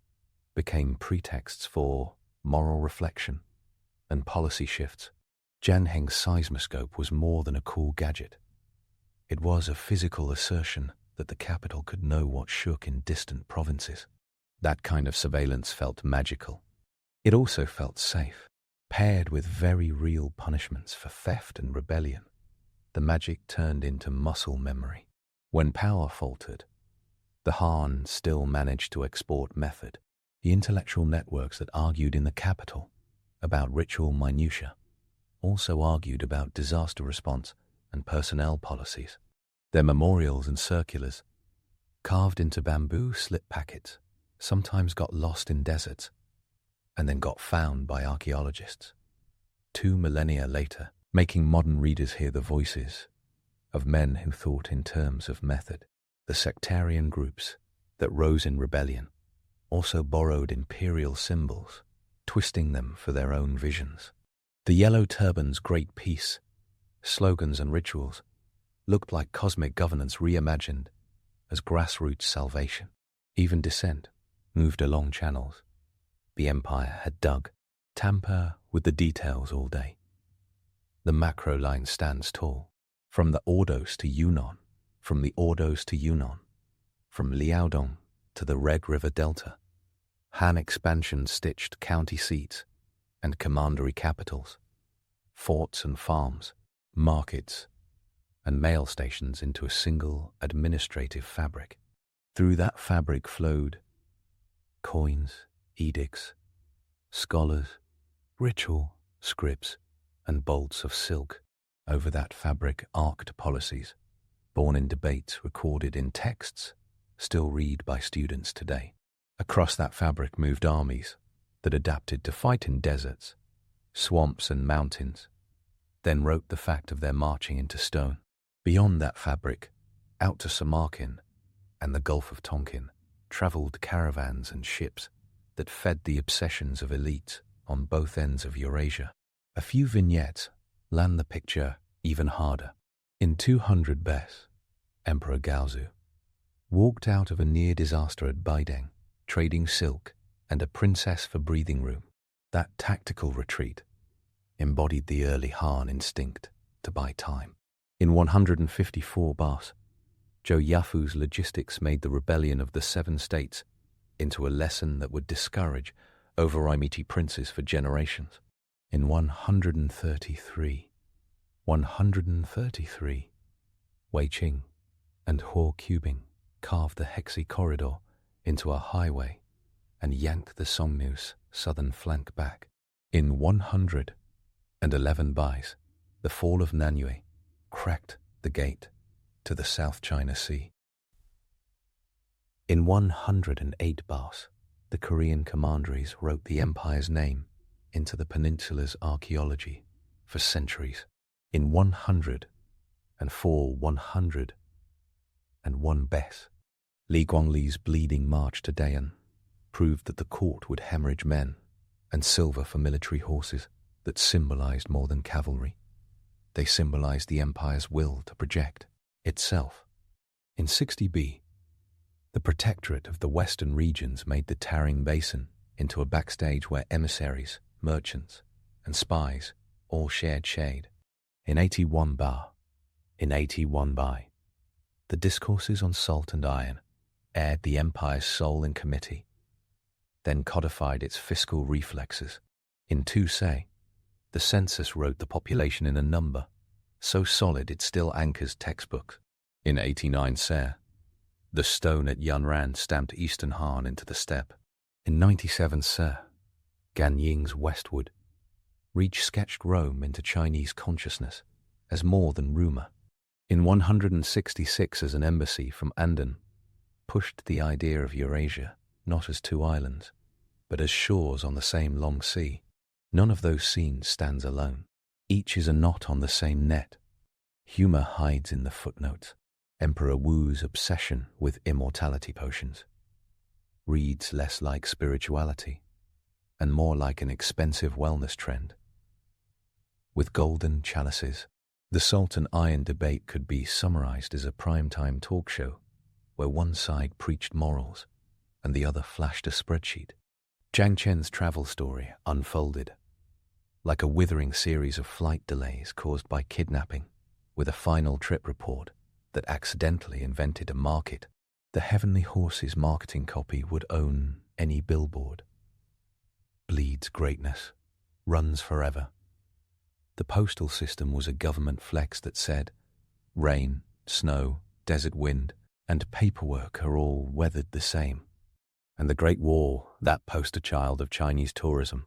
became pretexts for moral reflection and policy shifts. Janheng's seismoscope was more than a cool gadget. It was a physical assertion that the capital could know what shook in distant provinces. That kind of surveillance felt magical. It also felt safe. Paired with very real punishments for theft and rebellion, the magic turned into muscle memory. When power faltered, the Han still managed to export method. The intellectual networks that argued in the capital about ritual minutiae also argued about disaster response and personnel policies. Their memorials and circulars, carved into bamboo slip packets, sometimes got lost in deserts and then got found by archaeologists 2 millennia later, making modern readers hear the voices of men who thought in terms of method. The sectarian groups that rose in rebellion also borrowed imperial symbols, twisting them for their own visions. The yellow turban's great peace, slogans and rituals looked like cosmic governance reimagined as grassroots salvation. Even dissent moved along channels the empire had dug. Tamper with the details all day. The macro line stands tall, from the Ordos to Yunnan, from the Ordos to Yunnan, from Liaodong to the Red River Delta. Han expansion stitched county seats and commandery capitals, forts and farms, markets and mail stations into a single administrative fabric. Through that fabric flowed coins, edicts, scholars, ritual, scripts, and bolts of silk. Over that fabric arced policies, born in debates, recorded in texts, still read by students today. Across that fabric moved armies that adapted to fight in deserts, swamps and mountains, then wrote the fact of their marching into stone. Beyond that fabric, out to Samarkand and the Gulf of Tonkin, travelled caravans and ships that fed the obsessions of elites on both ends of Eurasia. A few vignettes land the picture even harder. In 200 Bes, Emperor Gaozu walked out of a near-disaster at Baideng, trading silk and a princess for breathing room. That tactical retreat embodied the early Han instinct to buy time. In 154 Bas, Zhou Yafu's logistics made the rebellion of the 7 states into a lesson that would discourage over-mighty princes for generations. In 133, Wei Qing and Huo Qubing carved the Hexi corridor into a highway and yanked the Songnu's southern flank back. In 111 Bais, the fall of Nanyue cracked the gate to the South China Sea. In 108 Bas, the Korean commanderies wrote the empire's name into the peninsula's archaeology for centuries. In 101 Bes, Li Guangli's bleeding march to Dayan proved that the court would hemorrhage men and silver for military horses that symbolized more than cavalry. They symbolized the empire's will to project itself. In 60 B, the protectorate of the western regions made the Taring Basin into a backstage where emissaries, merchants, and spies all shared shade. In 81 Bai, the discourses on salt and iron aired the empire's soul in committee, then codified its fiscal reflexes. In 2 Se, the census wrote the population in a number, so solid it still anchors textbooks. In 89 Se, the stone at Yunnan stamped Eastern Han into the steppe. In 97 Se, Gan Ying's westward reach sketched Rome into Chinese consciousness as more than rumor. In 166, as an embassy from Andan pushed the idea of Eurasia not as 2 islands, but as shores on the same long sea. None of those scenes stands alone. Each is a knot on the same net. Humor hides in the footnotes. Emperor Wu's obsession with immortality potions reads less like spirituality and more like an expensive wellness trend. With golden chalices, the salt and iron debate could be summarized as a primetime talk show where one side preached morals and the other flashed a spreadsheet. Zhang Chen's travel story unfolded like a withering series of flight delays caused by kidnapping, with a final trip report that accidentally invented a market. The Heavenly Horse's marketing copy would own any billboard. Bleeds greatness, runs forever. The postal system was a government flex that said, rain, snow, desert wind, and paperwork are all weathered the same. And the Great Wall, that poster child of Chinese tourism,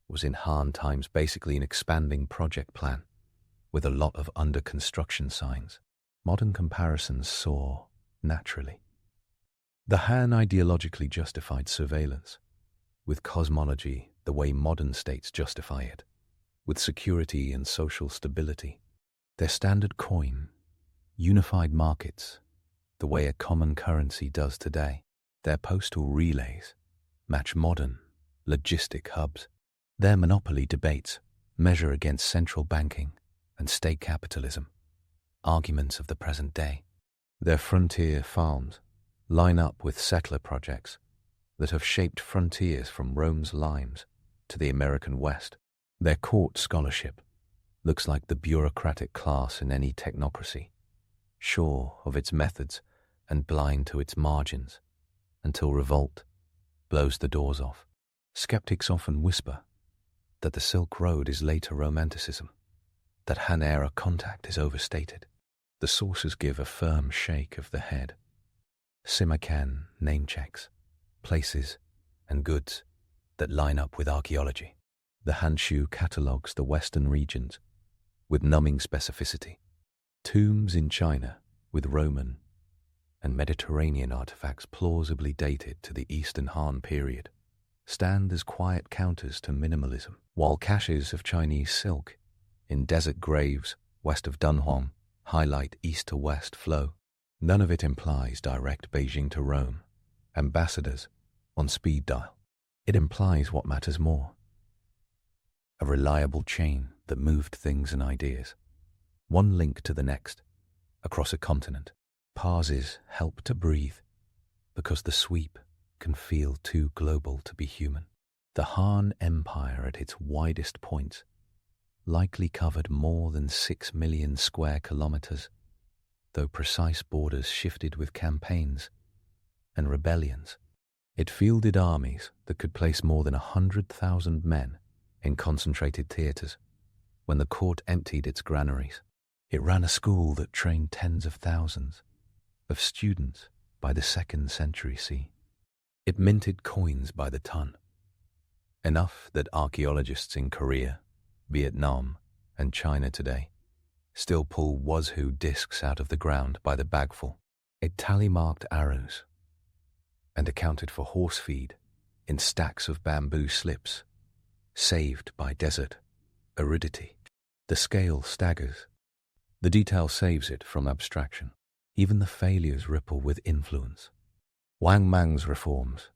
was in Han times basically an expanding project plan with a lot of under-construction signs. Modern comparisons soar naturally. The Han ideologically justified surveillance, with cosmology the way modern states justify it, with security and social stability. Their standard coin, unified markets, the way a common currency does today. Their postal relays match modern logistic hubs. Their monopoly debates measure against central banking and state capitalism, arguments of the present day. Their frontier farms line up with settler projects that have shaped frontiers from Rome's limes to the American West. Their court scholarship looks like the bureaucratic class in any technocracy, sure of its methods and blind to its margins, until revolt blows the doors off. Skeptics often whisper that the Silk Road is later Romanticism, that Han-era contact is overstated. The sources give a firm shake of the head. Simacan name checks places and goods that line up with archaeology. The Hanshu catalogues the western regions with numbing specificity. Tombs in China with Roman and Mediterranean artifacts plausibly dated to the Eastern Han period stand as quiet counters to minimalism, while caches of Chinese silk in desert graves west of Dunhuang highlight east to west flow. None of it implies direct Beijing to Rome, ambassadors on speed dial. It implies what matters more: a reliable chain that moved things and ideas, one link to the next, across a continent. Pauses help to breathe, because the sweep can feel too global to be human. The Han Empire at its widest points likely covered more than 6 million square kilometers, though precise borders shifted with campaigns and rebellions. It fielded armies that could place more than 100,000 men in concentrated theaters when the court emptied its granaries. It ran a school that trained tens of thousands of students by the 2nd century CE. It minted coins by the ton, enough that archaeologists in Korea, Vietnam, and China today still pull Wazhu discs out of the ground by the bagful. It tally-marked arrows and accounted for horse feed in stacks of bamboo slips, saved by desert aridity. The scale staggers. The detail saves it from abstraction. Even the failures ripple with influence. Wang Mang's reforms,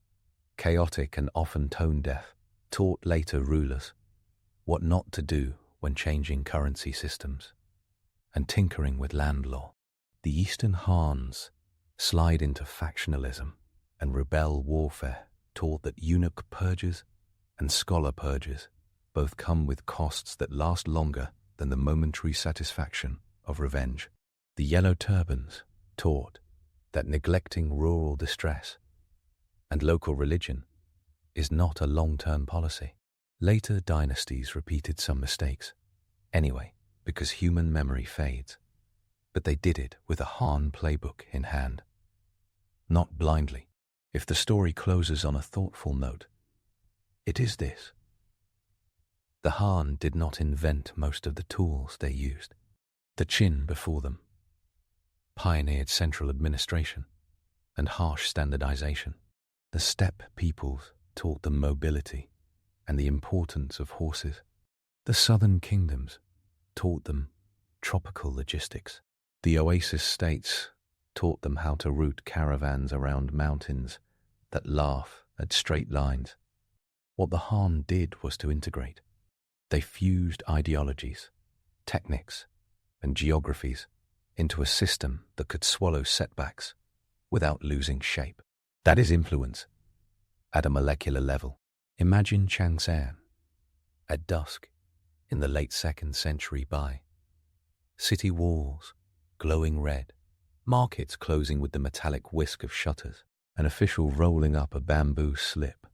chaotic and often tone-deaf, taught later rulers what not to do when changing currency systems and tinkering with land law. The Eastern Hans slide into factionalism and rebel warfare taught that eunuch purges and scholar purges both come with costs that last longer than the momentary satisfaction of revenge. The Yellow Turbans taught that neglecting rural distress and local religion is not a long-term policy. Later dynasties repeated some mistakes, anyway, because human memory fades. But they did it with a Han playbook in hand. Not blindly. If the story closes on a thoughtful note, it is this: the Han did not invent most of the tools they used. The Qin before them pioneered central administration and harsh standardization. The steppe peoples taught them mobility and the importance of horses. The southern kingdoms taught them tropical logistics. The oasis states taught them how to route caravans around mountains that laugh at straight lines. What the Han did was to integrate. They fused ideologies, techniques, and geographies into a system that could swallow setbacks without losing shape. That is influence at a molecular level. Imagine Changsan at dusk in the late 2nd century Bai. City walls glowing red, markets closing with the metallic whisk of shutters, an official rolling up a bamboo slip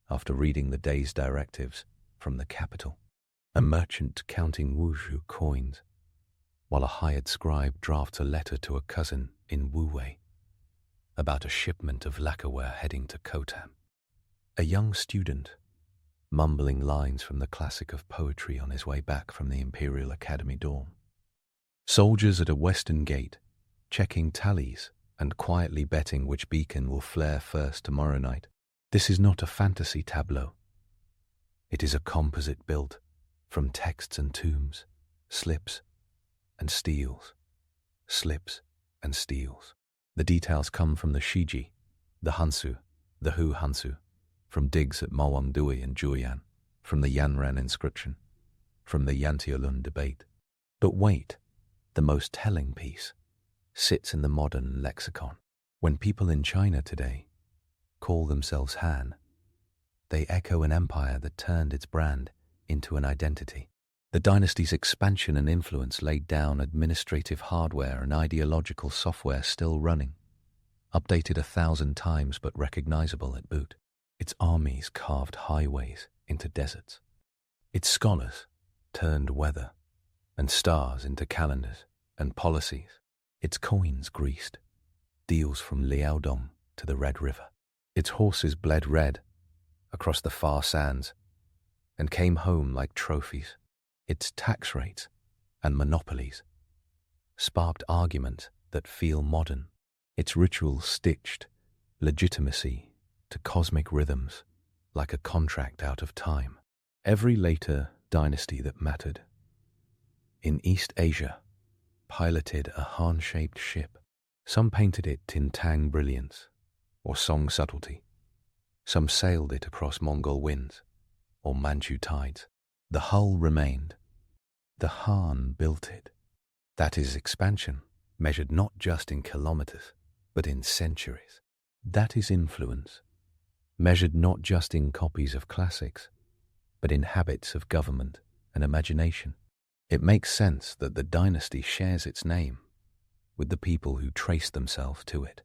after reading the day's directives from the capital, a merchant counting Wuzhu coins, while a hired scribe drafts a letter to a cousin in Wuwei about a shipment of lacquerware heading to Khotan. A young student mumbling lines from the classic of poetry on his way back from the Imperial Academy dorm. Soldiers at a western gate checking tallies and quietly betting which beacon will flare first tomorrow night. This is not a fantasy tableau. It is a composite built from texts and tombs, slips and steals, slips and steals. The details come from the Shiji, the Hansu, the Hu Hansu, from digs at Mawangdui and Julian, from the Yanran inscription, from the Yantiolun debate. But wait, the most telling piece sits in the modern lexicon. When people in China today call themselves Han, they echo an empire that turned its brand into an identity. The dynasty's expansion and influence laid down administrative hardware and ideological software still running, updated 1,000 times but recognizable at boot. Its armies carved highways into deserts. Its scholars turned weather and stars into calendars and policies. Its coins greased deals from Liaodong to the Red River. Its horses bled red across the far sands and came home like trophies. Its tax rates and monopolies sparked argument that feel modern. Its rituals stitched legitimacy to cosmic rhythms like a contract out of time. Every later dynasty that mattered in East Asia piloted a Han-shaped ship. Some painted it in Tang brilliance or Song subtlety. Some sailed it across Mongol winds or Manchu tides. The hull remained. The Han built it. That is expansion, measured not just in kilometers, but in centuries. That is influence, measured not just in copies of classics, but in habits of government and imagination. It makes sense that the dynasty shares its name with the people who trace themselves to it.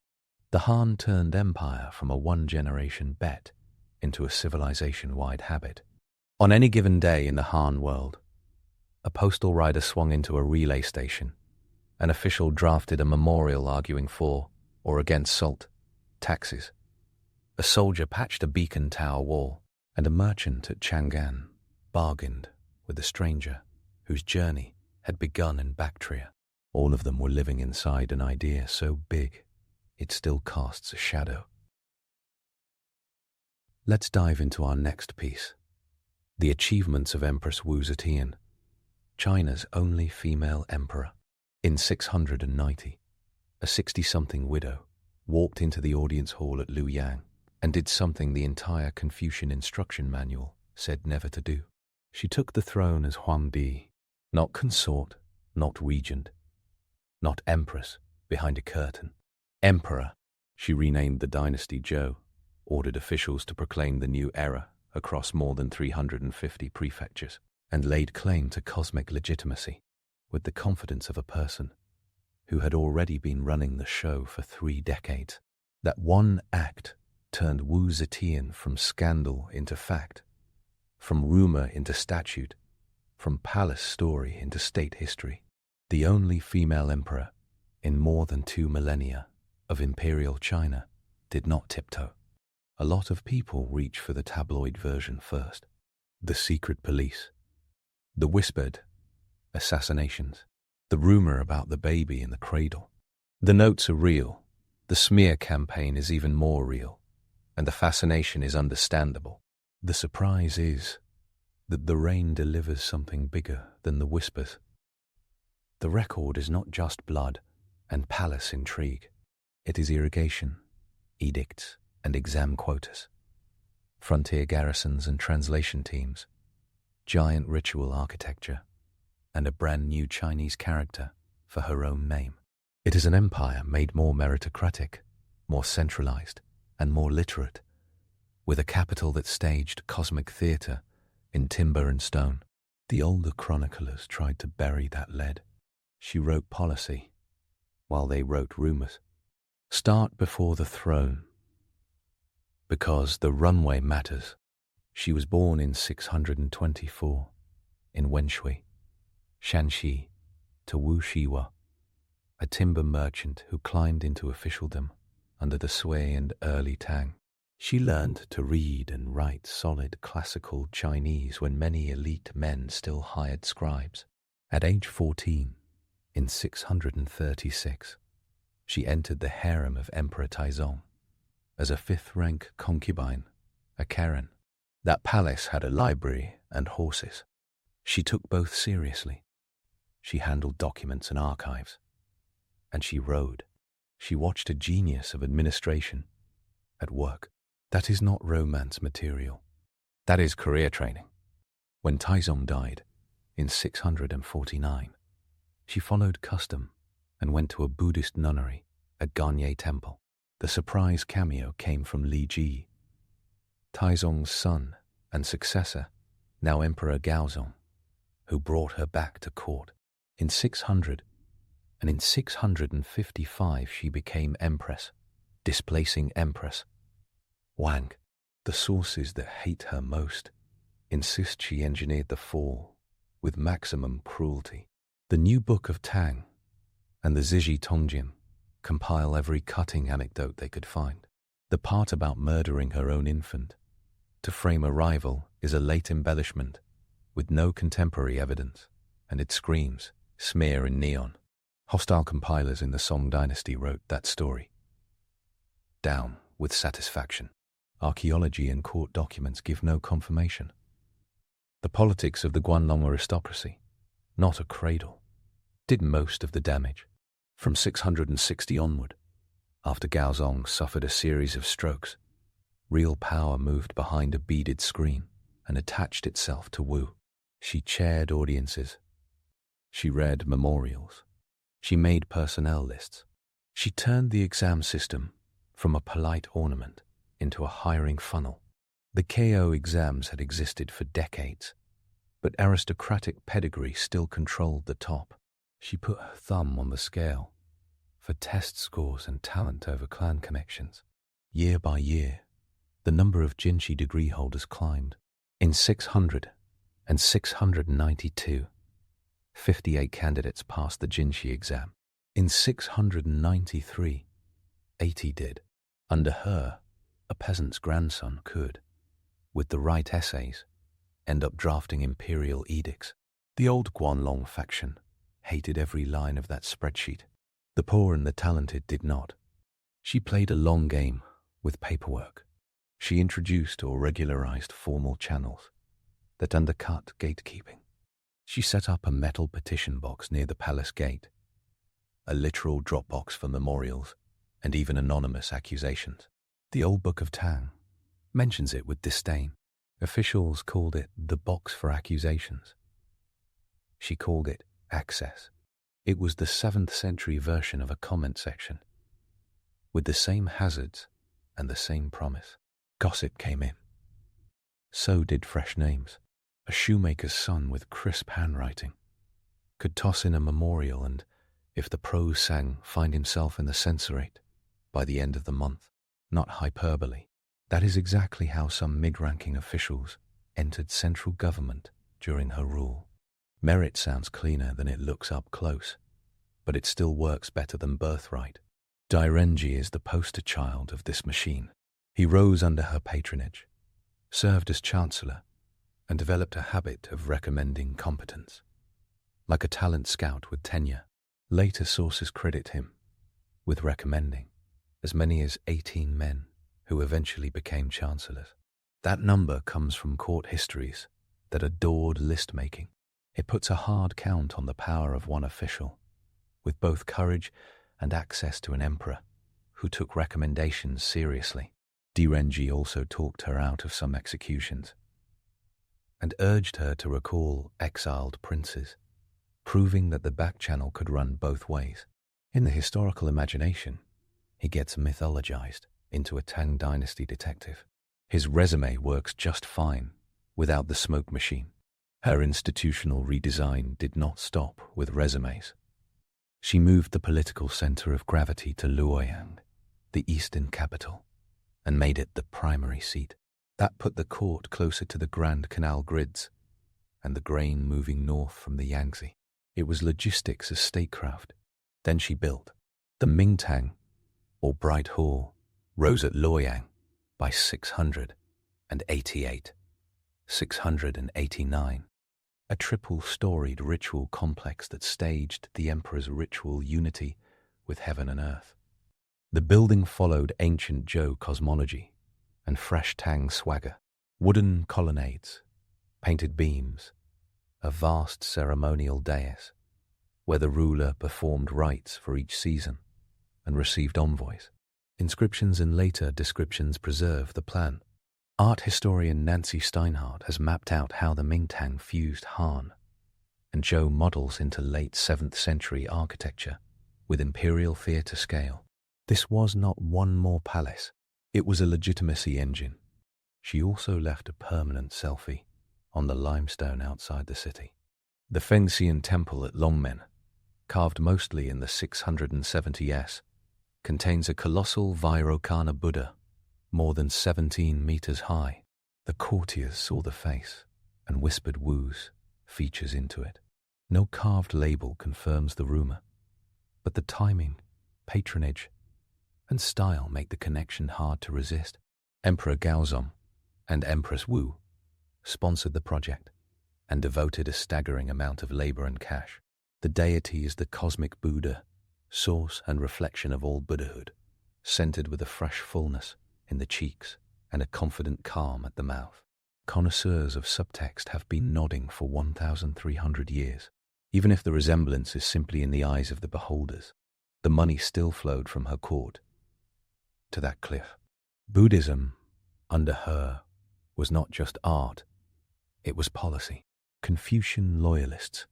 The Han turned empire from a one-generation bet into a civilization-wide habit. On any given day in the Han world, a postal rider swung into a relay station. An official drafted a memorial arguing for or against salt, taxes. A soldier patched a beacon tower wall, and a merchant at Chang'an bargained with a stranger whose journey had begun in Bactria. All of them were living inside an idea so big it still casts a shadow. Let's dive into our next piece, the achievements of Empress Wu Zetian, China's only female emperor. In 690, a 60-something widow walked into the audience hall at Luoyang and did something the entire Confucian instruction manual said never to do. She took the throne as Huangdi, not consort, not regent, not empress behind a curtain. Emperor. She renamed the dynasty Zhou, ordered officials to proclaim the new era across more than 350 prefectures, and laid claim to cosmic legitimacy with the confidence of a person who had already been running the show for 3 decades. That one act turned Wu Zetian from scandal into fact, from rumor into statute, from palace story into state history. The only female emperor in more than 2 millennia of imperial China did not tiptoe. A lot of people reach for the tabloid version first. The secret police, the whispered assassinations, the rumor about the baby in the cradle. The notes are real, the smear campaign is even more real, and the fascination is understandable. The surprise is that the reign delivers something bigger than the whispers. The record is not just blood and palace intrigue. It is irrigation, edicts, and exam quotas, frontier garrisons and translation teams, giant ritual architecture, and a brand new Chinese character for her own name. It is an empire made more meritocratic, more centralized, and more literate, with a capital that staged cosmic theater in timber and stone. The older chroniclers tried to bury that lead. She wrote policy, while they wrote rumors. Start before the throne, because the runway matters. She was born in 624 in Wenshui, Shanxi, to Wu Shiwa, a timber merchant who climbed into officialdom under the Sui and early Tang. She learned to read and write solid classical Chinese when many elite men still hired scribes. At age 14, in 636, she entered the harem of Emperor Taizong as a 5th-rank concubine, a Karen. That palace had a library and horses. She took both seriously. She handled documents and archives. And she rode. She watched a genius of administration at work. That is not romance material. That is career training. When Taizong died in 649, she followed custom and went to a Buddhist nunnery at Garnier Temple. The surprise cameo came from Li Ji, Taizong's son and successor, now Emperor Gaozong, who brought her back to court. In 600, and in 655 she became Empress, displacing Empress Wang. The sources that hate her most insist she engineered the fall with maximum cruelty. The new book of Tang and the Ziji Tongjin compile every cutting anecdote they could find. The part about murdering her own infant to frame a rival is a late embellishment with no contemporary evidence, and it screams smear in neon. Hostile compilers in the Song Dynasty wrote that story down with satisfaction. Archaeology and court documents give no confirmation. The politics of the Guanlong aristocracy, not a cradle, did most of the damage. From 660 onward, after Gaozong suffered a series of strokes, real power moved behind a beaded screen and attached itself to Wu. She chaired audiences. She read memorials. She made personnel lists. She turned the exam system from a polite ornament into a hiring funnel. The KO exams had existed for decades, but aristocratic pedigree still controlled the top. She put her thumb on the scale for test scores and talent over clan connections. Year by year, the number of Jinshi degree holders climbed. In 600 and 692, 58 candidates passed the Jinshi exam. In 693, 80 did. Under her, a peasant's grandson could, with the right essays, end up drafting imperial edicts. The old Guanlong faction hated every line of that spreadsheet. The poor and the talented did not. She played a long game with paperwork. She introduced or regularized formal channels that undercut gatekeeping. She set up a metal petition box near the palace gate, a literal drop box for memorials and even anonymous accusations. The old Book of Tang mentions it with disdain. Officials called it the box for accusations. She called it access. It was the 7th century version of a comment section, with the same hazards and the same promise. Gossip came in. So did fresh names. A shoemaker's son with crisp handwriting could toss in a memorial and, if the prose sang, find himself in the censorate by the end of the month. Not hyperbole. That is exactly how some mid-ranking officials entered central government during her rule. Merit sounds cleaner than it looks up close, but it still works better than birthright. Dairenji is the poster child of this machine. He rose under her patronage, served as chancellor, and developed a habit of recommending competence. Like a talent scout with tenure, later sources credit him with recommending as many as 18 men who eventually became chancellors. That number comes from court histories that adored list-making. It puts a hard count on the power of one official, with both courage and access to an emperor who took recommendations seriously. Dairenji also talked her out of some executions and urged her to recall exiled princes, proving that the back channel could run both ways. In the historical imagination, he gets mythologized into a Tang Dynasty detective. His resume works just fine without the smoke machine. Her institutional redesign did not stop with resumes. She moved the political center of gravity to Luoyang, the eastern capital, and made it the primary seat. That put the court closer to the Grand Canal grids and the grain moving north from the Yangtze. It was logistics as statecraft. Then she built the Mingtang, or Bright Hall, rose at Luoyang by 688, 689, a triple-storied ritual complex that staged the emperor's ritual unity with heaven and earth. The building followed ancient Zhou cosmology and fresh Tang swagger. Wooden colonnades, painted beams, a vast ceremonial dais where the ruler performed rites for each season and received envoys. Inscriptions and later descriptions preserve the plan. Art historian Nancy Steinhardt has mapped out how the Mingtang fused Han and Zhou models into late 7th century architecture with imperial theatre scale. This was not one more palace, it was a legitimacy engine. She also left a permanent selfie on the limestone outside the city. The Fengxian temple at Longmen, carved mostly in the 670s, contains a colossal Vairocana Buddha, more than 17 meters high. The courtiers saw the face and whispered woos features into it. No carved label confirms the rumor, but the timing, patronage, and style make the connection hard to resist. Emperor Gaozong and Empress Wu sponsored the project and devoted a staggering amount of labor and cash. The deity is the cosmic Buddha, source and reflection of all Buddhahood, centered with a fresh fullness in the cheeks and a confident calm at the mouth. Connoisseurs of subtext have been nodding for 1,300 years. Even if the resemblance is simply in the eyes of the beholders, the money still flowed from her court to that cliff. Buddhism, under her, was not just art, it was policy. Confucian loyalists,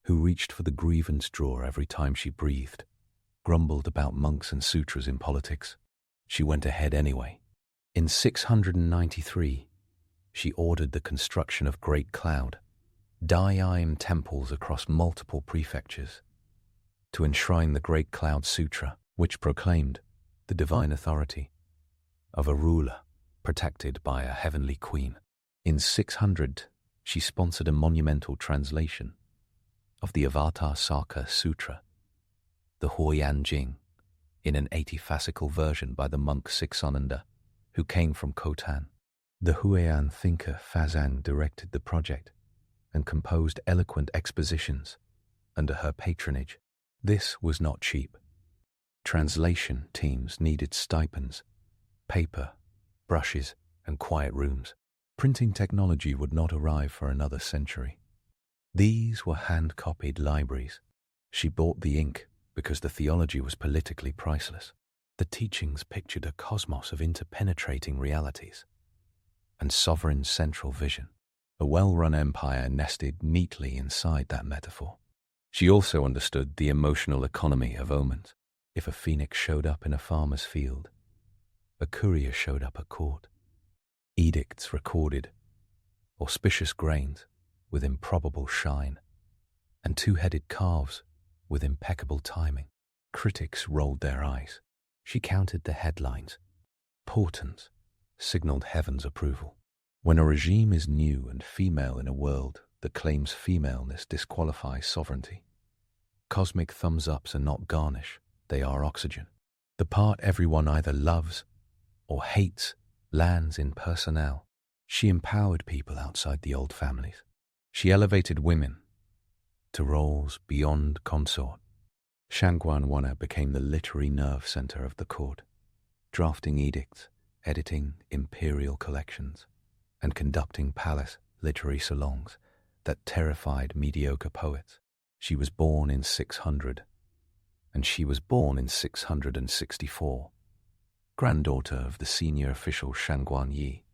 who reached for the grievance drawer every time she breathed, grumbled about monks and sutras in politics. She went ahead anyway. In 693, she ordered the construction of Great Cloud, Dai'im temples across multiple prefectures, to enshrine the Great Cloud Sutra, which proclaimed the divine authority of a ruler protected by a heavenly queen. In 600, she sponsored a monumental translation of the Avatar Saka Sutra, the Huoyan Jing, in an 80-fascicle version by the monk Sixananda, who came from Khotan. The Huoyan thinker Fazang directed the project and composed eloquent expositions under her patronage. This was not cheap. Translation teams needed stipends, paper, brushes, and quiet rooms. Printing technology would not arrive for another century. These were hand-copied libraries. She bought the ink because the theology was politically priceless. The teachings pictured a cosmos of interpenetrating realities and sovereign central vision. A well-run empire nested neatly inside that metaphor. She also understood the emotional economy of omens. If a phoenix showed up in a farmer's field, a courier showed up at court. Edicts recorded auspicious grains with improbable shine, and two-headed calves with impeccable timing. Critics rolled their eyes. She counted the headlines. Portents signaled heaven's approval. When a regime is new and female in a world that claims femaleness disqualifies sovereignty, cosmic thumbs-ups are not garnish, they are oxygen. The part everyone either loves or hates lands in personnel. She empowered people outside the old families. She elevated women to roles beyond consort. Shangguan Wana became the literary nerve center of the court, drafting edicts, editing imperial collections, and conducting palace literary salons that terrified mediocre poets. She was born in 600, and she was born in 664, granddaughter of the senior official Shangguan Yi,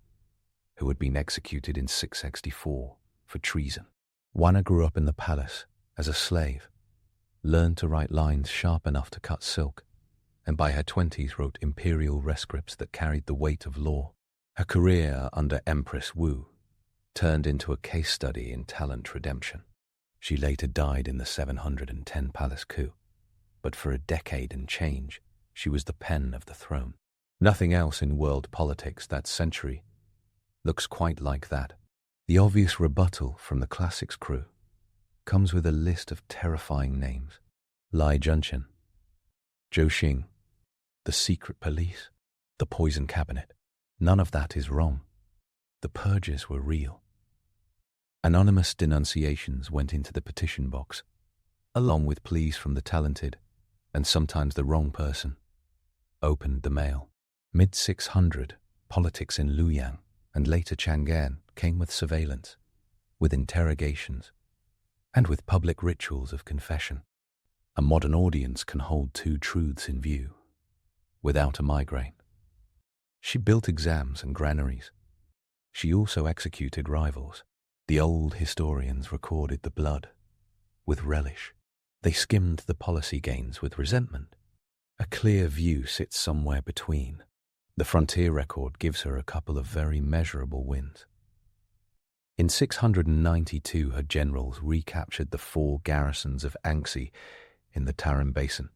who had been executed in 664 for treason. Wana grew up in the palace as a slave, learned to write lines sharp enough to cut silk, and by her 20s wrote imperial rescripts that carried the weight of law. Her career under Empress Wu turned into a case study in talent redemption. She later died in the 710 palace coup, but for a decade and change, she was the pen of the throne. Nothing else in world politics that century looks quite like that. The obvious rebuttal from the classics crew comes with a list of terrifying names. Lai Junchen, Zhou Xing, the secret police, the poison cabinet. None of that is wrong. The purges were real. Anonymous denunciations went into the petition box, along with pleas from the talented, and sometimes the wrong person, opened the mail. Mid-600, politics in Luoyang and later Chang'an came with surveillance, with interrogations, and with public rituals of confession. A modern audience can hold two truths in view. without a migraine. She built exams and granaries. She also executed rivals. The old historians recorded the blood with relish. They skimmed the policy gains with resentment. A clear view sits somewhere between. The frontier record gives her a couple of very measurable wins. In 692, her generals recaptured the 4 garrisons of Anxi in the Tarim Basin.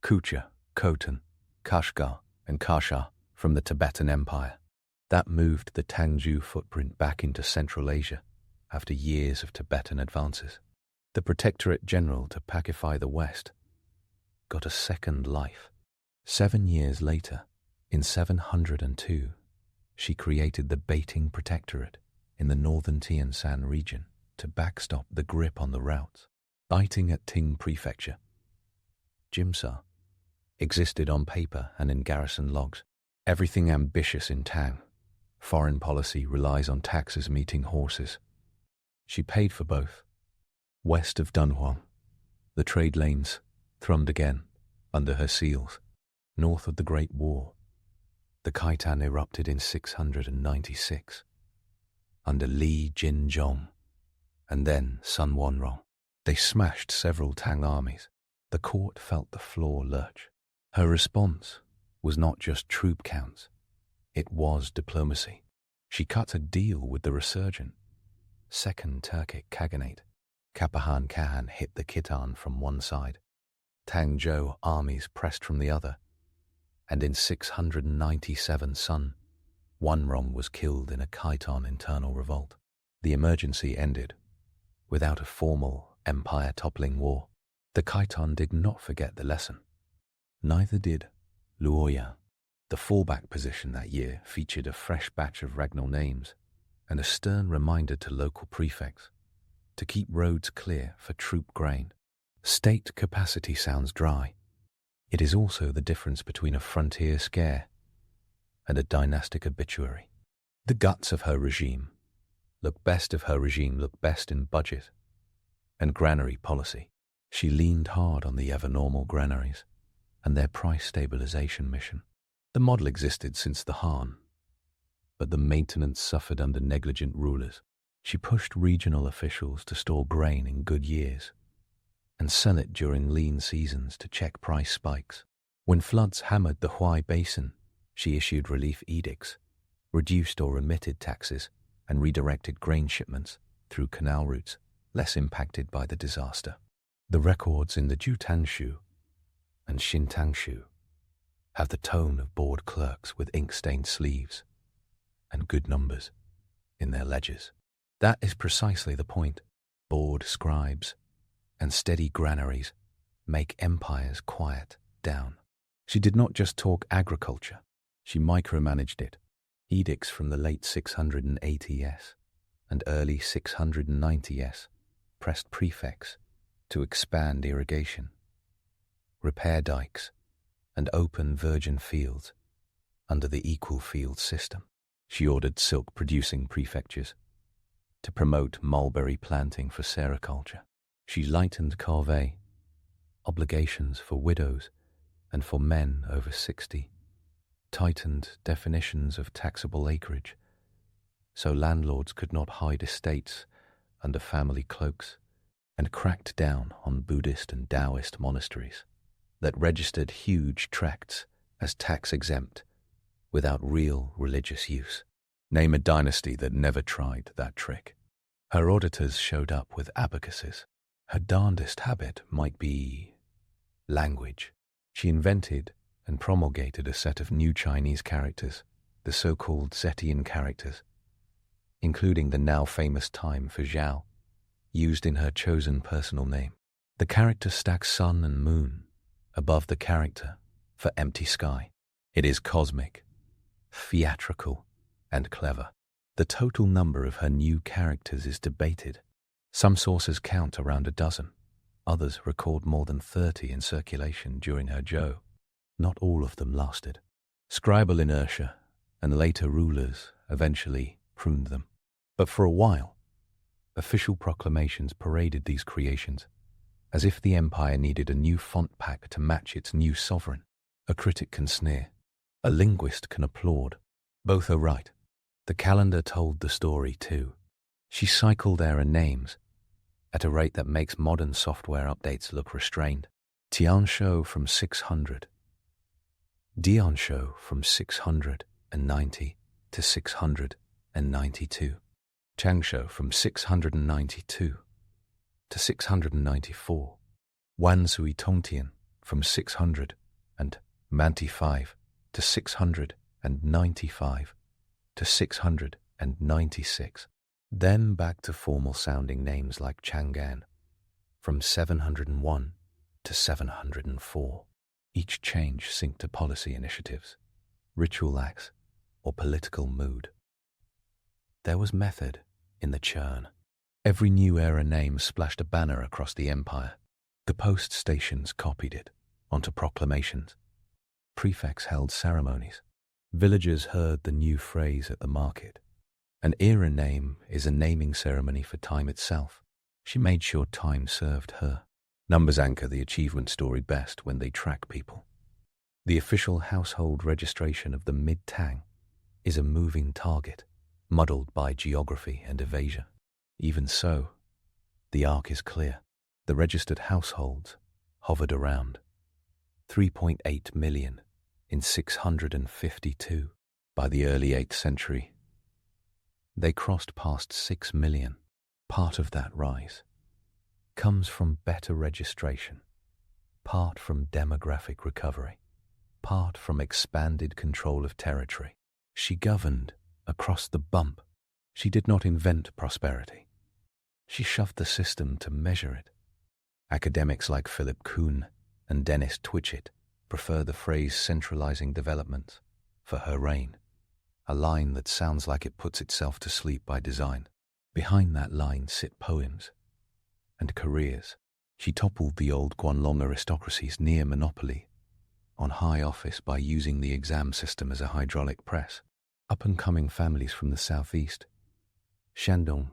Kucha, Khotan, Kashgar, and Kashgar from the Tibetan Empire. That moved the Tangju footprint back into Central Asia after years of Tibetan advances. The Protectorate General to pacify the West got a second life. 7 years later, in 702, she created the Baiting Protectorate in the northern Tian Shan region to backstop the grip on the routes. Baiting at Ting Prefecture, Jimsa, existed on paper and in garrison logs. Everything ambitious in Tang. Foreign policy relies on taxes meeting horses. She paid for both. West of Dunhuang, the trade lanes thrummed again under her seals. North of the Great War, the Khitan erupted in 696 under Li Jinzhong and then Sun Wanrong. They smashed several Tang armies. The court felt the floor lurch. Her response was not just troop counts, it was diplomacy. She cut a deal with the resurgent Second Turkic Khaganate. Kapahan Khan hit the Khitan from one side. Tangzhou armies pressed from the other. And in 697 Sun Wanrong was killed in a Khitan internal revolt. The emergency ended without a formal empire-toppling war. The Khitan did not forget the lesson. Neither did Luoyang. The fallback position that year featured a fresh batch of regnal names and a stern reminder to local prefects to keep roads clear for troop grain. State capacity sounds dry. It is also the difference between a frontier scare and a dynastic obituary. The guts of her regime look best in budget and granary policy. She leaned hard on the ever-normal granaries and their price stabilization mission. The model existed since the Han, but the maintenance suffered under negligent rulers. She pushed regional officials to store grain in good years and sell it during lean seasons to check price spikes. When floods hammered the Huai Basin, she issued relief edicts, reduced or remitted taxes, and redirected grain shipments through canal routes less impacted by the disaster. The records in the Jutanshu and Shintangshu have the tone of bored clerks with ink-stained sleeves and good numbers in their ledgers. That is precisely the point. Bored scribes and steady granaries make empires quiet down. She did not just talk agriculture, she micromanaged it. Edicts from the late 680s and early 690s pressed prefects to expand irrigation, repair dikes, and open virgin fields under the equal field system. She ordered silk-producing prefectures to promote mulberry planting for sericulture. She lightened corvée, obligations for widows and for men over 60, tightened definitions of taxable acreage, so landlords could not hide estates under family cloaks, and cracked down on Buddhist and Taoist monasteries that registered huge tracts as tax-exempt without real religious use. Name a dynasty that never tried that trick. Her auditors showed up with abacuses. Her darndest habit might be language. She invented and promulgated a set of new Chinese characters, the so-called Zetian characters, including the now famous time for Zhao, used in her chosen personal name. The character stacks sun and moon above the character for empty sky. It is cosmic, theatrical, and clever. The total number of her new characters is debated. Some sources count around a dozen. Others record more than 30 in circulation during her Zhou. Not all of them lasted. Scribal inertia and later rulers eventually pruned them. But for a while, official proclamations paraded these creations, as if the empire needed a new font pack to match its new sovereign. A critic can sneer. A linguist can applaud. Both are right. The calendar told the story too. She cycled error names at a rate that makes modern software updates look restrained. Tianshou from 600. Dianshou from 690 to 692. Changsha from 692 to 694. Wansui Tongtian from 695 to 695 to 696. Then back to formal sounding names like Chang'an from 701 to 704. Each change synced to policy initiatives, ritual acts, or political mood. There was method in the churn. Every new era name splashed a banner across the empire. The post stations copied it onto proclamations. Prefects held ceremonies. Villagers heard the new phrase at the market. An era name is a naming ceremony for time itself. She made sure time served her. Numbers anchor the achievement story best when they track people. The official household registration of the mid-Tang is a moving target, muddled by geography and evasion. Even so, the arc is clear. The registered households hovered around 3.8 million in 652. By the early 8th century, they crossed past 6 million. Part of that rise comes from better registration, part from demographic recovery, part from expanded control of territory. She governed across the bump. She did not invent prosperity. She shoved the system to measure it. Academics like Philip Kuhn and Dennis Twitchett prefer the phrase centralizing development for her reign, a line that sounds like it puts itself to sleep by design. Behind that line sit poems and careers. She toppled the old Guanlong aristocracy's near monopoly on high office by using the exam system as a hydraulic press. Up-and-coming families from the southeast, Shandong,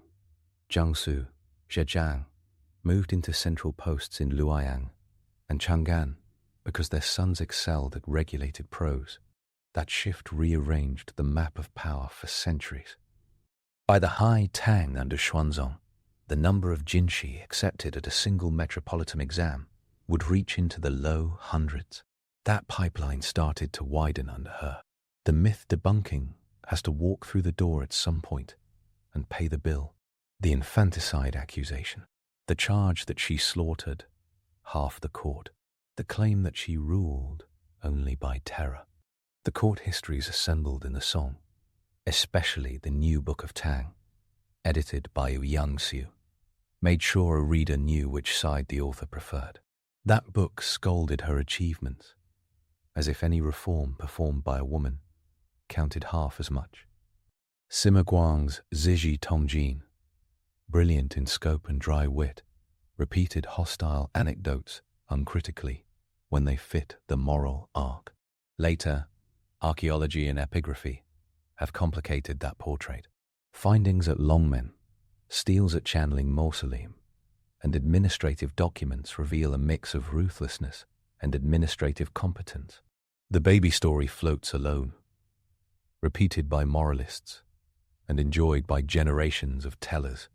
Jiangsu, Zhejiang, moved into central posts in Luoyang and Chang'an because their sons excelled at regulated prose. That shift rearranged the map of power for centuries. By the high Tang under Xuanzong, the number of Jinshi accepted at a single metropolitan exam would reach into the low hundreds. That pipeline started to widen under her. The myth debunking has to walk through the door at some point and pay the bill. The infanticide accusation, the charge that she slaughtered half the court, the claim that she ruled only by terror. The court histories assembled in the song, especially the new Book of Tang, edited by Yang Xiu, made sure a reader knew which side the author preferred. That book scolded her achievements, as if any reform performed by a woman counted half as much. Sima Guang's Ziji Tongjin, brilliant in scope and dry wit, repeated hostile anecdotes uncritically when they fit the moral arc. Later, archaeology and epigraphy have complicated that portrait. Findings at Longmen, steals at Chanling Mausoleum, and administrative documents reveal a mix of ruthlessness and administrative competence. The baby story floats alone, repeated by moralists and enjoyed by generations of tellers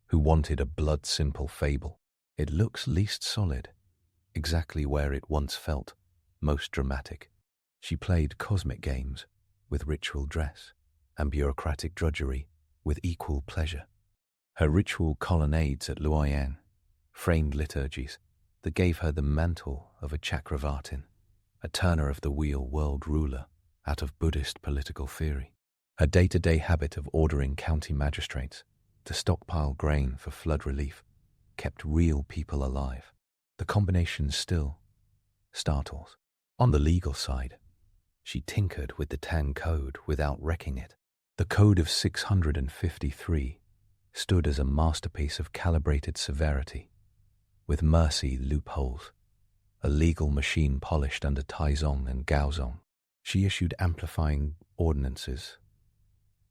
who wanted a blood-simple fable. It looks least solid, exactly where it once felt most dramatic. She played cosmic games with ritual dress and bureaucratic drudgery with equal pleasure. Her ritual colonnades at Luoyang framed liturgies that gave her the mantle of a Chakravartin, a turner of the wheel world ruler out of Buddhist political theory. Her day-to-day habit of ordering county magistrates to stockpile grain for flood relief kept real people alive. The combination still startles. On the legal side, she tinkered with the Tang Code without wrecking it. The Code of 653 stood as a masterpiece of calibrated severity, with mercy loopholes, a legal machine polished under Taizong and Gaozong. She issued amplifying ordinances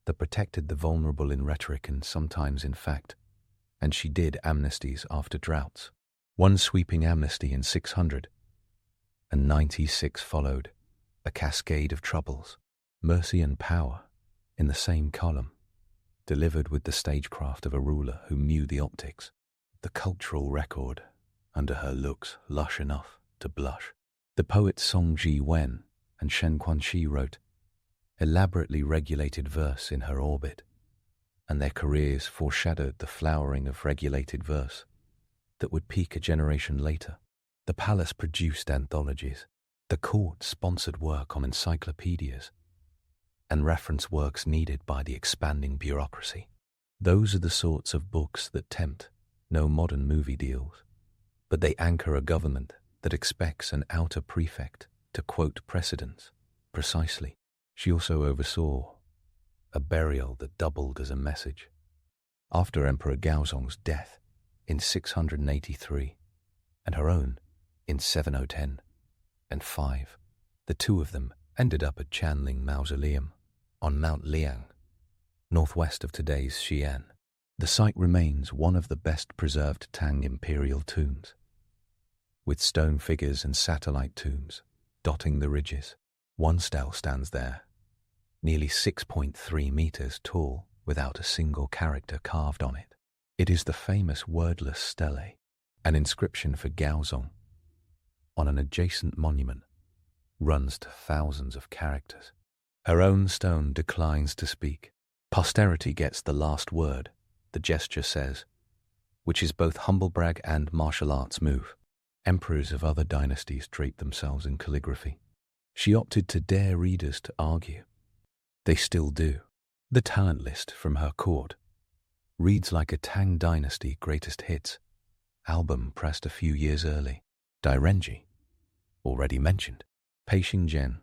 that protected the vulnerable in rhetoric and sometimes in fact, and she did amnesties after droughts. One sweeping amnesty in 696 followed, a cascade of troubles, mercy and power in the same column, delivered with the stagecraft of a ruler who knew the optics, the cultural record under her looks lush enough to blush. The poets Song Ji Wen and Shen Quanxi wrote elaborately regulated verse in her orbit, and their careers foreshadowed the flowering of regulated verse that would peak a generation later. The palace produced anthologies, the court sponsored work on encyclopedias, and reference works needed by the expanding bureaucracy. Those are the sorts of books that tempt no modern movie deals, but they anchor a government that expects an outer prefect to quote precedents precisely. She also oversaw a burial that doubled as a message. After Emperor Gaozong's death in 683 and her own in 7010 and 5, the two of them ended up at Chanling Mausoleum on Mount Liang, northwest of today's Xi'an. The site remains one of the best preserved Tang imperial tombs, with stone figures and satellite tombs dotting the ridges. One stele stands there, nearly 6.3 meters tall, without a single character carved on it. It is the famous wordless stele, an inscription for Gaozong on an adjacent monument, runs to thousands of characters. Her own stone declines to speak. Posterity gets the last word, the gesture says, which is both humble brag and martial arts move. Emperors of other dynasties drape themselves in calligraphy. She opted to dare readers to argue. They still do. The talent list from her court reads like a Tang Dynasty greatest hits album pressed a few years early. Dai Renji, already mentioned. Pei Xingzhen,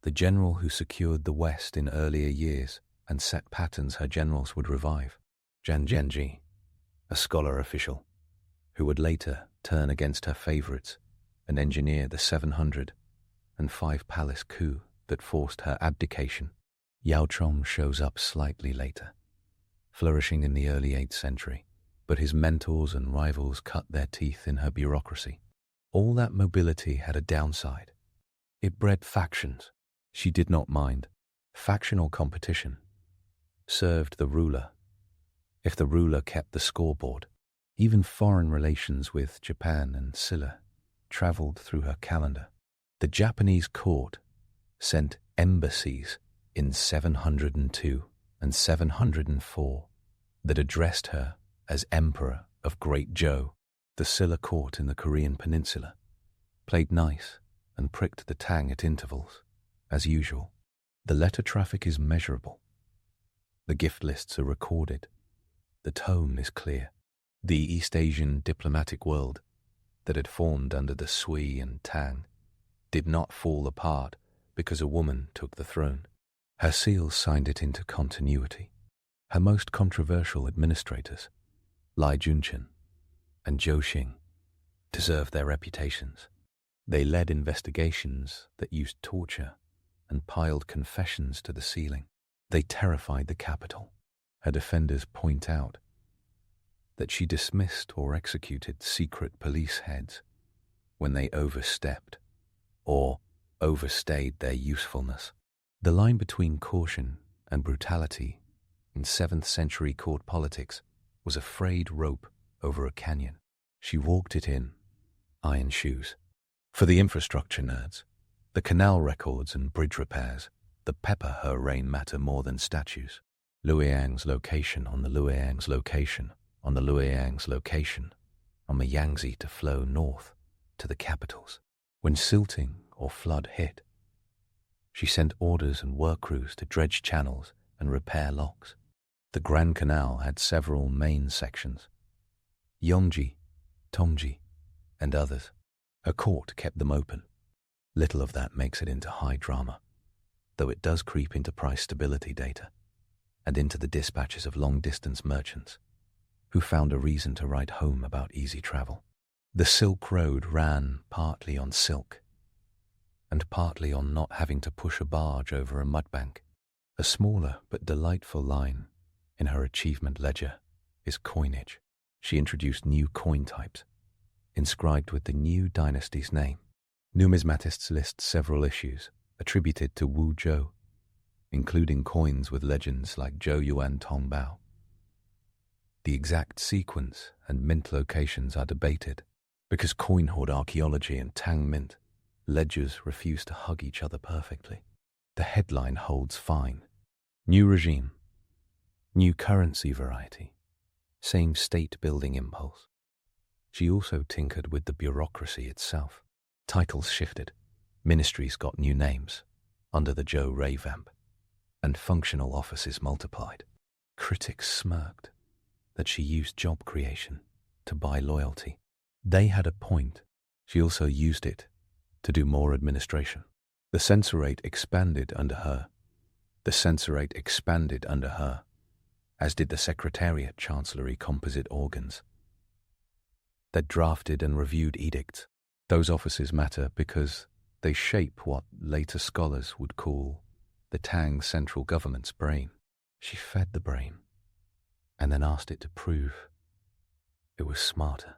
the general who secured the West in earlier years and set patterns her generals would revive. Zhang Zhenji, a scholar official who would later turn against her favorites and engineer the 705 palace coup that forced her abdication. Yao Chong shows up slightly later, flourishing in the early 8th century, but his mentors and rivals cut their teeth in her bureaucracy. All that mobility had a downside. It bred factions. She did not mind. Factional competition served the ruler. If the ruler kept the scoreboard, even foreign relations with Japan and Silla traveled through her calendar. The Japanese court sent embassies in 702 and 704 that addressed her as Emperor of Great Zhou. The Silla court in the Korean peninsula played nice and pricked the Tang at intervals, as usual. The letter traffic is measurable. The gift lists are recorded. The tone is clear. The East Asian diplomatic world that had formed under the Sui and Tang did not fall apart because a woman took the throne. Her seals signed it into continuity. Her most controversial administrators, Lai Junchen and Zhou Xing, deserved their reputations. They led investigations that used torture and piled confessions to the ceiling. They terrified the capital. Her defenders point out that she dismissed or executed secret police heads when they overstepped or overstayed their usefulness. The line between caution and brutality in 7th century court politics was a frayed rope over a canyon. She walked it in iron shoes. For the infrastructure nerds, the canal records and bridge repairs that pepper her reign matter more than statues. Luoyang's location on the Luoyang's location on the Luoyang's location on the Yangtze to flow north to the capitals. When silting or flood hit, she sent orders and work crews to dredge channels and repair locks. The Grand Canal had several main sections, Yongji, Tongji, and others. Her court kept them open. Little of that makes it into high drama, though it does creep into price stability data and into the dispatches of long-distance merchants who found a reason to write home about easy travel. The Silk Road ran partly on silk and partly on not having to push a barge over a mudbank. A smaller but delightful line in her achievement ledger is coinage. She introduced new coin types, inscribed with the new dynasty's name. Numismatists list several issues attributed to Wu Zhou, including coins with legends like Zhou Yuan Tong Bao. The exact sequence and mint locations are debated because coin hoard archaeology and Tang mint ledgers refuse to hug each other perfectly. The headline holds fine. New regime, new currency variety, same state-building impulse. She also tinkered with the bureaucracy itself. Titles shifted, ministries got new names under the Zhou revamp, and functional offices multiplied. Critics smirked that she used job creation to buy loyalty. They had a point. She also used it to do more administration. The censorate expanded under her. As did the Secretariat Chancellery composite organs that drafted and reviewed edicts. Those offices matter because they shape what later scholars would call the Tang central government's brain. She fed the brain and then asked it to prove it was smarter.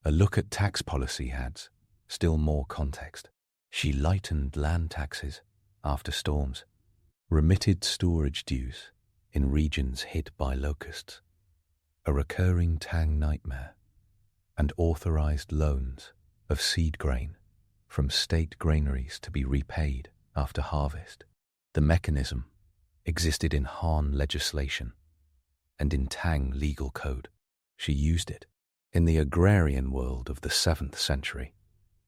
A look at tax policy adds still more context. She lightened land taxes after storms, remitted storage dues in regions hit by locusts, a recurring Tang nightmare, and authorized loans of seed grain from state granaries to be repaid after harvest. The mechanism existed in Han legislation and in Tang legal code. She used it. In the agrarian world of the 7th century,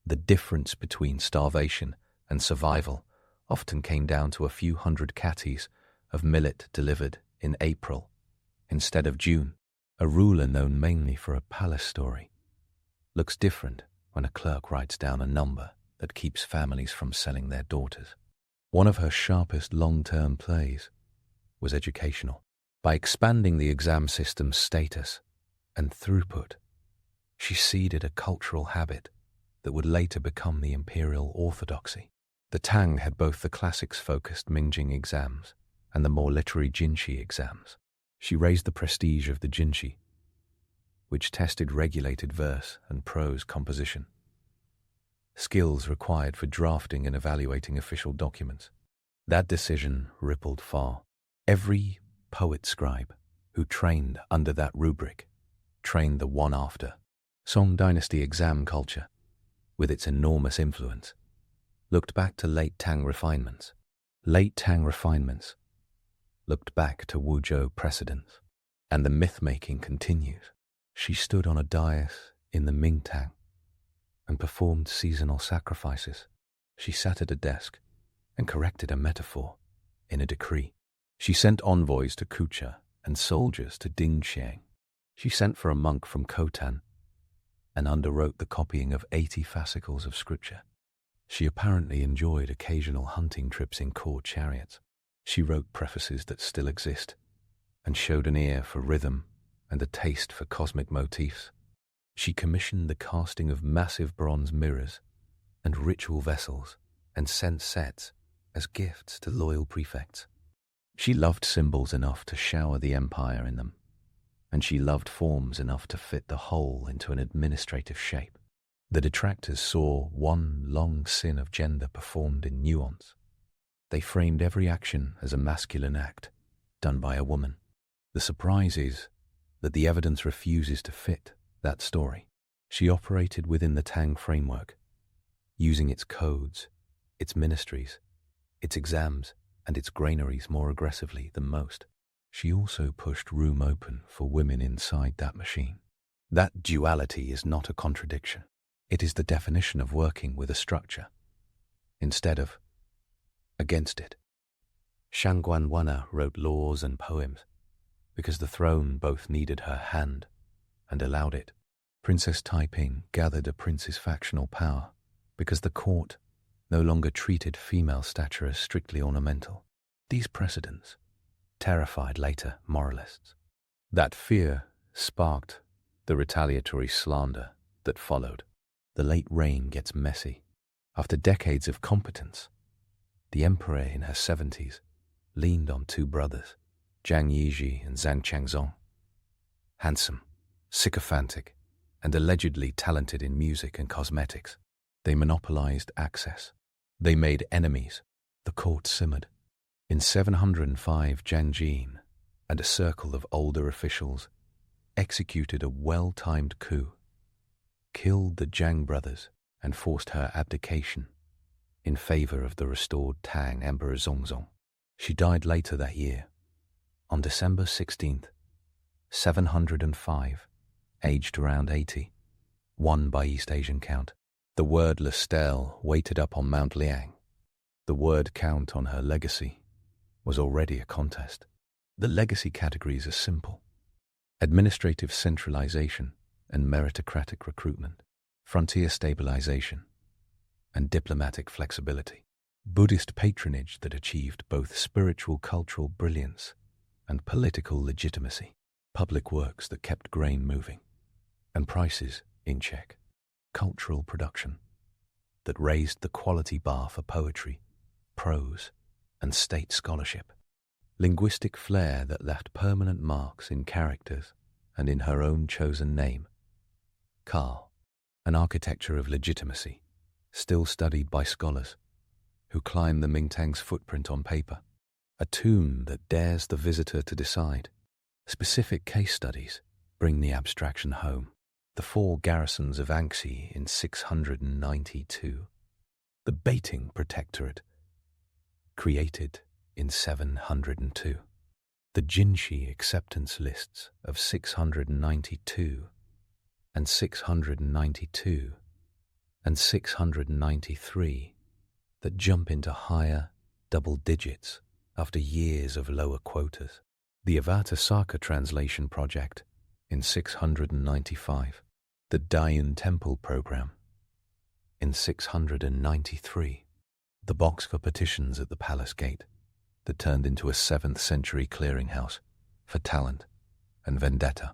the difference between starvation and survival often came down to a few hundred catties of millet delivered in April instead of June. A ruler known mainly for a palace story looks different when a clerk writes down a number that keeps families from selling their daughters. One of her sharpest long-term plays was educational. By expanding the exam system's status and throughput, she seeded a cultural habit that would later become the imperial orthodoxy. The Tang had both the classics-focused Mingjing exams and the more literary Jinshi exams. She raised the prestige of the Jinshi, which tested regulated verse and prose composition, skills required for drafting and evaluating official documents. That decision rippled far. Every poet-scribe who trained under that rubric trained the one after. Song Dynasty exam culture, with its enormous influence, looked back to late Tang refinements. Looked back to Wuzhou precedents, and the myth-making continues. She stood on a dais in the Mingtang and performed seasonal sacrifices. She sat at a desk and corrected a metaphor in a decree. She sent envoys to Kucha and soldiers to Dingxiang. She sent for a monk from Khotan and underwrote the copying of 80 fascicles of scripture. She apparently enjoyed occasional hunting trips in court chariots. She wrote prefaces that still exist and showed an ear for rhythm and a taste for cosmic motifs. She commissioned the casting of massive bronze mirrors and ritual vessels and sent sets as gifts to loyal prefects. She loved symbols enough to shower the empire in them, and she loved forms enough to fit the whole into an administrative shape. The detractors saw one long sin of gender performed in nuance. They framed every action as a masculine act done by a woman. The surprise is that the evidence refuses to fit that story. She operated within the Tang framework, using its codes, its ministries, its exams, and its granaries more aggressively than most. She also pushed room open for women inside that machine. That duality is not a contradiction. It is the definition of working with a structure, instead of against it. Shangguan Wana wrote laws and poems because the throne both needed her hand and allowed it. Princess Taiping gathered a prince's factional power because the court no longer treated female stature as strictly ornamental. These precedents terrified later moralists. That fear sparked the retaliatory slander that followed. The late reign gets messy. After decades of competence, the emperor in her 70s leaned on two brothers, Zhang Yizhi and Zhang Changzong. Handsome, sycophantic, and allegedly talented in music and cosmetics, They monopolized access. They made enemies. The court simmered. In 705, Jiang Jin and a circle of older officials executed a well-timed coup, killed the Jiang brothers, and forced her abdication in favor of the restored Tang Emperor Zongzong. She died later that year, on December 16th, 705, aged around 80, one by East Asian count. The wordless stele waited up on Mount Liang. The word count on her legacy was already a contest. The legacy categories are simple: administrative centralization and meritocratic recruitment, frontier stabilization, and diplomatic flexibility. Buddhist patronage that achieved both spiritual cultural brilliance and political legitimacy. Public works that kept grain moving and prices in check. Cultural production that raised the quality bar for poetry, prose, and state scholarship. Linguistic flair that left permanent marks in characters and in her own chosen name. Karl, an architecture of legitimacy, still studied by scholars who climb the Mingtang's footprint on paper. A tune that dares the visitor to decide. Specific case studies bring the abstraction home. The 4 garrisons of Anxi in 692. The Baiting Protectorate, created in 702. The Jinshi acceptance lists of 692 and 692 and 693 that jump into higher double digits after years of lower quotas. The Avatasaka translation project in 695. The Dayan Temple program in 693. The box for petitions at the palace gate that turned into a 7th century clearinghouse for talent and vendetta.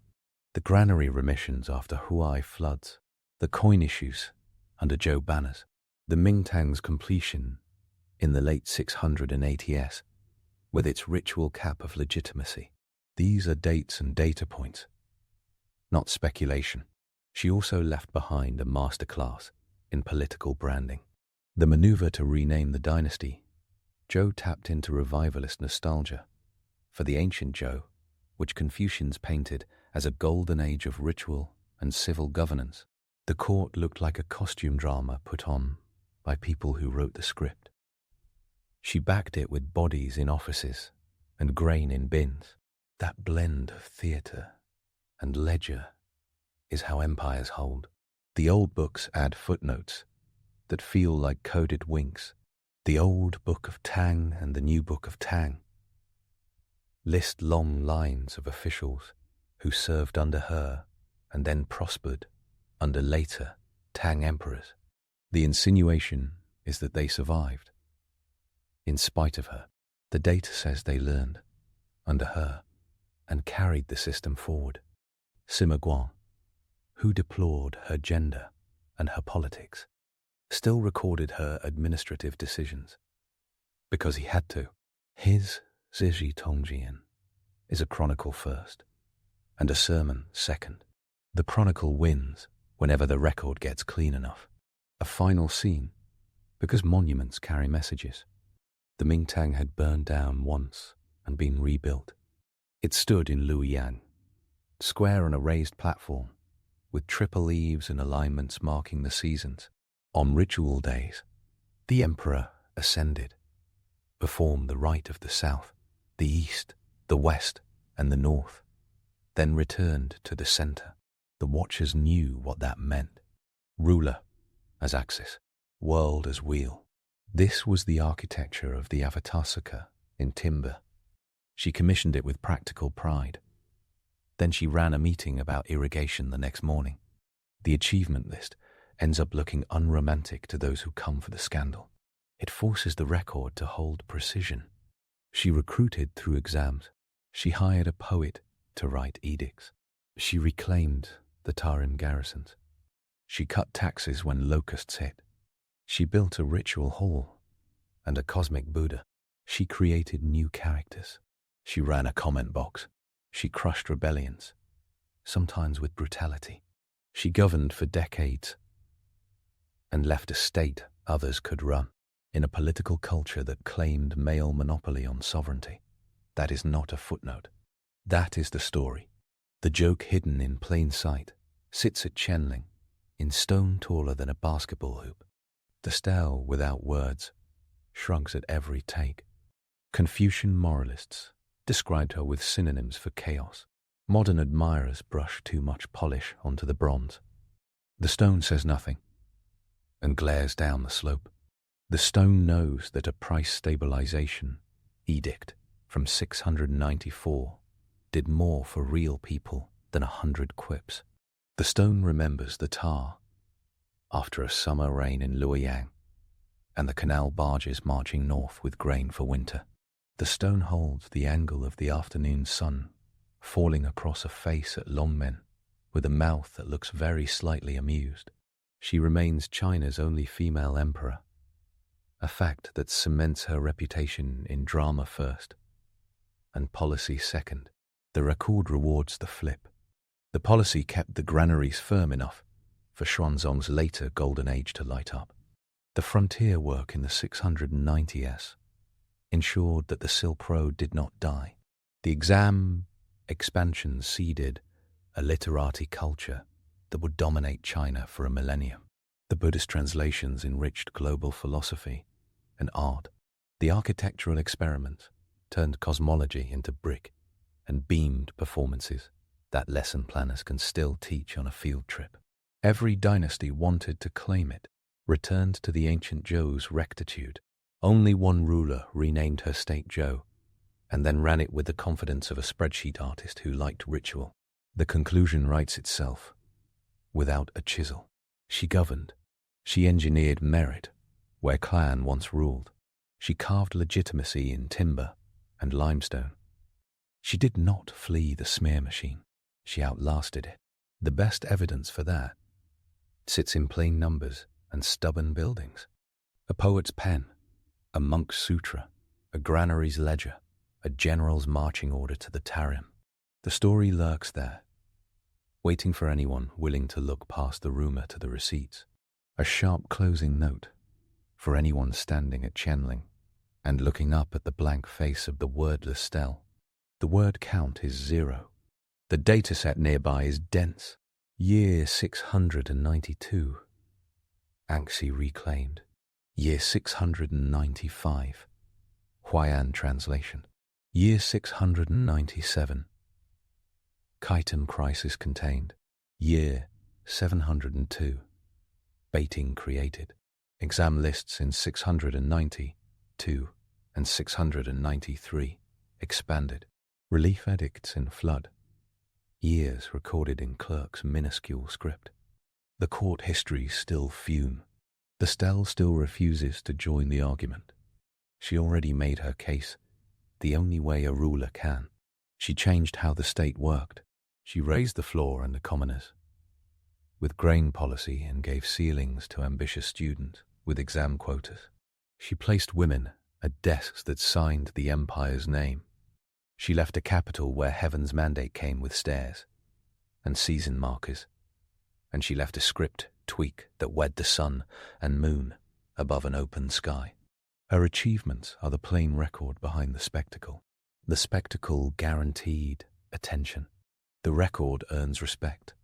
The granary remissions after Huai floods. The coin issues under Zhou banners. The Mingtang's completion in the late 680s with its ritual cap of legitimacy. These are dates and data points, not speculation. She also left behind a masterclass in political branding. The maneuver to rename the dynasty, Zhou tapped into revivalist nostalgia for the ancient Zhou, which Confucians painted as a golden age of ritual and civil governance. The court looked like a costume drama put on by people who wrote the script. She backed it with bodies in offices and grain in bins. That blend of theatre and ledger is how empires hold. The old books add footnotes that feel like coded winks. The old book of Tang and the new book of Tang list long lines of officials who served under her and then prospered under later Tang emperors. The insinuation is that they survived. In spite of her, the data says they learned under her and carried the system forward. Sima Guang, who deplored her gender and her politics, still recorded her administrative decisions because he had to. His Ziji Tongjian is a chronicle first and a sermon second. The chronicle wins whenever the record gets clean enough. A final scene because monuments carry messages. The Mingtang had burned down once and been rebuilt. It stood in Luoyang, square on a raised platform, with triple eaves and alignments marking the seasons. On ritual days, the emperor ascended, performed the rite of the south, the east, the west, and the north, then returned to the center. The watchers knew what that meant. Ruler as axis, world as wheel. This was the architecture of the Avatasaka in timber. She commissioned it with practical pride. Then she ran a meeting about irrigation the next morning. The achievement list ends up looking unromantic to those who come for the scandal. It forces the record to hold precision. She recruited through exams. She hired a poet to write edicts. She reclaimed the Tarim garrisons. She cut taxes when locusts hit. She built a ritual hall and a cosmic Buddha. She created new characters. She ran a comment box. She crushed rebellions, sometimes with brutality. She governed for decades, and left a state others could run. In a political culture that claimed male monopoly on sovereignty, that is not a footnote. That is the story. The joke hidden in plain sight sits at Chenling, in stone taller than a basketball hoop. The stele, without words, shrugs at every take. Confucian moralists described her with synonyms for chaos. Modern admirers brush too much polish onto the bronze. The stone says nothing and glares down the slope. The stone knows that a price stabilization edict from 694 did more for real people than 100 quips. The stone remembers the tar after a summer rain in Luoyang and the canal barges marching north with grain for winter. The stone holds the angle of the afternoon sun falling across a face at Longmen with a mouth that looks very slightly amused. She remains China's only female emperor, a fact that cements her reputation in drama first and policy second. The record rewards the flip. The policy kept the granaries firm enough for Xuanzong's later golden age to light up. The frontier work in the 690s ensured that the Silk Road did not die. The exam expansion seeded a literati culture that would dominate China for a millennium. The Buddhist translations enriched global philosophy and art. The architectural experiment turned cosmology into brick and beamed performances that lesson planners can still teach on a field trip. Every dynasty wanted to claim it, returned to the ancient Zhou's rectitude. Only one ruler renamed her state Zhou, and then ran it with the confidence of a spreadsheet artist who liked ritual. The conclusion writes itself, without a chisel. She governed. She engineered merit where clan once ruled. She carved legitimacy in timber and limestone. She did not flee the smear machine. She outlasted it. The best evidence for that sits in plain numbers and stubborn buildings. A poet's pen, a monk's sutra, a granary's ledger, a general's marching order to the Tarim. The story lurks there, waiting for anyone willing to look past the rumor to the receipts. A sharp closing note for anyone standing at Chenling and looking up at the blank face of the wordless stele. The word count is 0. The dataset nearby is dense. Year 692. Anxi reclaimed. Year 695. Huayan translation. Year 697. Chitin crisis contained. Year 702. Baiting created. Exam lists in 692 and 693 expanded. Relief edicts in flood. Years recorded in clerk's minuscule script. The court histories still fume. The stele still refuses to join the argument. She already made her case the only way a ruler can. She changed how the state worked. She raised the floor and the commoners with grain policy and gave ceilings to ambitious students with exam quotas. She placed women at desks that signed the empire's name. She left a capital where heaven's mandate came with stairs and season markers, and she left a script tweak that wed the sun and moon above an open sky. Her achievements are the plain record behind the spectacle. The spectacle guaranteed attention. The record earns respect.